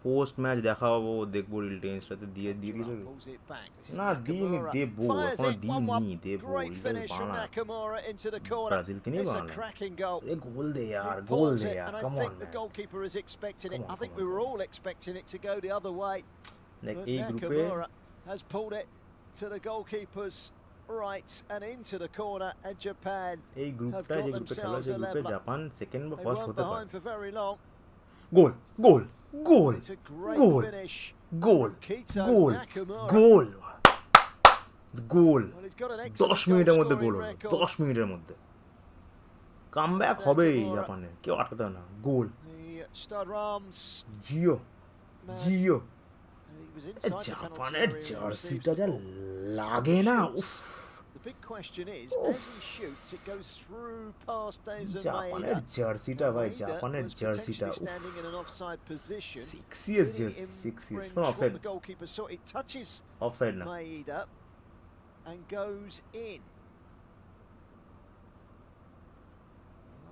post match দেখাবো, দেখবো রিলটা ইনস্টাতে দিয়ে দিয়েছে না, দিইনি, দেবো, এখনো দিইনি, দেবো রিলটা বানা, ব্রাজিলকে নিয়ে বানা, এ গোল দে यार, গোল দে यार, come on. The goalkeeper is expecting it. I think we were all expecting it to go the other way. এই গ্রুপে has pulled it to the goalkeeper's right and into the corner, and Japan এই গ্রুপটা, যে গ্রুপে খেলা, যে গ্রুপে Japan second বা ফার্স্ট হতে পারে। for very long. Goal goal goal goal goal goal goal গোল, 10 মিনিটের মধ্যে গোল হলো, 10 মিনিটের মধ্যে কামব্যাক হবেই জাপানের, কেউ আটকাতে না, গোল জিও জিও। জাপানের জার্সিটা যা লাগে না, উফ, The big question is, as he shoots, it goes through past Days of জাপানের জার্সিটা ভাই, জাপানের জার্সিটা standing in an offside position. 6 years jersey, 6 years কোন offside, The goalkeeper saw it, touches offside না, Maeda and goes in.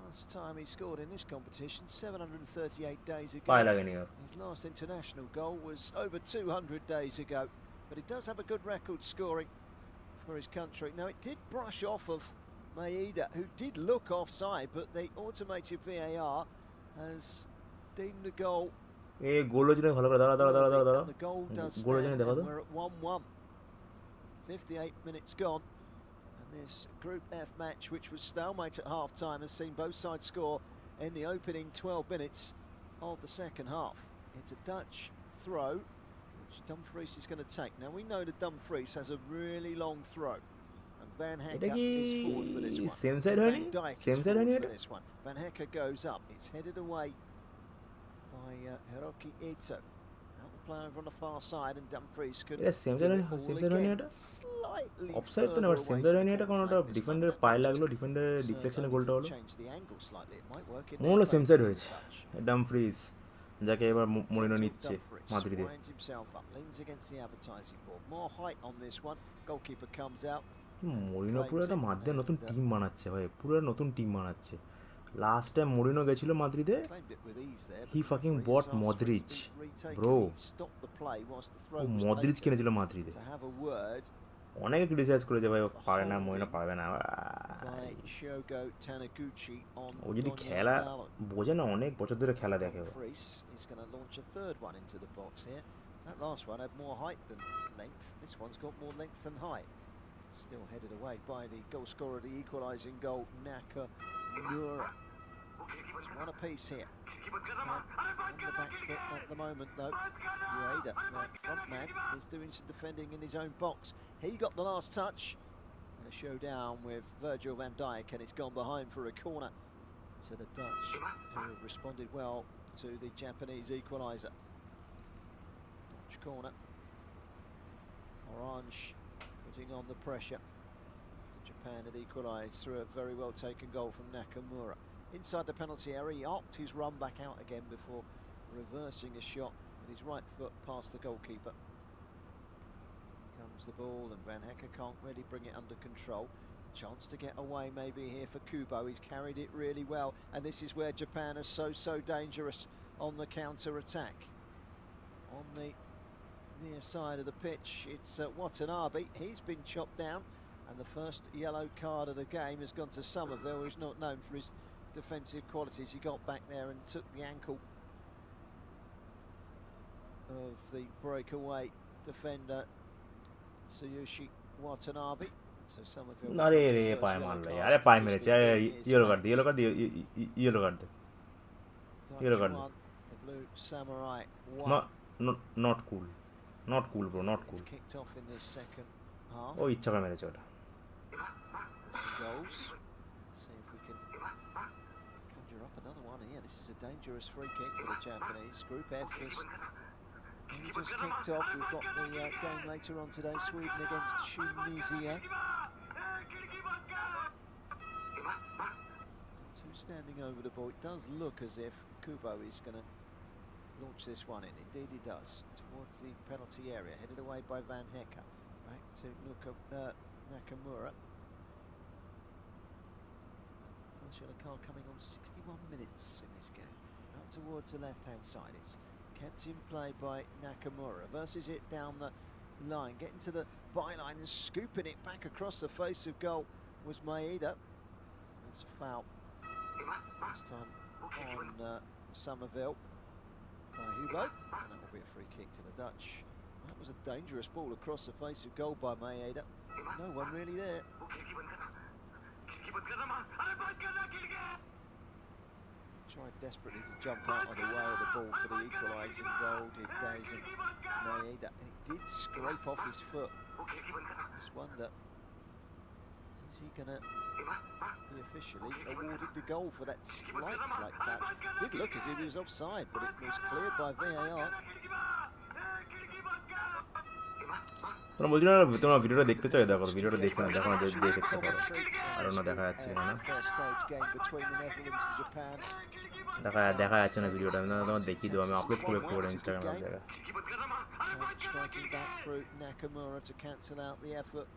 Last time he scored in this competition 738 days ago. পায় লাগেনি আর। His last international goal was over 200 days ago, but he does have a good record scoring for his country. Now, it did brush off of Maeda, who did look offside, but the automated VAR has deemed the goal. এই গোলের জন্য ভালো করে দাঁড়া দাঁড়া দাঁড়া দাঁড়া দাঁড়া, The goal does গোলের জন্য stand, দেখো তো, and we're at 1-1. 58 minutes gone, and this Group F match, which was stalemate at half-time, has seen both sides score in the opening 12 minutes of the second half. It's a Dutch throw, which Dumfries is going to take. Now, we know that Dumfries has a really long throw, and Van Hecke is forward for this one. Same side হয়নি, Van Dijk is same side হয়নি forward এটা, for this one. Van Hecke goes up. It's headed away by Hiroki Ito. Out the player over on the far side, and Dumfries could এটা same side হয়নি, same side হয়নি এটা, slightly offside তো না, but same side হয়নি এটা, কারণ ওটা ডিফেন্ডার পায়ে লাগলো, ডিফেন্ডারের ডিফ্লেকশনে গোলটা হলো, মনে হলো সেম সাইড হয়েছে। ডামফ্রিজ যাকে এবার মরিনো নিচ্ছে মাদ্রিদে, মরিনো পুরো একটা মাদ্রিদের নতুন টিম বানাচ্ছে ভাই, পুরো নতুন টিম বানাচ্ছে। লাস্ট টাইম মরিনো গেছিল মাদ্রিদে, হি ফাকিং বট মদ্রিচ ব্রো, ও মদ্রিচ কিনেছিল মাদ্রিদে, অনেকে ক্রিটিসাইজ করেছে ভাই ও পারে না, মহিনা পারবে না। by Shogo Taniguchi on ও যদি Donyell খেলা Mallon. বোঝে না, অনেক বছর ধরে খেলা দেখে ও। Dumfries is going to launch a third one into the box here. That last one had more height than length. This one's got more length than height. Still headed away by the goal scorer, the equalising goal, Nakamura. It's one apiece here. On the back foot at the moment though. Ueda, the front man, is doing some defending in his own box. He got the last touch. And a showdown with Virgil van Dijk, and it's gone behind for a corner to the Dutch, who have responded well to the Japanese equaliser. Dutch corner. Orange putting on the pressure. Japan had equalised through a very well taken goal from Nakamura. Inside the penalty area, he opted his run back out again before reversing a shot with his right foot past the goalkeeper. Comes the ball, and Van Hecker can't really bring it under control. Chance to get away maybe here for Kubo. He's carried it really well, and this is where Japan is so dangerous on the counter-attack. On the near side of the pitch, it's Watanabe. He's been chopped down, and the first yellow card of the game has gone to Somerville, who's not known for his defensive qualities. He got back there and took the ankle of the breakaway defender Tsuyoshi Watanabe. So Somerville. আরে রে পায়ে মারলো, আরে পায়ে মেরেছে, আরে yellow card দে, yellow card দে, ইয়েলো কার্ড দে, ইয়েলো কার্ড দে। The blue samurai. Not cool, not cool bro, not cool. Kicked off in this second half. ও ইচ্ছা করে মেরেছে ওটা। Goals. Let's see if we can conjure up another one here. This is a dangerous free kick for the Japanese. Group F has only just kicked off. We've got the game later on today, Sweden against Tunisia. Two standing over the ball. It does look as if Kubo is going to launch this one in. Indeed he does. Towards the penalty area. Headed away by Van Hecker. Back to Nakamura. First yellow card coming on 61 minutes in this game. Out towards the left-hand side. It's kept in play by Nakamura. Versus it down the line. Getting to the byline and scooping it back across the face of goal was Maeda. That's a foul. This time on Somerville by Hubo. And that will be a free kick to the Dutch. That was a dangerous ball across the face of goal by Maeda. No one really there. Tried desperately to jump out of the way of the ball for the equalising goal, did Days and Maeda, and it did scrape off his foot. Just wonder, is he going to be officially awarded the goal for that slight touch? Did look as if he was offside, but it was cleared by VAR. তোমরা বলছি না তোমরা ভিডিওটা দেখতে চাই, দেখো ভিডিওটা দেখো না, দেখো না দেখতে পারো। আর না দেখা যাচ্ছে না, দেখা যাচ্ছে না ভিডিওটা। আমি তোমার দেখিয়ে দেবো, আমি আপলোড করে একটু করে ইনস্টাগ্রামে জায়গা। Striking back through Nakamura to cancel out the effort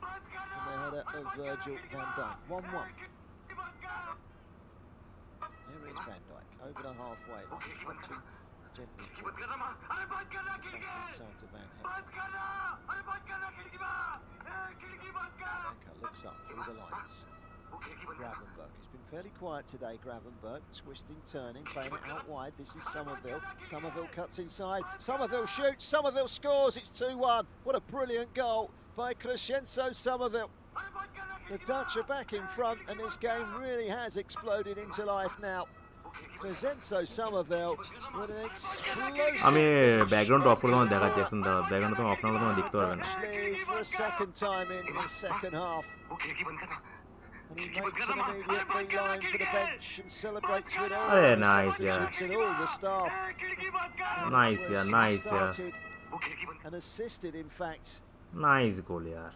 from the header of Virgil van Dijk. 1-1. Here is Van Dijk over the halfway line, watching gently forward. Back inside to Van Hecker. Hecker looks up through the lines. Gravenberg. He's been fairly quiet today, Gravenberg. Twisting, turning, playing it out wide. This is Somerville. Somerville cuts inside. Somerville shoots. Somerville scores. It's 2-1. What a brilliant goal by Crescenzo Somerville. The Dutch are back in front, and this game really has exploded into life now. Crescenzo Somerville with an explosive. আমি background of করে তোমার দেখাচ্ছি, এখন দাঁড়াও, background তোমার of না হলে তোমার দেখতে পারবে না। For a second time in this second half. And he makes an immediate beeline for the bench and celebrates with all the substitutes and all the staff. Nice, yeah, nice, yeah. And assisted, in fact, nice goal year.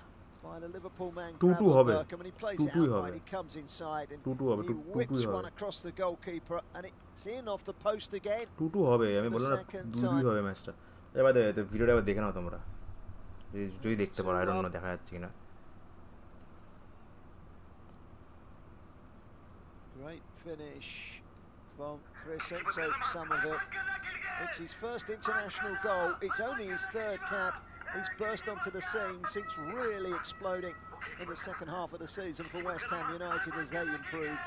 by the Liverpool man 2-2 হবে, Gravenberg. When he plays it 2-2 out হবে, wide, he comes inside and 2-2 হবে, he 2-2 whips হবে, one across the goalkeeper, and it's in off the post again. 2-2 হবে। আমি বললাম না 2-2 হবে ম্যাচটা। এবার ভিডিওটা এবার দেখে নাও তোমরা, যদি দেখতে পারো। আই ডোন্ট নো দেখা যাচ্ছে কিনা। Great finish from Crescenzo Somerville. It's his first international goal. It's only his third cap He's burst onto the scene, seems really exploding in the second half of the season for West Ham United as they improved.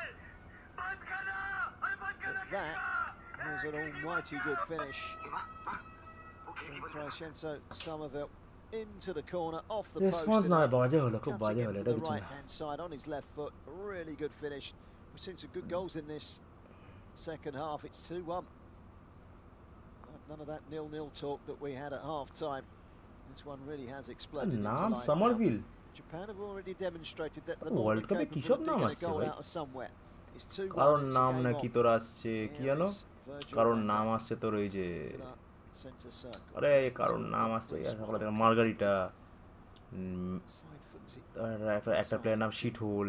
But that was an almighty good finish from Crescenzo Somerville into the corner, off the post, response না বাজে হলো, খুব cutting বাজে in হলো, from এটা the কিছু না। right-hand side on his left foot. Really good finish. We've seen some good goals in this second half. It's 2-1. None of that 0-0 talk that we had at half-time. This one really has exploded into নাম life. Summerville, Japan have already demonstrated that the world কাপে কি সব নাম a আসছে goal ভাই? out of somewhere. It's 2-1. কারোর It's a নাম game নাকি on. তোর আসছে কি Here জানো, is Virgil কারোর van নাম Dijk আসছে তোর ওই যে, to that centre circle. আরে কারোর নাম আসছে সকালে থেকে মার্গারিটা, Side footy. আর একটা প্লেয়ার নাম শিটহোল,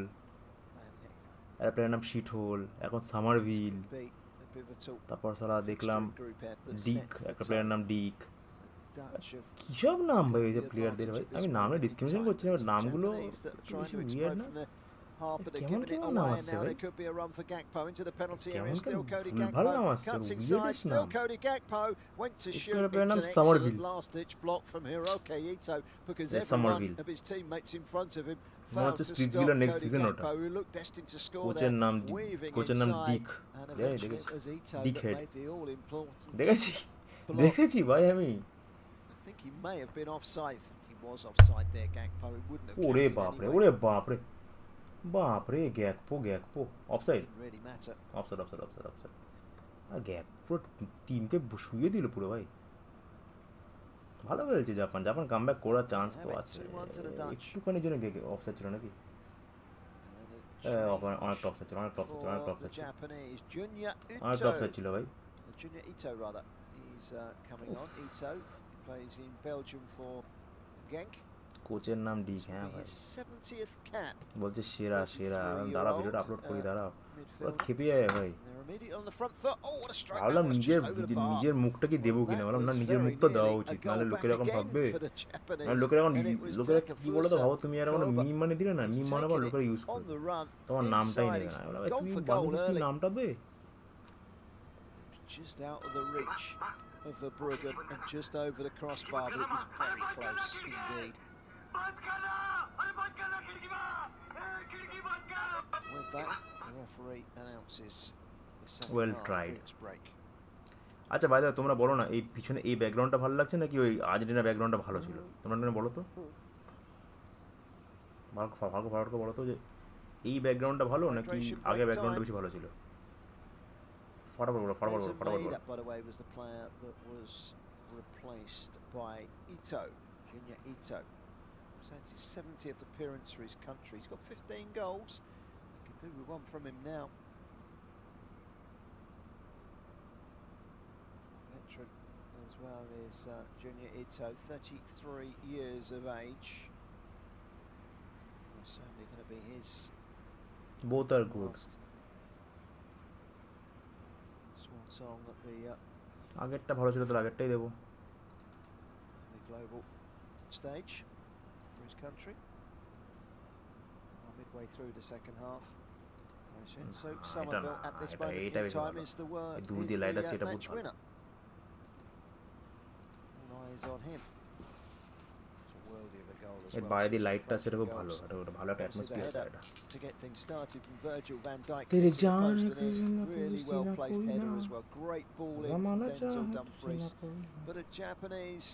একটা প্লেয়ার নাম শিটহোল, এখন সামারভিল, Be the pivotal তারপর সালা দেখলাম group F that Dick, sets the একটা প্লেয়ার tone. নাম ডিক। Dutch of কি সব নাম ভাই এই যে প্লেয়ারদের ভাই, আমি নামে ডিসক্রিমিনেশন করছি না, নামগুলো Japanese that are trying to বেশি explode weird না? from the half, but they're কেমন giving it কেমন নাম away. আসছে Now ভাই? there could be a run for Gakpo into the penalty area. কেমন Still কেমন Cody ভুলভাল নাম Gakpo আসছে, cuts weirdest inside. Still নাম। Cody Gakpo went to একটা shoot. It প্লেয়ার was নাম an Summerville. excellent last-ditch block from Hiroki Ito because Yeah, everyone Somerville. of his teammates in front of him মনে failed হচ্ছে to স্প্লিটস stop ভিলার next Cody season ওটা। Gakpo, who looked destined to score কোচের there, নাম weaving কোচের নাম inside, Dick, and দেখেছি eventually it was Ito Dick that head, made the all-important দেখেছি block. দেখেছি ভাই আমি। I think he may have been offside. I think he was offside there, Gakpo. It wouldn't have ওরে counted বাপরে, anyway. ওরে বাপরে, বাপরে Gakpo Gakpo, offside Didn't really matter. Offside offside offside offside. আর গ্যাকপো টিমকে শুয়ে দিল পুরো ভাই। ভালো খেলছে জাপান, জাপান কামব্যাক করার চান্স তো আছে, একটুখানির জন্য অফসাইড ছিল নাকি? অনেকটা অফসাইড ছিল, অনেকটা অফসাইড ছিল, অনেকটা অফসাইড ছিল, Japanese Junya অনেকটা অফসাইড Ito. ছিল ভাই। Junya Ito rather. He's coming on. Ito plays in Belgium for Genk. কোচের নাম ডিক, This will হ্যাঁ be ভাই। his 70th cap. বলছে সেরা সেরা, দাঁড়া ভিডিওটা আপলোড করি, দাঁড়াও। ওরা Midfield. খেপে যায় ভাই। They're immediately on the front foot. Oh, what a strike! ভাবলাম That was নিজের just over the bar. নিজের মুখটা কি দেবো কিনা, বললাম না নিজের মুখটা দেওয়া উচিত, নাহলে লোকেরা এখন ভাববে, লোকেরা এখন লোকেরা কি বলো তো, ভাবো তুমি আর এখন মিম মানে দিলে না, মিম মানে আবার লোকেরা ইউজ on করে, the run. তোমার নামটাই নেবে না। বললাম ভাই তুমি বানিয়েছিস, তুই নামটা দে। Just out of the reach of Verbruggen and just over the crossbar, but it was very close indeed. With that, the referee announces the second Well half tried. drinks break. আচ্ছা ভাই দাদা, তোমরা বলো না এই পিছনে এই ব্যাকগ্রাউন্ডটা ভালো লাগছে নাকি ওই আর্জেন্টিনা ব্যাকগ্রাউন্ডটা ভালো ছিল? তোমরা বলো তো, ভালো ভালো ভালো করে বলো তো যে এই ব্যাকগ্রাউন্ডটা ভালো নাকি আগে ব্যাকগ্রাউন্ডটা বেশি ভালো ছিল? ফটাফট বলো, ফটাফট বলো, ফটাফট বলো। That, by the way, was the player that was replaced by Ito, Junya Ito. So it's his 70th appearance for his country. He's got 15 goals. They could do with one from him now. Veteran as well is Junya Ito, 33 years of age. It's certainly going to be his Both are good. last swan song at the আগেরটা ভালো ছিল, তোর আগেরটাই দেবো। global stage for his country. Midway through the second half. So Somerville at this moment in time is the match winner. All eyes on him. It's a worldie of a goal as এর well. বাইরে So দিয়ে some লাইটটা সেটা খুব cracking ভালো, goals. এটা ওটা ভালো একটা Obviously the অ্যাটমসফিয়ার header এটা। to get things started from Virgil van Dijk. तेरे Kissing the जान post की and ना in. Really कोई well ना placed कोई header ना। as well. Great ball in ज़माना from Denzel चाहत Dumfries. ना कोई ना। But a Japanese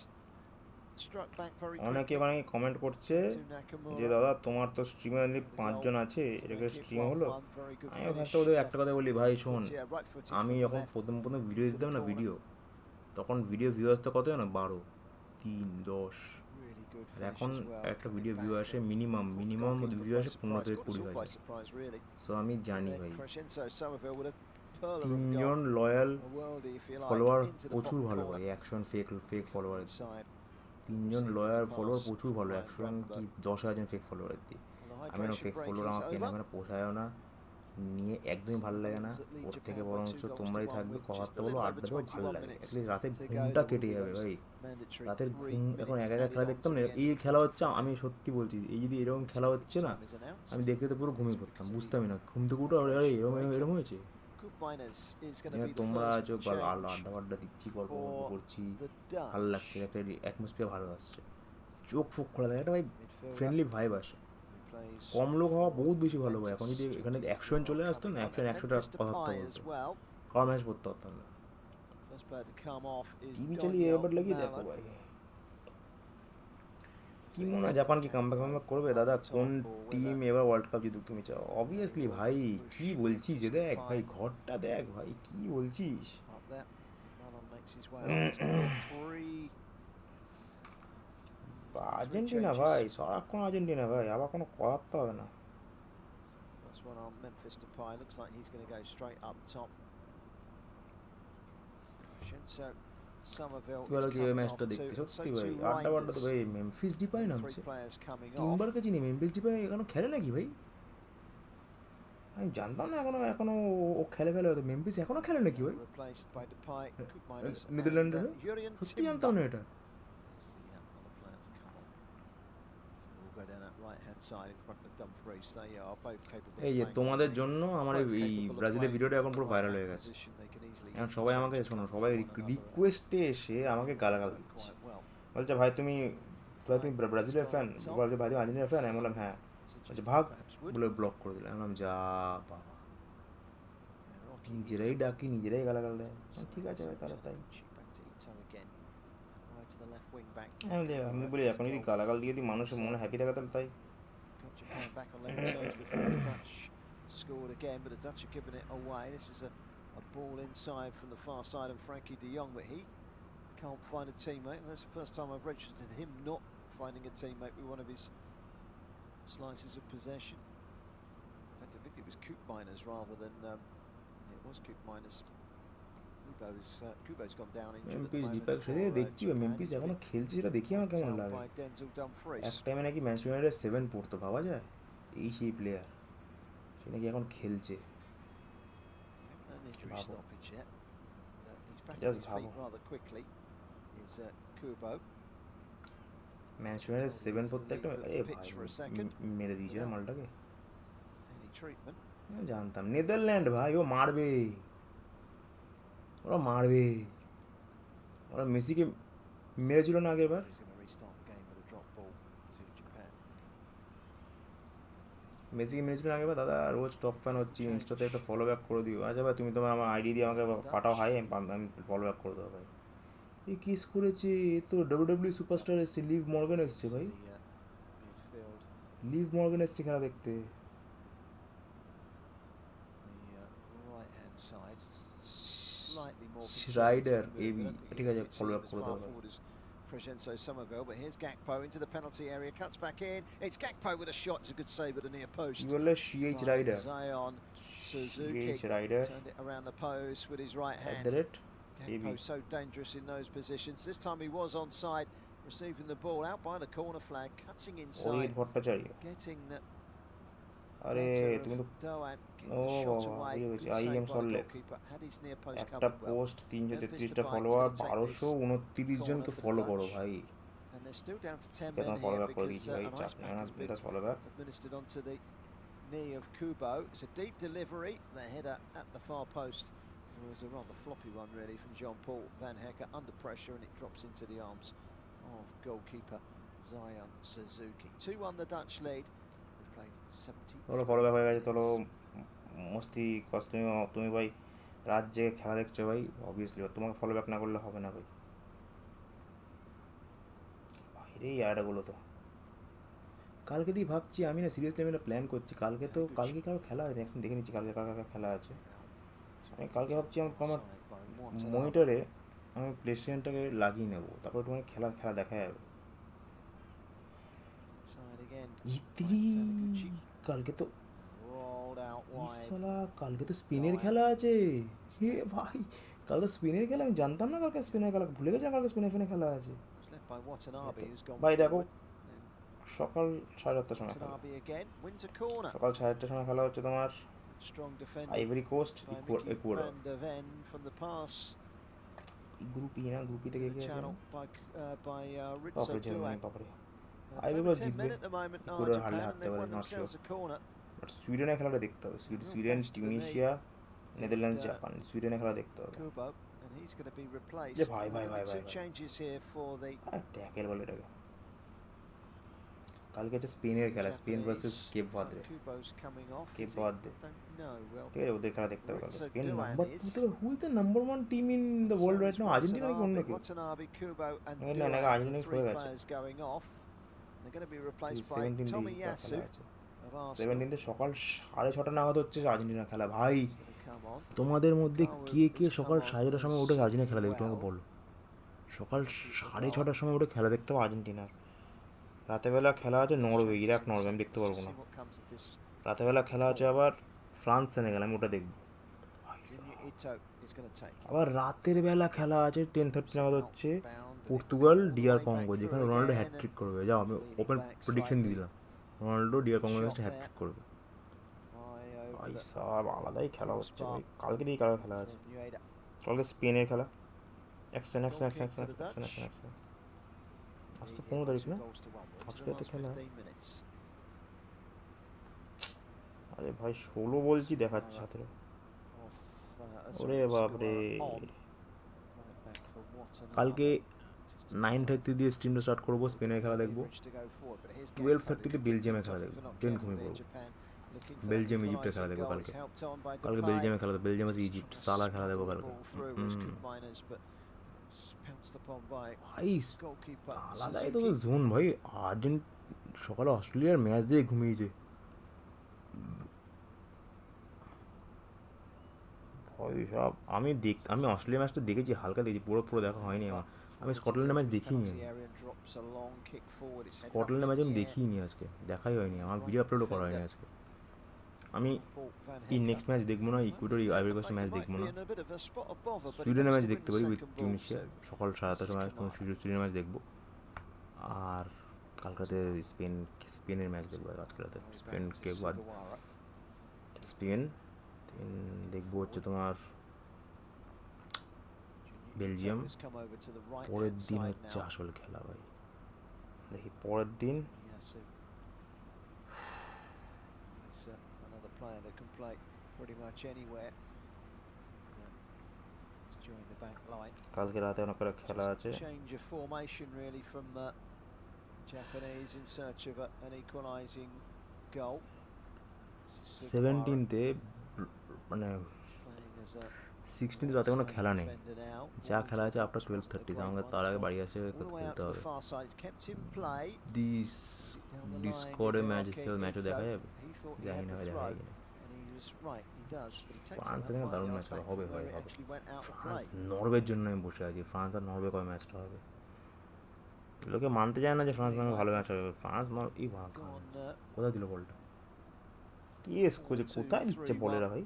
struck back very অনেকে quickly মানে কমেন্ট করছে to Nakamura. যে দাদা তোমার তো স্ট্রিমে অনলি 5 জন আছে, এটাকে স্ট্রিম হলো। আমি একটা ওদের একটা কথা বলি ভাই, শোন, আমি যখন প্রথম প্রথম ভিডিও দিতাম না, তখন ভিডিও ভিউয়ার্স তো কত জানো, 12, 3, 10। আর এখন একটা ভিডিও ভিউ আসে মিনিমাম ভিউ আসে 15 থেকে 20 হাজার। সো আমি জানি ভাই 3 জন লয়াল ফলোয়ার প্রচুর ভালো ভাই, 100 ফেক ফলোয়ার, 3 জন লয়াল ফলোয়ার প্রচুর ভালো, 100 কি 10,000 ফেক ফলোয়ার দিয়ে। আমি না ফেক ফলোয়ার আমাকে কেনা পোষায়ও না, নিয়ে একদমই ভালো লাগে না। ওর থেকে বরঞ্চ তোমরাই থাকবে, কথা বলো, আড্ডা দেবো, ভালো লাগে। অ্যাটলিস্ট রাতের ঘুমটা কেটে যাবে ভাই, রাতের ঘুম। এখন একা খেলা দেখতাম না, এই খেলা হচ্ছে, আমি সত্যি বলছি, এই যদি এরকম খেলা হচ্ছে না, আমি দেখতে তো পুরো ঘুমিয়ে পড়তাম, বুঝতামই না, ঘুম থেকে উঠে আরে এরকম হয়েছে। তোমরা আছো আড্ডা দিচ্ছি, গল্প করছি, ভালো লাগছে, একটা অ্যাটমসফিয়ার ভালো আসছে। চোখ ফোক খোলা থাকে, একটা ভাই midfielder ফ্রেন্ডলি ভাইব আসে। who plays কম লোক হওয়া for বহুত বেশি ভালো ভাই। এখন যদি Juventus. এখানে 20 একশো জন চলে আসতো না, coming on, 100 and 100টা Memphis কথাবার্তা Depay as বলতো, well. কার ম্যাচ পড়তে পারতাম না। First player to come off is TV চালিয়ে Daniel এবার লাগিয়ে দেখো Mallon. ভাই, কি মনে হয় জাপান কি কামব্যাক করবে দাদা? কোন টিম এবার ওয়ার্ল্ড কাপ জিতুক তুমি চাও? অবভিয়াসলি ভাই, কি বলছিস যে দেখ ভাই, ঘরটা দেখ ভাই, কি বলছিস? Up there. Mallon makes his way on. It's gonna be three Argentina ভাই, সারাক্ষণ আর্জেন্টিনা ভাই, আবার কোনো কথা তো হবে না। First one on Memphis Depay. Looks like he's going to go straight up top. Shinso Somerville তুই is বলো কি ওই coming off ম্যাচটা too. দেখতে? And so সত্যি ভাই, too আড্ডা বাড্ডা তো Reinders. ভাই, মেমফিস ডিপাই Three নামছে। players coming off. টিম্বারকে চিনি, মেমফিস ডিপাই এখনো খেলে নাকি ভাই? আমি জানতাম না এখনো এখনো ও খেলে ফেলে হতো। মেমফিস এখনো খেলে নাকি ভাই? Replaced by Depay, Koopmeiners, নেদারল্যান্ডের and Jurriën সত্যি জানতাম না এটা। is the other player to come on. We'll go down that right-hand side in front of Dumfries. They are both capable. এই যে তোমাদের জন্য আমার এই ব্রাজিলের ভিডিওটা এখন পুরো ভাইরাল হয়ে গেছে। এখন সবাই আমাকে শোনো, সবাই রিকোয়েস্টে এসে আমাকে গালাগাল দিচ্ছে, বলছে ভাই তুমি ব্রাজিলের ফ্যান, বলছে ভাই তুমি আর্জেন্টিনার ফ্যান। আমি বললাম হ্যাঁ, বলছে ভাগ বলে ব্লক করে দিলাম। আমি বললাম যা বাবা, নিজেরাই ডাকি নিজেরাই গালাগাল দেয়। ঠিক আছে ভাই, তাহলে তাই। আমি বলি এখন যদি গালাগাল দিয়ে দিই মানুষের মনে হ্যাপি থাকে তাহলে তাই। Got Japan back on level terms before the Dutch scored again, but the Dutch are giving it away. This is a ball inside from the far side of Frankie de Jong, but he can't find a teammate. And that's the first time I've registered him not finding a teammate with one of his slices of possession. In fact, I think it was Koopmeiners rather than it was Koopmeiners. Kubo's gone down injured at the Memphis moment Depay for, সেটা দেখছি, Memphis এখনো খেলছে, সেটা দেখি আমার কেমন down লাগে। by Denzel Dumfries. এক টাইমে নাকি ম্যানচেস্টার ইউনাইটেড 7 পড়তো, ভাবা যায়? এই সেই প্লেয়ার, সে নাকি এখন খেলছে। An injury Bravo. stoppage yet. He's back Just on his bravo. feet rather quickly. Is Kubo. Manchester United 7 পড়তে একটা Pitch for a second. মেরে দিয়েছে না মালটাকে। Any treatment? আমি জানতাম নেদারল্যান্ড ভাই, ও মারবে, ওরা মারবে। ওরা মেসিকে মেরেছিল না আগের বার। He's going to restart the game with a drop ball to Japan. মেসিকে মেরেছিল না আগের বার। দাদা রোজ টপ ফ্যান হচ্ছি, ইনস্টাতে একটা ফলো ব্যাক করে দিও। আচ্ছা ভাই, তুমি তোমার আমার আইডি দিয়ে আমাকে পাঠাও, হাই আমি ফলো ব্যাক করে দেবো ভাই। এই কিস করেছে, এ তো ডাব্লিউডাব্লিউ সুপারস্টার এসছে, লিভ মর্গান এসছে ভাই। The midfield. লিভ মর্গান এসছে খেলা দেখতে। The right-hand side. Slightly more Schreider, conservative AB, movement. I don't think ঠিক আছে, it's follow him up as করে far দেবো। forward as Crescenzo Somerville, but here's Gakpo into the penalty area, cuts back in. It's Gakpo with a shot. It's a good save at the near কি post. বললে? CH rider, Zion Suzuki CH rider turned it around the post with his right at hand. The rate Gakpo so dangerous in those positions. This time he was onside, receiving the ball out by the corner flag, cutting Arit inside, Bhattacharya. getting the আরে better তুমি তো of Doan, ও getting the shot বাবা, away. বুঝে Good গেছি। save IM by the Salt Lake, goalkeeper. Had his near post একটা covered well. Post, 333টা Memphis follower, Depay is gonna take 1229 কে corner for ফলো the করো Dutch. ভাই। And they're still down to 10 K men তোমার follow here back করে because দিয়েছি ভাই, an চাপ ice নেই pack না, has been just follow back. administered onto the knee of Kubo. It's a deep delivery, the header at the far post. It was a rather floppy one really from Jean-Paul Van Hecker under pressure, and it drops into the arms of goalkeeper Zion Suzuki. 2-1 the Dutch lead. We've played 70. তোলো follow back হয়ে গেছে, তোলো মস্তি কষ্ট। তুমি ভাই রাত জেগে খেলা দেখছো ভাই, অবভিয়াসলি তোমাকে ফলো ব্যাক না করলে হবে না ভাই। বাইরে ইয়ারগুলো তো কালকে দিয়ে ভাবছি আমি, না সিরিয়াসলি আমি একটা প্ল্যান করছি। কালকে কারো খেলা আছে, একদিন দেখে নিচ্ছি কালকে কার কার খেলা আছে। আমি কালকে ভাবছি আমার মনিটরে আমি প্লে স্টেশনটাকে লাগিয়ে নেবো, তারপর তোমার খেলা দেখা যাবে। কালকে তো কালকে তো স্পিনের খেলা আছে। হে ভাই, কালকে স্পিনের খেলা, আমি জানতাম না কালকে স্পিনের খেলা, ভুলে গেছিলাম কালকে স্পিনের খেলা আছে ভাই। দেখো সকাল 7:30টার সময় খেলা, সকাল 7:30টার সময় খেলা হচ্ছে তোমার Ivory Coast Ecuador. Group E না, গ্রুপ ই থেকে গিয়ে বাপরে আইভরি কোস্ট জিতবে, ইকুয়েডর হারলে হারতে পারে, নট শিওর। বাট সুইডেনের খেলাটা দেখতে হবে। সুইডেন, টিউনিশিয়া, নেদারল্যান্ডস, জাপান, সুইডেনের খেলা দেখতে হবে। He's going to be replaced. ভাই Two changes here for the tackle বলে এটাকে। কালকে হচ্ছে স্পেনের খেলা, Spain versus Cape Verde. Kubo's coming off. Cape Is he? Verde, Don't know. Well, ঠিক আছে, ওদের খেলা দেখতে হবে কালকে। Lorenzo Spain Duan number is. 2, who is the number 1 team in the world right now? Argentina নাকি অন্য কেউ? Watanabe, Kubo, and না, Duan, না, the আর্জেন্টিনা three সরে গেছে। players going off. They're going to be replaced by 17 Tomiyasu খেলা আছে, of Arsenal. 17 সকাল 6:30 নাগাদ হচ্ছে আর্জেন্টিনা খেলা। ভাই He's gonna come on. তোমাদের মধ্যে কে কে Has সকাল come on 6:30 সময় উঠে as আর্জেন্টিনা খেলা দেখবে? well. তোমাকে বলো, সকাল 6:30 সময় উঠে খেলা দেখতে হবে আর্জেন্টিনার। রাতেবেলা খেলা আছে নরওয়ে, ইরাক নরওয়ে, আমি দেখতে পারবো না। See what comes of this. রাতেবেলা খেলা আছে আবার ফ্রান্স সেনেগাল, আমি ওটা দেখবো। Ito is going to take. আবার রাতের বেলা খেলা আছে 10:30 নাগাদ হচ্ছে পর্তুগাল ডিআর কঙ্গো, যেখানে রোনাল্ডো হ্যাটট্রিক করবে। যাও, আমি ওপেন প্রেডিকশন দিয়ে দিলাম, রোনাল্ডো ডিআর কঙ্গোর কাছে হ্যাটট্রিক করবে। ভাই সব আলাদাই খেলা হচ্ছে ভাই। কালকে দিয়ে কালকে খেলা আছে, কালকে স্পেনের খেলা। Action action action action action action action. আজ তো 15 তারিখ না, আজকে তো খেলা। আরে ভাই 16 বলছি, দেখাচ্ছে 17। ওরে বাপরে, কালকে 9:30 দিয়ে স্ট্রিমটা স্টার্ট করবো, স্পেনের খেলা দেখবো। 12:30 বেলজিয়ামের খেলা দেখবো, দেন ঘুমিয়ে পড়বো। বেলজিয়াম ইজিপ্টের খেলা দেখবো কালকে। কালকে বেলজিয়ামের খেলা, বেলজিয়াম আছে ইজিপ্ট, সালা খেলা দেখবো কালকে। ভাই আলাদাই তো জোন ভাই। আর্জেন্ট সকালে অস্ট্রেলিয়ার ম্যাচ দিয়ে ঘুমিয়েছে ভাই সব। আমি অস্ট্রেলিয়া ম্যাচটা দেখেছি, হালকা দেখেছি, পুরো দেখা হয়নি আমার। আমি স্কটল্যান্ডের ম্যাচ দেখিনি, স্কটল্যান্ডের ম্যাচ আমি দেখিনি আজকে, দেখাই হয়নি আমার, ভিডিও আপলোডও করা হয়নি আজকে। আমি এই নেক্সট ম্যাচ দেখবো না, ইকুয়েডর আইভরি কোস্টের ম্যাচ দেখবো না। সুইডেনের ম্যাচ দেখতে পারি উইথ টিউনিশিয়া, সকাল 7:30 সময় সুইডেনের ম্যাচ দেখবো। আর কালকাতে স্পেনের ম্যাচ দেখবো আজকে রাতে, স্পেন কেপ ভার্দে। স্পেন দেখবো হচ্ছে তোমার বেলজিয়াম। পরের দিন হচ্ছে আসল খেলা ভাই, দেখি পরের দিন। Player that can play pretty much anywhere. During the back line. কালকে রাতে অনেক করে খেলা আছে। Change of formation really from Japanese in search of an equalising goal. 17th মানে 16th রাতে কোনো খেলা নেই, যা খেলা আছে আফটার 12:30, আমাকে তার আগে বাড়ি আসে খেলতে হবে। ডিসকর্ডে ম্যাচও দেখা যাবে, জানি না দেখা যাবে কিনা। ফ্রান্স এখানে দারুণ ম্যাচ হবে ভাই, হবে। ফ্রান্স নরওয়ের জন্য আমি বসে আছি, ফ্রান্স আর নরওয়ে কবে ম্যাচটা হবে। লোকে মানতে চায় না যে ফ্রান্স নরওয়ে ভালো ম্যাচ হবে। ফ্রান্স এই কোথায় দিল বলটা? কি কোচে কোথায় দিচ্ছে বলেরা ভাই?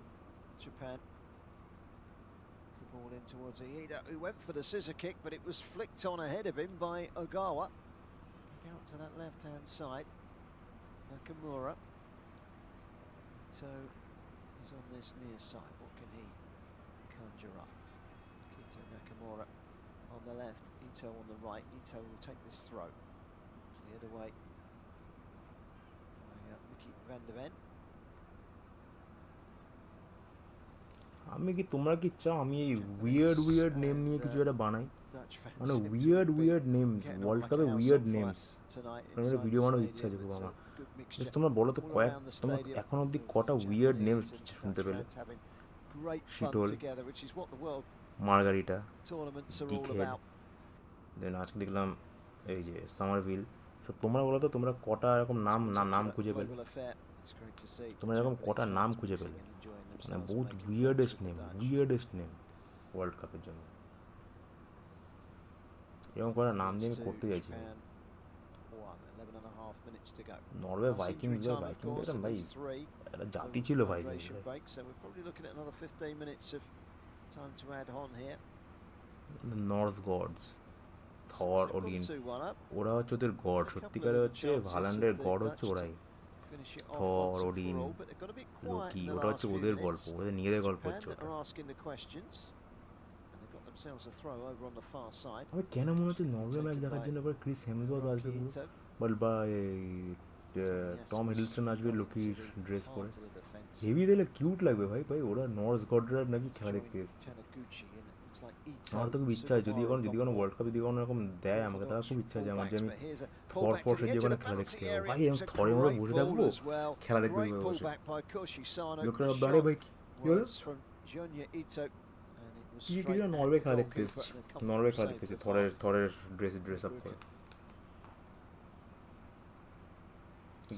Ball in towards Iida, who went for the scissor kick, but it was flicked on ahead of him by Ogawa. Back out to that left-hand side. Nakamura. So he's on this near side. What can he conjure up? Kito Nakamura on the left, Ito on the right. Ito will take this throw. Cleared away by Ricky van der Ven. আমি কি, তোমরা কি চাও আমি এই weird name নিয়ে কিছু একটা বানাই? মানে উইয়ার্ড নেমস, ওয়ার্ল্ড কাপে উইয়ার্ড নেমস, একটা ভিডিও বানানোর ইচ্ছা আছে খুব আমার। তোমরা বলো তো তোমরা এখন অবধি কটা উইয়ার্ড নেমস শুনতে পেলে? শিটোল, মার্গারিটা, ডিকহেড, দেন আজকে দেখলাম এই যে সামারভিল। তো তোমরা বলো তো তোমরা কটা এরকম নাম খুঁজে পেলে? তোমরা এরকম কটা নাম খুঁজে পেলে? মানে বহুত উইয়ার্ডেস্ট নেম ওয়ার্ল্ড কাপের জন্য। এরকম কটা নাম দিয়ে আমি করতে চাইছি। নরওয়ে ভাইকিংস দেখলাম ভাই, একটা জাতি ছিল ভাই। নর্স গডস, থর, ওডিন, ওরা হচ্ছে ওদের গড, সত্যিকারে হচ্ছে ভালান্ডের গড হচ্ছে ওরাই। থর, ওডিন, লোকি, ওটা হচ্ছে ওদের গল্প, ওদের নিজেদের গল্প হচ্ছে ওটা। আমি কেন মনে হচ্ছে নরওয়ে ম্যাচ দেখার জন্য এবার ক্রিস হেমসওয়ার্থ আসবে বা টম হিডলস্টন আসবে লোকি ড্রেস পরে, হেভি দিলে কিউট লাগবে ভাই। ওরা নর্স গডরা নাকি খেলা দেখতে এসেছে। Ito. আমার তো খুব ইচ্ছা আছে যদি Sugawara যদি got কোনো the ওয়ার্ল্ড কাপে যদি কোনো রকম দেয় আমাকে তাহলে খুব ইচ্ছা আছে আমার যে আমি থর ফর্সের যে কোনো খেলা দেখতে যাবো ভাই আমি থরের মধ্যে বসে থাকবো খেলা দেখতে Great বসে pullback by Koshisano. লোকেরা The ভাববে আরে shot ভাই কি হলো was from Junya Ito, and it was কি straight at নরওয়ে the খেলা দেখতে goalkeeper, এসেছি and a নরওয়ে comfortable খেলা দেখতে save এসেছি for the থরের ড্রেস আপ করে mark.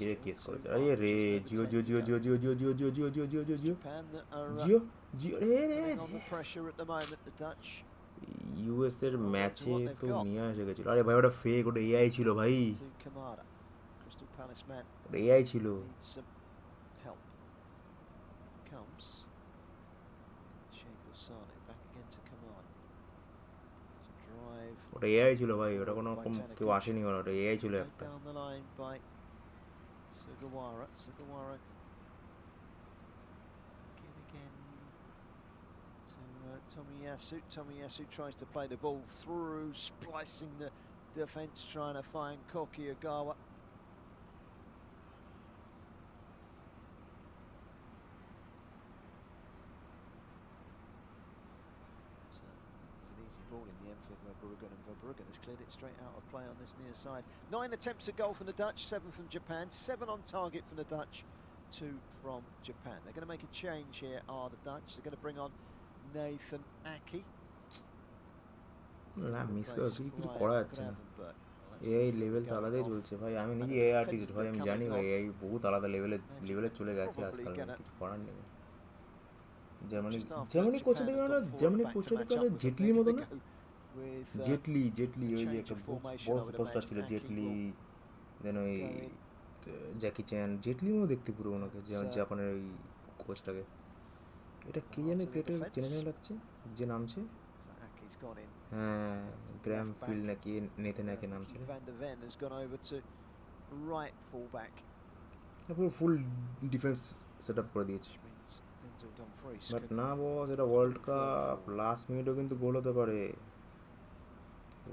গিয়ে Still কেস করে two আরে mark, রে just over Jio 10 Jio to Jio go. Jio Jio Jio Jio Jio Jio Jio Jio Jio Jio Japan that are Jio Jio রে রে putting on the pressure at the moment, the Dutch. US এর ম্যাচে what they've তো got. নিয়ে এসে গেছিল আরে ভাই ওটা ফেক ওটা এআই ছিল ভাই To Kamada. Crystal Palace man ওটা এআই ছিল needs some help. Comes Shingo Sane back again to Kamada. To drive. ওটা এআই ছিল ভাই ওটা কোনো রকম কেউ আসেনি ওটা এআই ছিল Played একটা down the line by Sugawara. Sugawara again to Tomiyasu. Tomiyasu tries to play the ball through, splicing the defence, trying to find Koki Ogawa. It's an easy ball in the end for Verbruggen, and Verbruggen has cleared it straight out of play on this near side. 9 attempts at goal from the Dutch, 7 from Japan, 7 on target from the Dutch, 2 from Japan. They're going to make a change here, are the Dutch. They're going to bring on Nathan Aki. না miss করে কিছু করা যাচ্ছে না এই level তো আলাদাই চলছে ভাই আমি নিজে এআই আর্টিস্ট ভাই আমি জানি ভাই এই বহুত আলাদা লেভেলে চলে গেছে আজকাল কিছু করার নেই জার্মানি কোচে দেখে না জার্মানি কোচে দেখে না জেটলির মতো না জেটলি ওই যে একটা বড় সুপারস্টার ছিল জেটলি দেন ওই জ্যাকি চ্যান জেটলির মতো দেখতে পুরো ওনাকে জাপানের ওই কোচটাকে এটা কে জানে প্লেটে চেনা লাগছে যে নামছে হ্যাঁ গ্র্যাম ফিল নাকি নেথে নাকি নাম ছিল পুরো ফুল ডিফেন্স সেট আপ করে দিয়েছে বাট না বস এটা ওয়ার্ল্ড কাপ লাস্ট মিনিটও কিন্তু গোল হতে পারে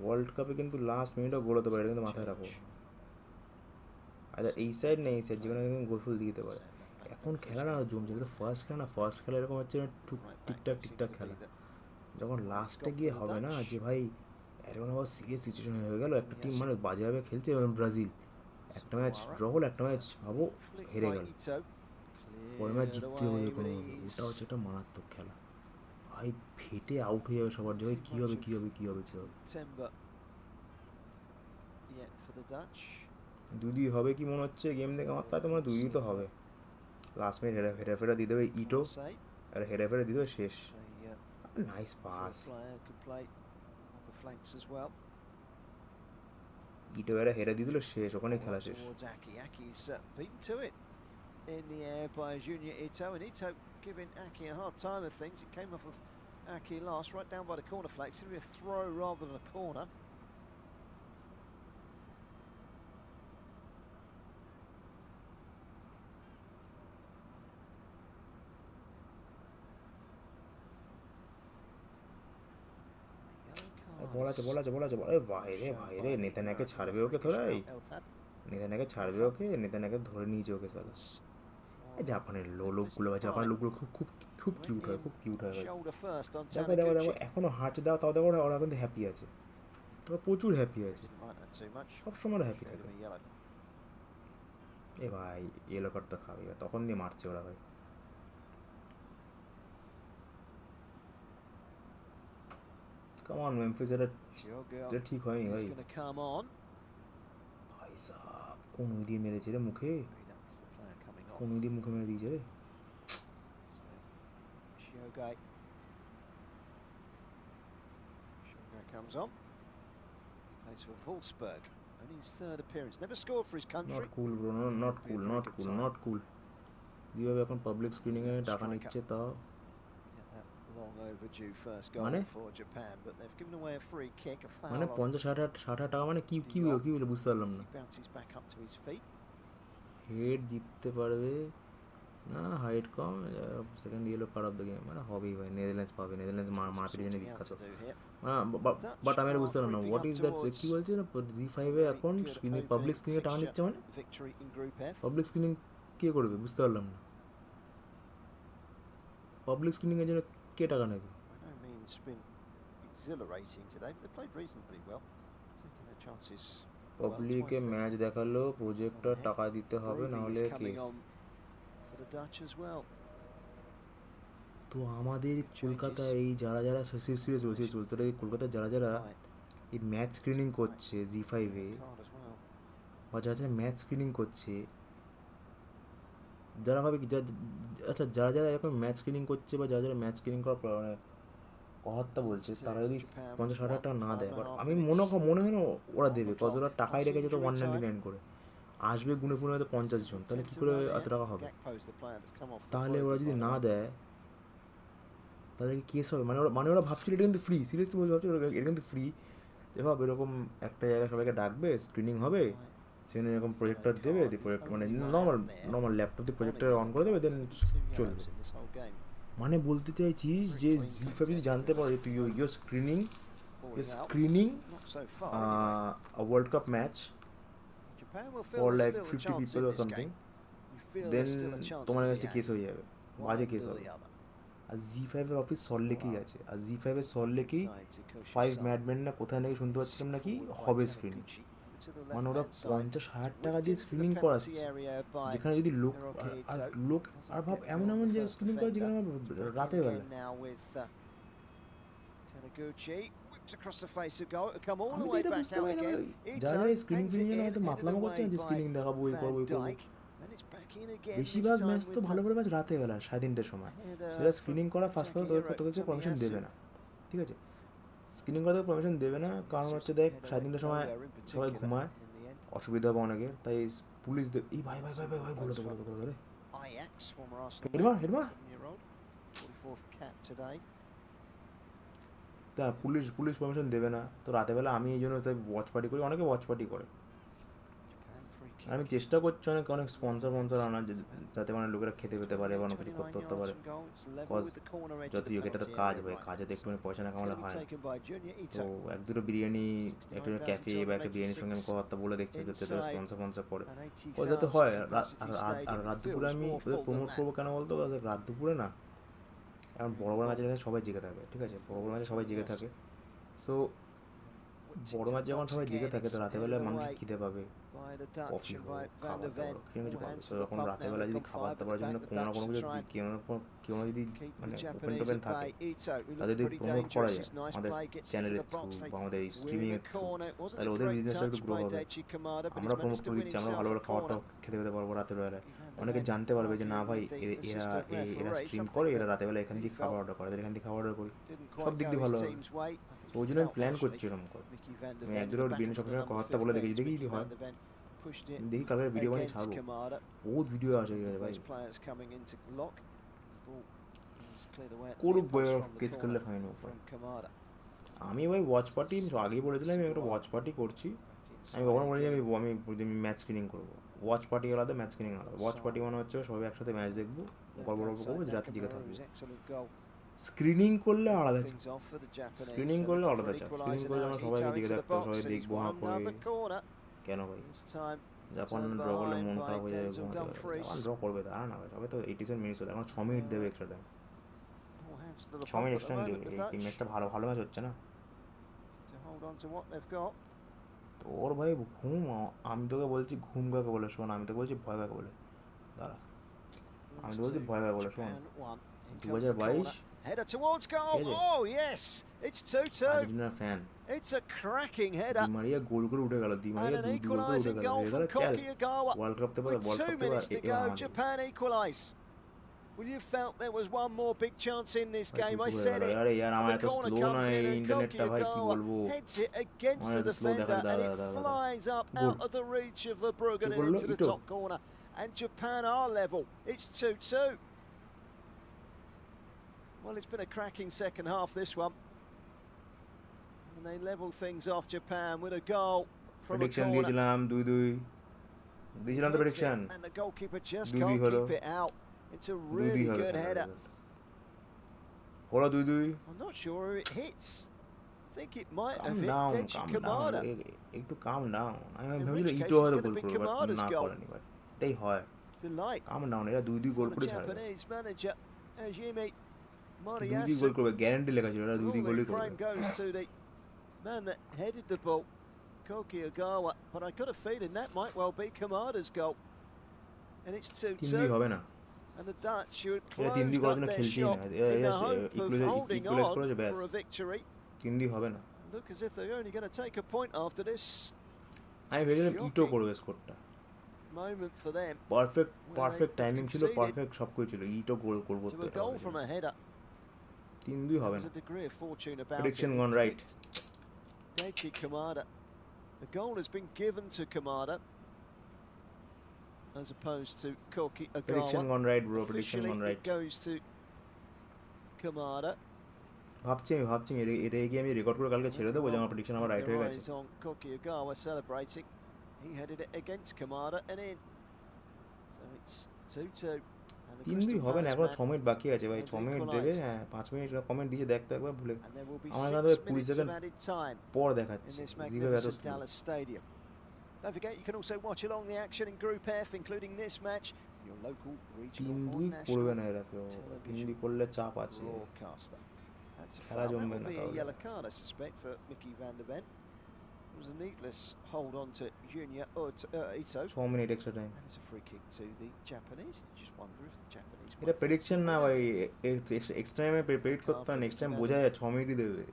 ওয়ার্ল্ড কাপে কিন্তু লাস্ট মিনিটও গোল হতে পারে এটা কিন্তু মাথায় রাখো আচ্ছা এই সাইড নেই এই সাইড যেখানে কিন্তু গোল ফুল দিয়ে দিতে পারে এখন খেলা না জমছে কিন্তু ফার্স্ট খেলা এরকম হচ্ছে না ঠিকঠাক খেলা যখন লাস্টে গিয়ে হবে না যে ভাই এখন আবার সিরিয়াস সিচুয়েশন হয়ে গেল একটা টিম মানে বাজেভাবে খেলছে ব্রাজিল একটা ম্যাচ ড্র হলো একটা ম্যাচ ভাবো হেরে গেল পরের ম্যাচ জিততে হবে কোনো ওটা হচ্ছে একটা মারাত্মক খেলা ভাই ফেটে আউট হয়ে যাবে সবার যে ভাই কী হবে দুই হবে কি মনে হচ্ছে গেম দেখে আমার তাই তো মনে হয় 2-2 তো হবে লাস্ট মিনিট হেরে দিয়ে দেবে ইটো আর হেরে দিয়ে দেবে শেষ নাইস পাস ইটো এরা হেরে দিয়ে দিল শেষ ওখানেই খেলা শেষ in the air by Junya Ito, and Ito giving Aki a hard time of things. It came off of Aki last, right down by the corner flag. It's going to be a throw rather than a corner. বলা আছে ভাই রে নেতানাকে ছাড়বে ওকে থোড়াই নেতানাকে ধরে নিয়েছে ওকে সালা জাপানের লোকগুলো খুব কিউট হয় দেখো এখনো হাঁটছে দাও তাও দেখো ওরা কিন্তু হ্যাপি আছে ওরা প্রচুর হ্যাপি আছে সবসময় হ্যাপি থাকে এ ভাই ইয়েলো কার্ড তো খাবে তখন দিয়ে মারছে ওরা ভাই Come on, Memphis, এটা ঠিক হয়নি ভাই ভাই সাব কোন দিয়ে মেরেছে রে মুখে মেরে দিয়েছে রে Shogai comes on, plays for Wolfsburg, only his third appearance, never scored for his country. Not cool bro, not cool যেভাবে এখন পাবলিক স্ক্রিনিং এ টাকা নিচ্ছে তা long overdue first goal for Japan, but they've given away a free kick, a foul. মানে 50-60 টাকা মানে কি বলে বুঝতে পারলাম না bounces back up to his feet. Head জিততে পারবে না height com second yellow card of the game মানে হবেই ভাই নেদারল্যান্ডস পাবে নেদারল্যান্ডস মার্কেটের জন্য বিখ্যাত বাট আমি বুঝতে পারলাম না হোয়াট ইজ দ্যাট কি বলছে না জি5 এ এখন স্ক্রিনে পাবলিক স্ক্রিনে টাকা নিচ্ছে মানে পাবলিক স্ক্রিনিং কে করবে বুঝতে পারলাম না পাবলিক স্ক্রিনিং এর জন্য কে টাকা নেবে exhilarating today. They played reasonably well, taking their chances. পাবলিকে ম্যাচ দেখালো, প্রজেক্টর টাকা দিতে হবে, না হলে coming case. on for the Dutch as well. তো আমাদের কলকাতায় এই যারা যারা সিরিয়াস বলছি তোরা এই কলকাতায় যারা যারা এই ম্যাচ স্ক্রিনিং করছে জি5-এ, বা যারা যারা ম্যাচ স্ক্রিনিং করছে, যারা ভাবে আচ্ছা যারা যারা এখন ম্যাচ স্ক্রিনিং করছে বা যারা যারা ম্যাচ স্ক্রিনিং করার মানে কথাটা বলছে, তারা যদি 50,000 টাকা না দেয়, বাট আমি মনে হয় না ওরা দেবে, কত ওরা টাকাই রেখেছে তো 199 করে, আসবে গুনে ফুনে হয়তো 50 জন, তাহলে কী করে এত টাকা হবে? তাহলে ওরা যদি না দেয় তাহলে কি কেস হবে? ওরা ভাবছিল এটা কিন্তু ফ্রি, সিরিয়াসলি বলছে, ভাবছিল এটা কিন্তু ফ্রি, যে ভাব এরকম একটা জায়গায় সবাইকে ডাকবে, স্ক্রিনিং হবে, সেখানে এরকম প্রজেক্টর দেবে, প্রজেক্ট মানে নর্মাল ল্যাপটপ দিয়ে প্রজেক্টর অন করে দেবে, দেন চলবে। মানে বলতে চাইছিস যে জি5 যদি জানতে পারে তুই your screening world cup match for like 50 people or something, then তোমার কাছে কেস হয়ে যাবে, বাজে কেস হবে। আর জি5-এর অফিস সল্টলেকেই আছে, আর জি5-এর সল্টলেকেই 5 ম্যাডম্যান না কোথায় নাকি শুনতে পাচ্ছিলাম নাকি হবে স্ক্রিনিং, মানে ওরা 50,000 টাকা দিয়ে স্ক্রিনিং করাচ্ছে, যেখানে যদি লোক আর ভাব এমন যে স্ক্রিনিং করে যেখানে রাতের বেলা। আমি তো এটা বুঝতে পারি না, যারা স্ক্রিনিং জন্য হয়তো মাতলামো করছে না যে স্ক্রিনিং দেখাবো, এই করবো। বেশিরভাগ ম্যাচ তো ভালো ম্যাচ রাতে বেলা 3:30-র সময়, সেটা স্ক্রিনিং করা ফার্স্ট কথা তোকে পারমিশন দেবে না, ঠিক আছে? স্ক্রিনিং করা তোকে পারমিশন দেবে না, কারণ হচ্ছে দেখ 3:30-র সময় সবাই ঘুমায়, অসুবিধা হবে অনেকের, তাই পুলিশ এই ভাই গোল ধরে হেডমা তা পুলিশ পারমিশন দেবে না, তো রাতেবেলা আমি এই জন্য তাই ওয়াচ পার্টি করি, অনেকে ওয়াচ পার্টি করে। আমি চেষ্টা করছি অনেক স্পন্সর আনার, যাতে মানে লোকেরা খেতে পেতে পারে এবং কিছু করতে পারে, কজ যত এটা তো কাজ ভাই, কাজে তো একটু পয়সা না কামালে হয়। তো এক দুটো বিরিয়ানি, একটা ক্যাফে বা একটা বিরিয়ানির সঙ্গে আমি কথা বলে দেখছি যাতে স্পন্সর করে, যাতে হয়। আর রাত দুপুরে আমি ওদের প্রমোট করবো কেন বলতো, রাত দুপুরে না এখন বড় ম্যাচে সবাই জেগে থাকে, ঠিক আছে? বড় ম্যাচে সবাই জেগে থাকে, সো বড় ম্যাচ যখন সবাই জেগে থাকে তো রাতেবেলায় মানুষ খিদে পাবে, কফি খাবার দাবার কিছু পাবে। তো যখন রাতেবেলা যদি খাবার দাবারের জন্য কোনো না কোনো কিছু কেউ যদি মানে ওপেন থাকে, তাদের যদি প্রমোট করা যায় আমাদের চ্যানেলের থ্রু বা আমাদের স্ট্রিমিংয়ের থ্রু, তাহলে ওদের বিজনেসটা একটু গ্রো হবে। আমরা প্রমোট করে দিচ্ছি, আমরা ভালো খাবারটা খেতে পারবো রাতের বেলায়, অনেকে জানতে পারবে যে না ভাই এরা স্ট্রিম করে, এরা রাতেবেলা এখান থেকে খাবার অর্ডার করে, এখান থেকে খাবার অর্ডার করি, সব দিক দিয়ে ভালো হবে। তো ওই জন্য আমি প্ল্যান করছি এরকম করে, আমি একদম ওর বিরিয়ানি সবসময় কথাটা বলে দেখি যদি হয়, দেখি কালকে ভিডিও বানিয়ে ছাড়বো, বহুত ভিডিও আছে ভাই, করুক বই, কেস করলে ফাইন হোক। আমি ভাই ওয়াচ পার্টি আগেই বলেছিলাম, আমি একটা ওয়াচ পার্টি করছি, আমি কখনো বলেছি আমি ম্যাচ স্ক্রিনিং করবো, ওয়াচ পার্টি আলাদা, ম্যাচ স্ক্রিনিং আলাদা। ওয়াচ পার্টি মানে হচ্ছে সবাই একসাথে ম্যাচ দেখবো, গল্প করবো, রাতে জেগে থাকবে। স্ক্রিনিং করলে আলাদা চাপ, স্ক্রিনিং করলে আমরা সবাইকে জেগে থাকতে হবে, সবাই দেখবো হাঁ করে, কেন ভাই? জাপান ড্র করলে মন খারাপ হয়ে যাবে, ঘুমাতে পারবে, জাপান ড্র করবে, দাঁড়া না ভাই, সবাই তো 87 মিনিট হলো, এখন 6 মিনিট দেবে এক্সট্রা টাইম, 6 মিনিট এক্সট্রা দেবে, এই ম্যাচটা ভালো ম্যাচ হচ্ছে না তোর ভাই। ঘুম, আমি তোকে বলছি ঘুম কাকে বলে শোন, আমি তোকে বলছি ভয় কাকে বলে, দাঁড়া আমি তো বলছি ভয় কাকে বলে শোন। 2022 Header towards goal. Oh yes, it's 2-2. আর্জেন্টিনার fan, It's a cracking header. Di Maria goal করে উঠে গেল, দি মারিয়া দুই গোল করে উঠে গেল, ওয়ার্ল্ড কাপ থেকে With 2 minutes to go, Japan equalise. Well, you felt there was one more big chance in this game. I said it. আরে यार আমার এত The corner স্লো না comes in and ইন্টারনেটটা ভাই, কি বলবো, heads it against the defender and it flies up out of the reach of Verbruggen and into the top corner. And Japan are level. It's 2-2. Well, it's been a cracking second half, this one. And they level things off, Japan, with a goal from a corner. দিয়েছিলাম 2-2, দিয়েছিলাম তো prediction, And the goalkeeper just can't keep it out. It's a really good header. হলো 2-2, I'm not sure who it hits. I think it might calm have hit down, Deji calm Kamada. down, একটু calm down, আমি In ভাবছিলাম which ইটো case হয়তো it's goal gonna be করবে, but Kamada's না goal. করেনি, but এটাই হয়, Delight calm down, এরা 2-2 গোল for করে the ছাড়বে। Japanese manager Hajime দুই গোল করবে গ্যারান্টি লেখা ছিল, ওরা Well, দুই all গোলই the করবে। frame goes to the man that headed the ball, Koki Ogawa, but I got a feeling that might well be Kamada's goal. And it's 3-2 2-2. হবে না, And the Dutch, who had এরা 3-2 closed করার up জন্য their খেলছেই shot না, in the hope of holding equalise on করেছে ব্যাস, for a victory. 3-2 হবে না। Look as if they're only going to take a point after this আমি ভেবেছিলাম ইটো করবে স্কোরটা, moment for them. Perfect timing ছিল, পারফেক্ট সব কিছু ছিল, ইটো গোল করবো To a goal from a header. 3-2 হবে There's না। a degree of fortune about Prediction it. gone right. Daichi Kamada. The goal has been given to Kamada as opposed to Koki Prediction Ogawa. gone right bro, prediction Officially gone right. it goes to Kamada. ভাবছি এটা এগিয়ে আমি record করে কালকে ছেড়ে দেবো যে আমার প্রেডিকশন আমার রাইট হয়ে গেছে। On Koki Ogawa celebrating. He headed it against Kamada and in. So it's 2-2. 3-2 হবে না, এখন 6 মিনিট বাকি আছে ভাই, 6 মিনিট দেবে, হ্যাঁ 5 মিনিট কমেন্ট দিয়ে দেখতে একবার ভুলে, আমার কাছে 20 সেকেন্ড পর দেখাচ্ছে in this জিবে এত magnificent Dallas Stadium. Don't forget you can also watch along the action in Group F, including this match, your local, regional or 3-2 করবে না national এরা কেউ, 3-2 করলে চাপ আছে, broadcaster. That's a খেলা foul. That জমবে will না be a তাহলে। yellow card, I suspect, for Mickey van der Ven. It was a needless hold on to Junya Ito. 6 minute extra time. And it's a free kick to the Japanese. You just wonder if the Japanese এটা might prediction fancy না it. ভাই, extra টাইমে predict করতে হয়, next time বোঝা যায় 6 মিনিটই দেবে,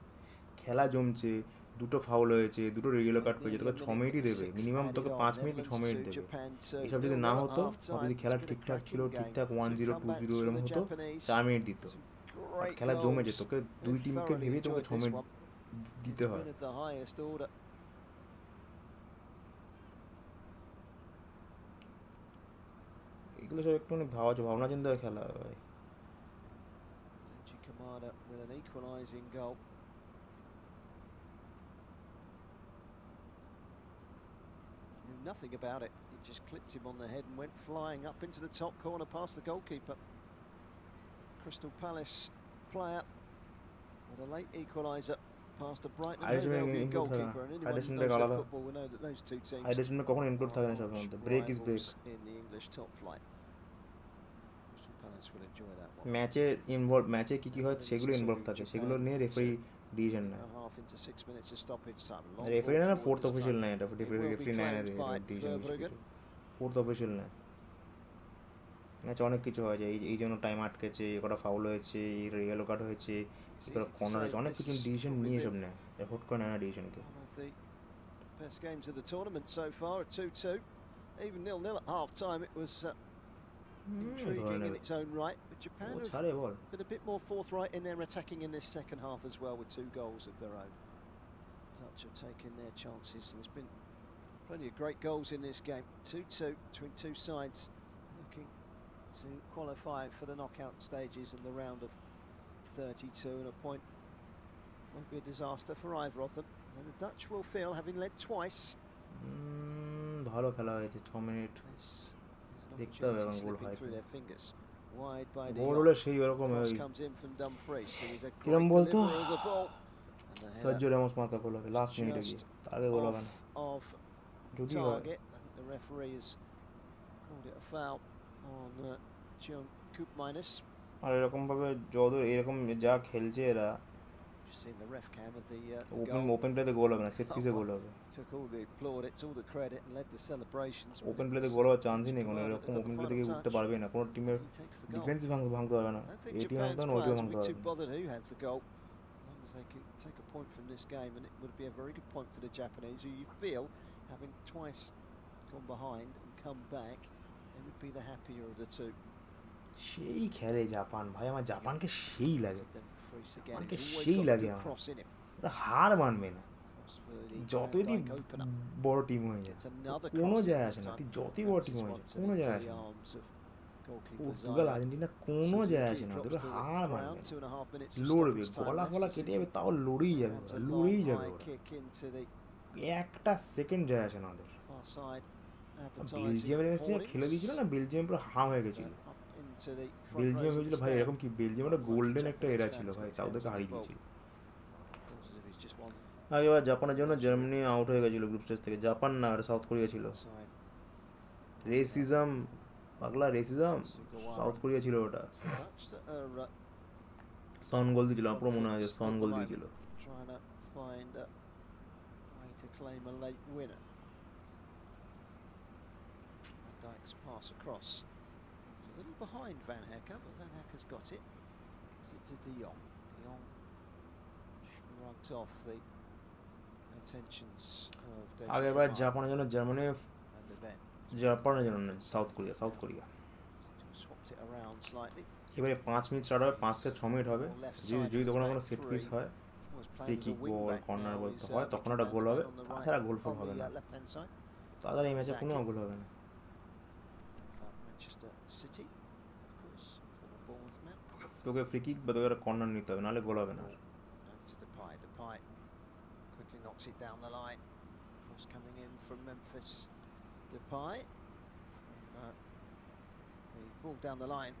খেলা জমছে, দুটো ফাউল হয়েছে, দুটো রেগুলার কাট পেয়েছে, তোকে 6 মিনিটই দেবে মিনিমাম, তোকে 5 মিনিট 6 মিনিট দেবে। এসব যদি না হতো, সব যদি খেলা ঠিকঠাক ছিল, ঠিকঠাক 1-0 2-0 এরকম হতো, 4 মিনিট দিত, আর খেলা জমেছে, তোকে দুই টিমকে ভেবেই তোকে 6 মিনিট দিতে হয়। এগুলো সব একটু ভাবনা চিন্তা করে খেলা হয় ভাই। Daichi Kamada with an equalising goal. Knew nothing about it. It just clipped him on the head and went flying up into the top corner past the goalkeeper. Crystal Palace player with a late equaliser past a Brighton and Hove Albion goalkeeper. And anyone who knows their football will know that those two teams হাইড্রেশনে কখনো include থাকে না সব মধ্যে, break is break. rivals in the English top flight. Crystal Palace will enjoy that one. ম্যাচে কি হয় সেগুলো involve থাকে, সেগুলো নিয়ে রেফারি ডিসিশন নেয়। A half into 6 minutes of stoppage time. Long referee ball না, forward fourth this official time. নেয়, এটা It will be রেফারি নেয় না, claimed by decision Verbruggen. Fourth official নেয়। ম্যাচে অনেক কিছু হয় যে এই জন্য টাইম আটকেছে, কটা ফাউল হয়েছে, ইয়েলো কার্ড হয়েছে, কর্নার হয়েছে, অনেক কিছু ডিসিশন নিয়ে সব নেয়, হুট করে নেয় না ডিসিশনকে। One of the best games of the tournament so far, a 2-2. Even 0-0 at half time, it was intriguing in its own right. But Japan have ছাড়ে বল, been a bit more forthright in their attacking in this second half as well, with 2 goals of their own. Dutch have taken their chances. There's been plenty of great goals in this game. 2-2 between two sides looking to qualify for the knockout stages in the round of 32, and a point won't be a disaster for either of them. And the Dutch will feel, having led twice, ভালো খেলা হয়েছে, 6 minute this is an দেখতে হবে opportunity এখন গোল slipping হয় through their fingers. Wide by goal the হলে সেই ওরকম cross comes in from Dumfries. So he's a কিরম great বলতো, delivery of the ball. And the Sergio header Ramos মার্কা গোল হবে লাস্ট মিনিটে গিয়ে, তার আগে গোল হবে না off যদি হয়। target. I think the referee has called it a foul on John Koopmeiners. আর এরকম ভাবে এরকম যা খেলছে এরা, Just seen the ref cam of the open প্লেতে গোল হবে না, সেট পিসে গোল হবে। took all the plaudits, all the credit, and led the celebrations. Open প্লেতে গোল হওয়ার চান্সই নেই কোনো, এরকম ওপেন প্লে থেকে উঠতে পারবে না কোনো টিমের, He takes the goal. ডিফেন্সই ভাঙতে পারবে না, I don't think এই টিম Japan's ভাঙতে পারবে না, ওই players টিম will ভাঙতে be পারবে too না। bothered who has the goal, as long as they can take a point from this game, and it would be a very good point for the Japanese, who you feel, having twice gone behind and come back, they would be the happier of the two. সেই খেলে Japan ভাই, আমার জাপানকে সেই লাগে, Dumfries again. আমাকে He's always সেই got a লাগে good আমার। cross in him. ওরা হার মানবে না, Cross for the যতই Van Dijk opener. বড় টিম হয়ে যায়, It's another কোনো cross in যায় this আসে না, time. তুই যতই বড় টিম হয়ে যায় Bounces কোনো once যায় into আসে the না, arms of goalkeeper Portugal Zaire. Argentina কোনো যায় আসে না, Suzuki ওদের drops to the হার মানবে ground, না, 2.5 minutes of লড়বে, stoppage time গলা left. ফলা কেটে যাবে তাও লড়েই যাবে, Grabs a লড়েই long যাবে high ওরা, kick into the একটা সেকেন্ড যায় আসে না ওদের। far side. Advertising বেলজিয়ামের কাছে hoardings. খেলে দিয়েছিল না, বেলজিয়াম পুরো হাঁ হয়ে গেছিল, Up into the front Belgium rows of হয়েছিল the ভাই stand. এরকম কি, বেলজিয়াম একটা গোল্ডেন একটা Japanese এরা fans ছিল ভাই, with তা hands ওদেরকে on the হারিয়ে ball. দিয়েছিল। Feels as if he's just won আগেবার জাপানের জন্য জার্মানি আউট হয়ে গেছিল গ্রুপ স্টেজ থেকে, জাপান না আর সাউথ কোরিয়া ছিল, side. রেসিজম পাগলা রেসিজম, Sugawara. সাউথ কোরিয়া ছিল ওটা। It's the Dutch that are সন গোল দিয়েছিল, পুরো মনে আছে সন গোল দিয়েছিল। Trying to find a way to claim a late winner. Van Dijk's pass across. A little behind Van Hecker, but Van Hecker's got it. Gives it to De Jong. De Jong shrugs off the attentions of আগেরবার জাপানের জন্য Germany, and the bench. জাপানের জন্য না, south Korea. Swapped it around slightly. এবারে 5 minute start হবে, 5 থেকে 6 minute হবে। যদি তখন কোনো সেট পিস হয়, ফ্রি কিক বল, কর্নার বল হয়, তখন একটা গোল হবে, তাছাড়া গোল ফোল হবে না। তাছাড়া এই ম্যাচে কোনো গোল হবে না। Manchester City, of course, former Bournemouth man. তোকে ফ্রি কিক বা তোকে একটা কর্নার নিতে হবে, নাহলে গোল হবে না। And to Depay quickly knocks it down the line. Cross coming in from Memphis. Depay from the ball down the line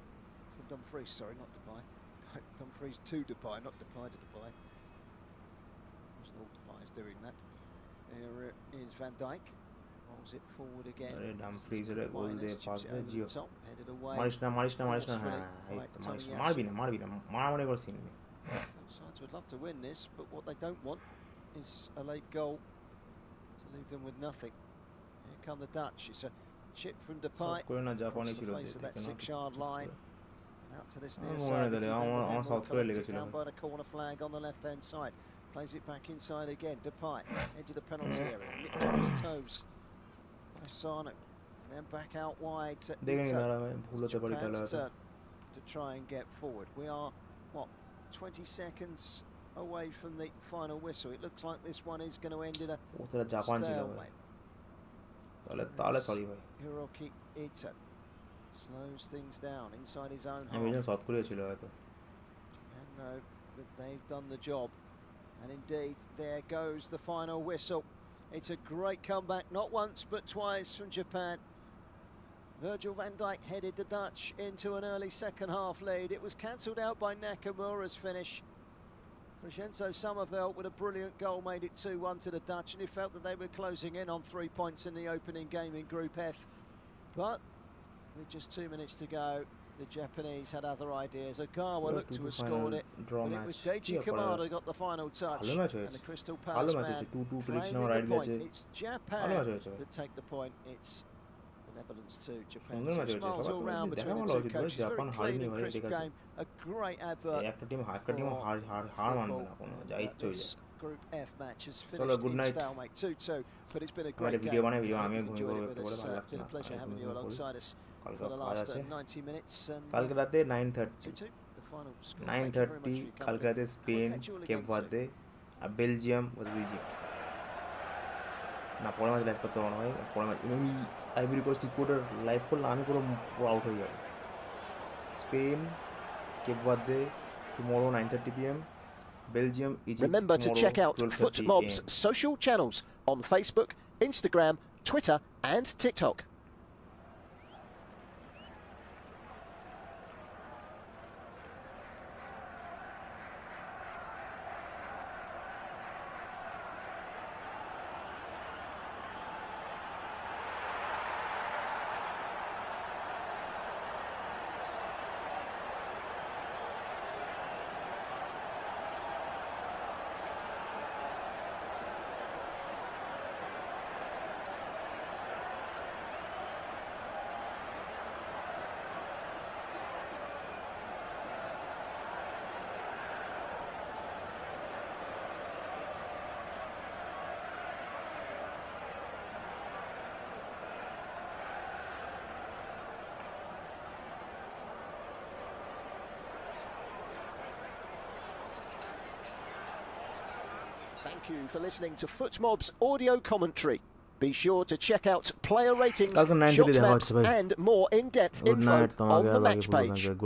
from Dumfries. Sorry, not Depay. Dumfries to Depay, not Depay to Depay. Wasn't all Depay's doing that. Here is Van Dijk. Rolls it forward again. আরে Dumfries এর গোল দিয়ে pass দিয়ে Over Jio. the top, headed away. মারিস না হ্যাঁ, এই তো মারবি না, মারামারি করে সিন নেই। Both sides would love to win this, but what they don't want is a late goal to leave them with nothing. Here come the Dutch. It's a chip from Depay. করে না জাপানি Across ছিল the face of that 6-yard line. And out to this near মনে side. ধরে আমার south Korea লেগেছিল। Down by the corner flag on the left-hand side. Plays it back inside again. Depay into the penalty area. Nicked on his toes by Sano. And then back out wide to দেখে নি Ito. দাঁড়া ভাই, ভুল হতে পারি তাহলে Japan's হয়তো। turn to try and get forward. We are, 20 seconds away from the final whistle. It looks like this one is going to end in a ওটা জাপান ছিল ভাই, stalemate. তাহলে সরি ভাই, Hiroki Ito slows things down inside his own আমি half. South Korea ছিল হয়তো। And know that they've done the job. And indeed, there goes the final whistle. It's a great comeback, not once but twice from Japan. Virgil van Dijk headed the Dutch into an early second half lead. It was cancelled out by Nakamura's finish. Crescenzo Summerveld with a brilliant goal made it 2-1 to the Dutch, and he felt that they were closing in on 3 points in the opening game in Group F. But with just 2 minutes to go, the Japanese had other ideas. Ogawa looked to have scored it, but it was Deichi Kamada got the final touch, and the Crystal Palace man claiming the point. It's Japan that take the point. It's the Netherlands 2, Japan 2. Smiles all round between the two coaches. Very clean and crisp game. A great advert একটা team হার মানবে না কোনো, যা ইচ্ছে হয়ে যায়। Group F match has finished in stalemate 2-2, but it's been a great game. Video বানাই, video আমি Enjoyed it with us. Been a pleasure having you alongside us for the last 90 minutes. কালকে রাতে 9:30 The final score. 9:30 কালকে রাতে Spain, Cape Verde আর Belgium versus Egypt. না পরে match live করতে পারবো না ভাই, পরে ম্যাচ আমি আইভরি কোস্ট ইকুয়েডর লাইভ করলে আমি পুরো আউট হয়ে যাবো। Spain, Cape Verde tomorrow 9:30 p.m. Belgium, Egypt. Remember to check out 12:30 FootMob's a.m. social channels on Facebook, Instagram, Twitter and TikTok. Thank you for listening to FootMob's audio commentary. Be sure to check out player ratings, Kalkan 9:30 shot দেখা maps হচ্ছে ভাই। and more in-depth Good info night, তোমাকে on the Allah match হাফেজ, page.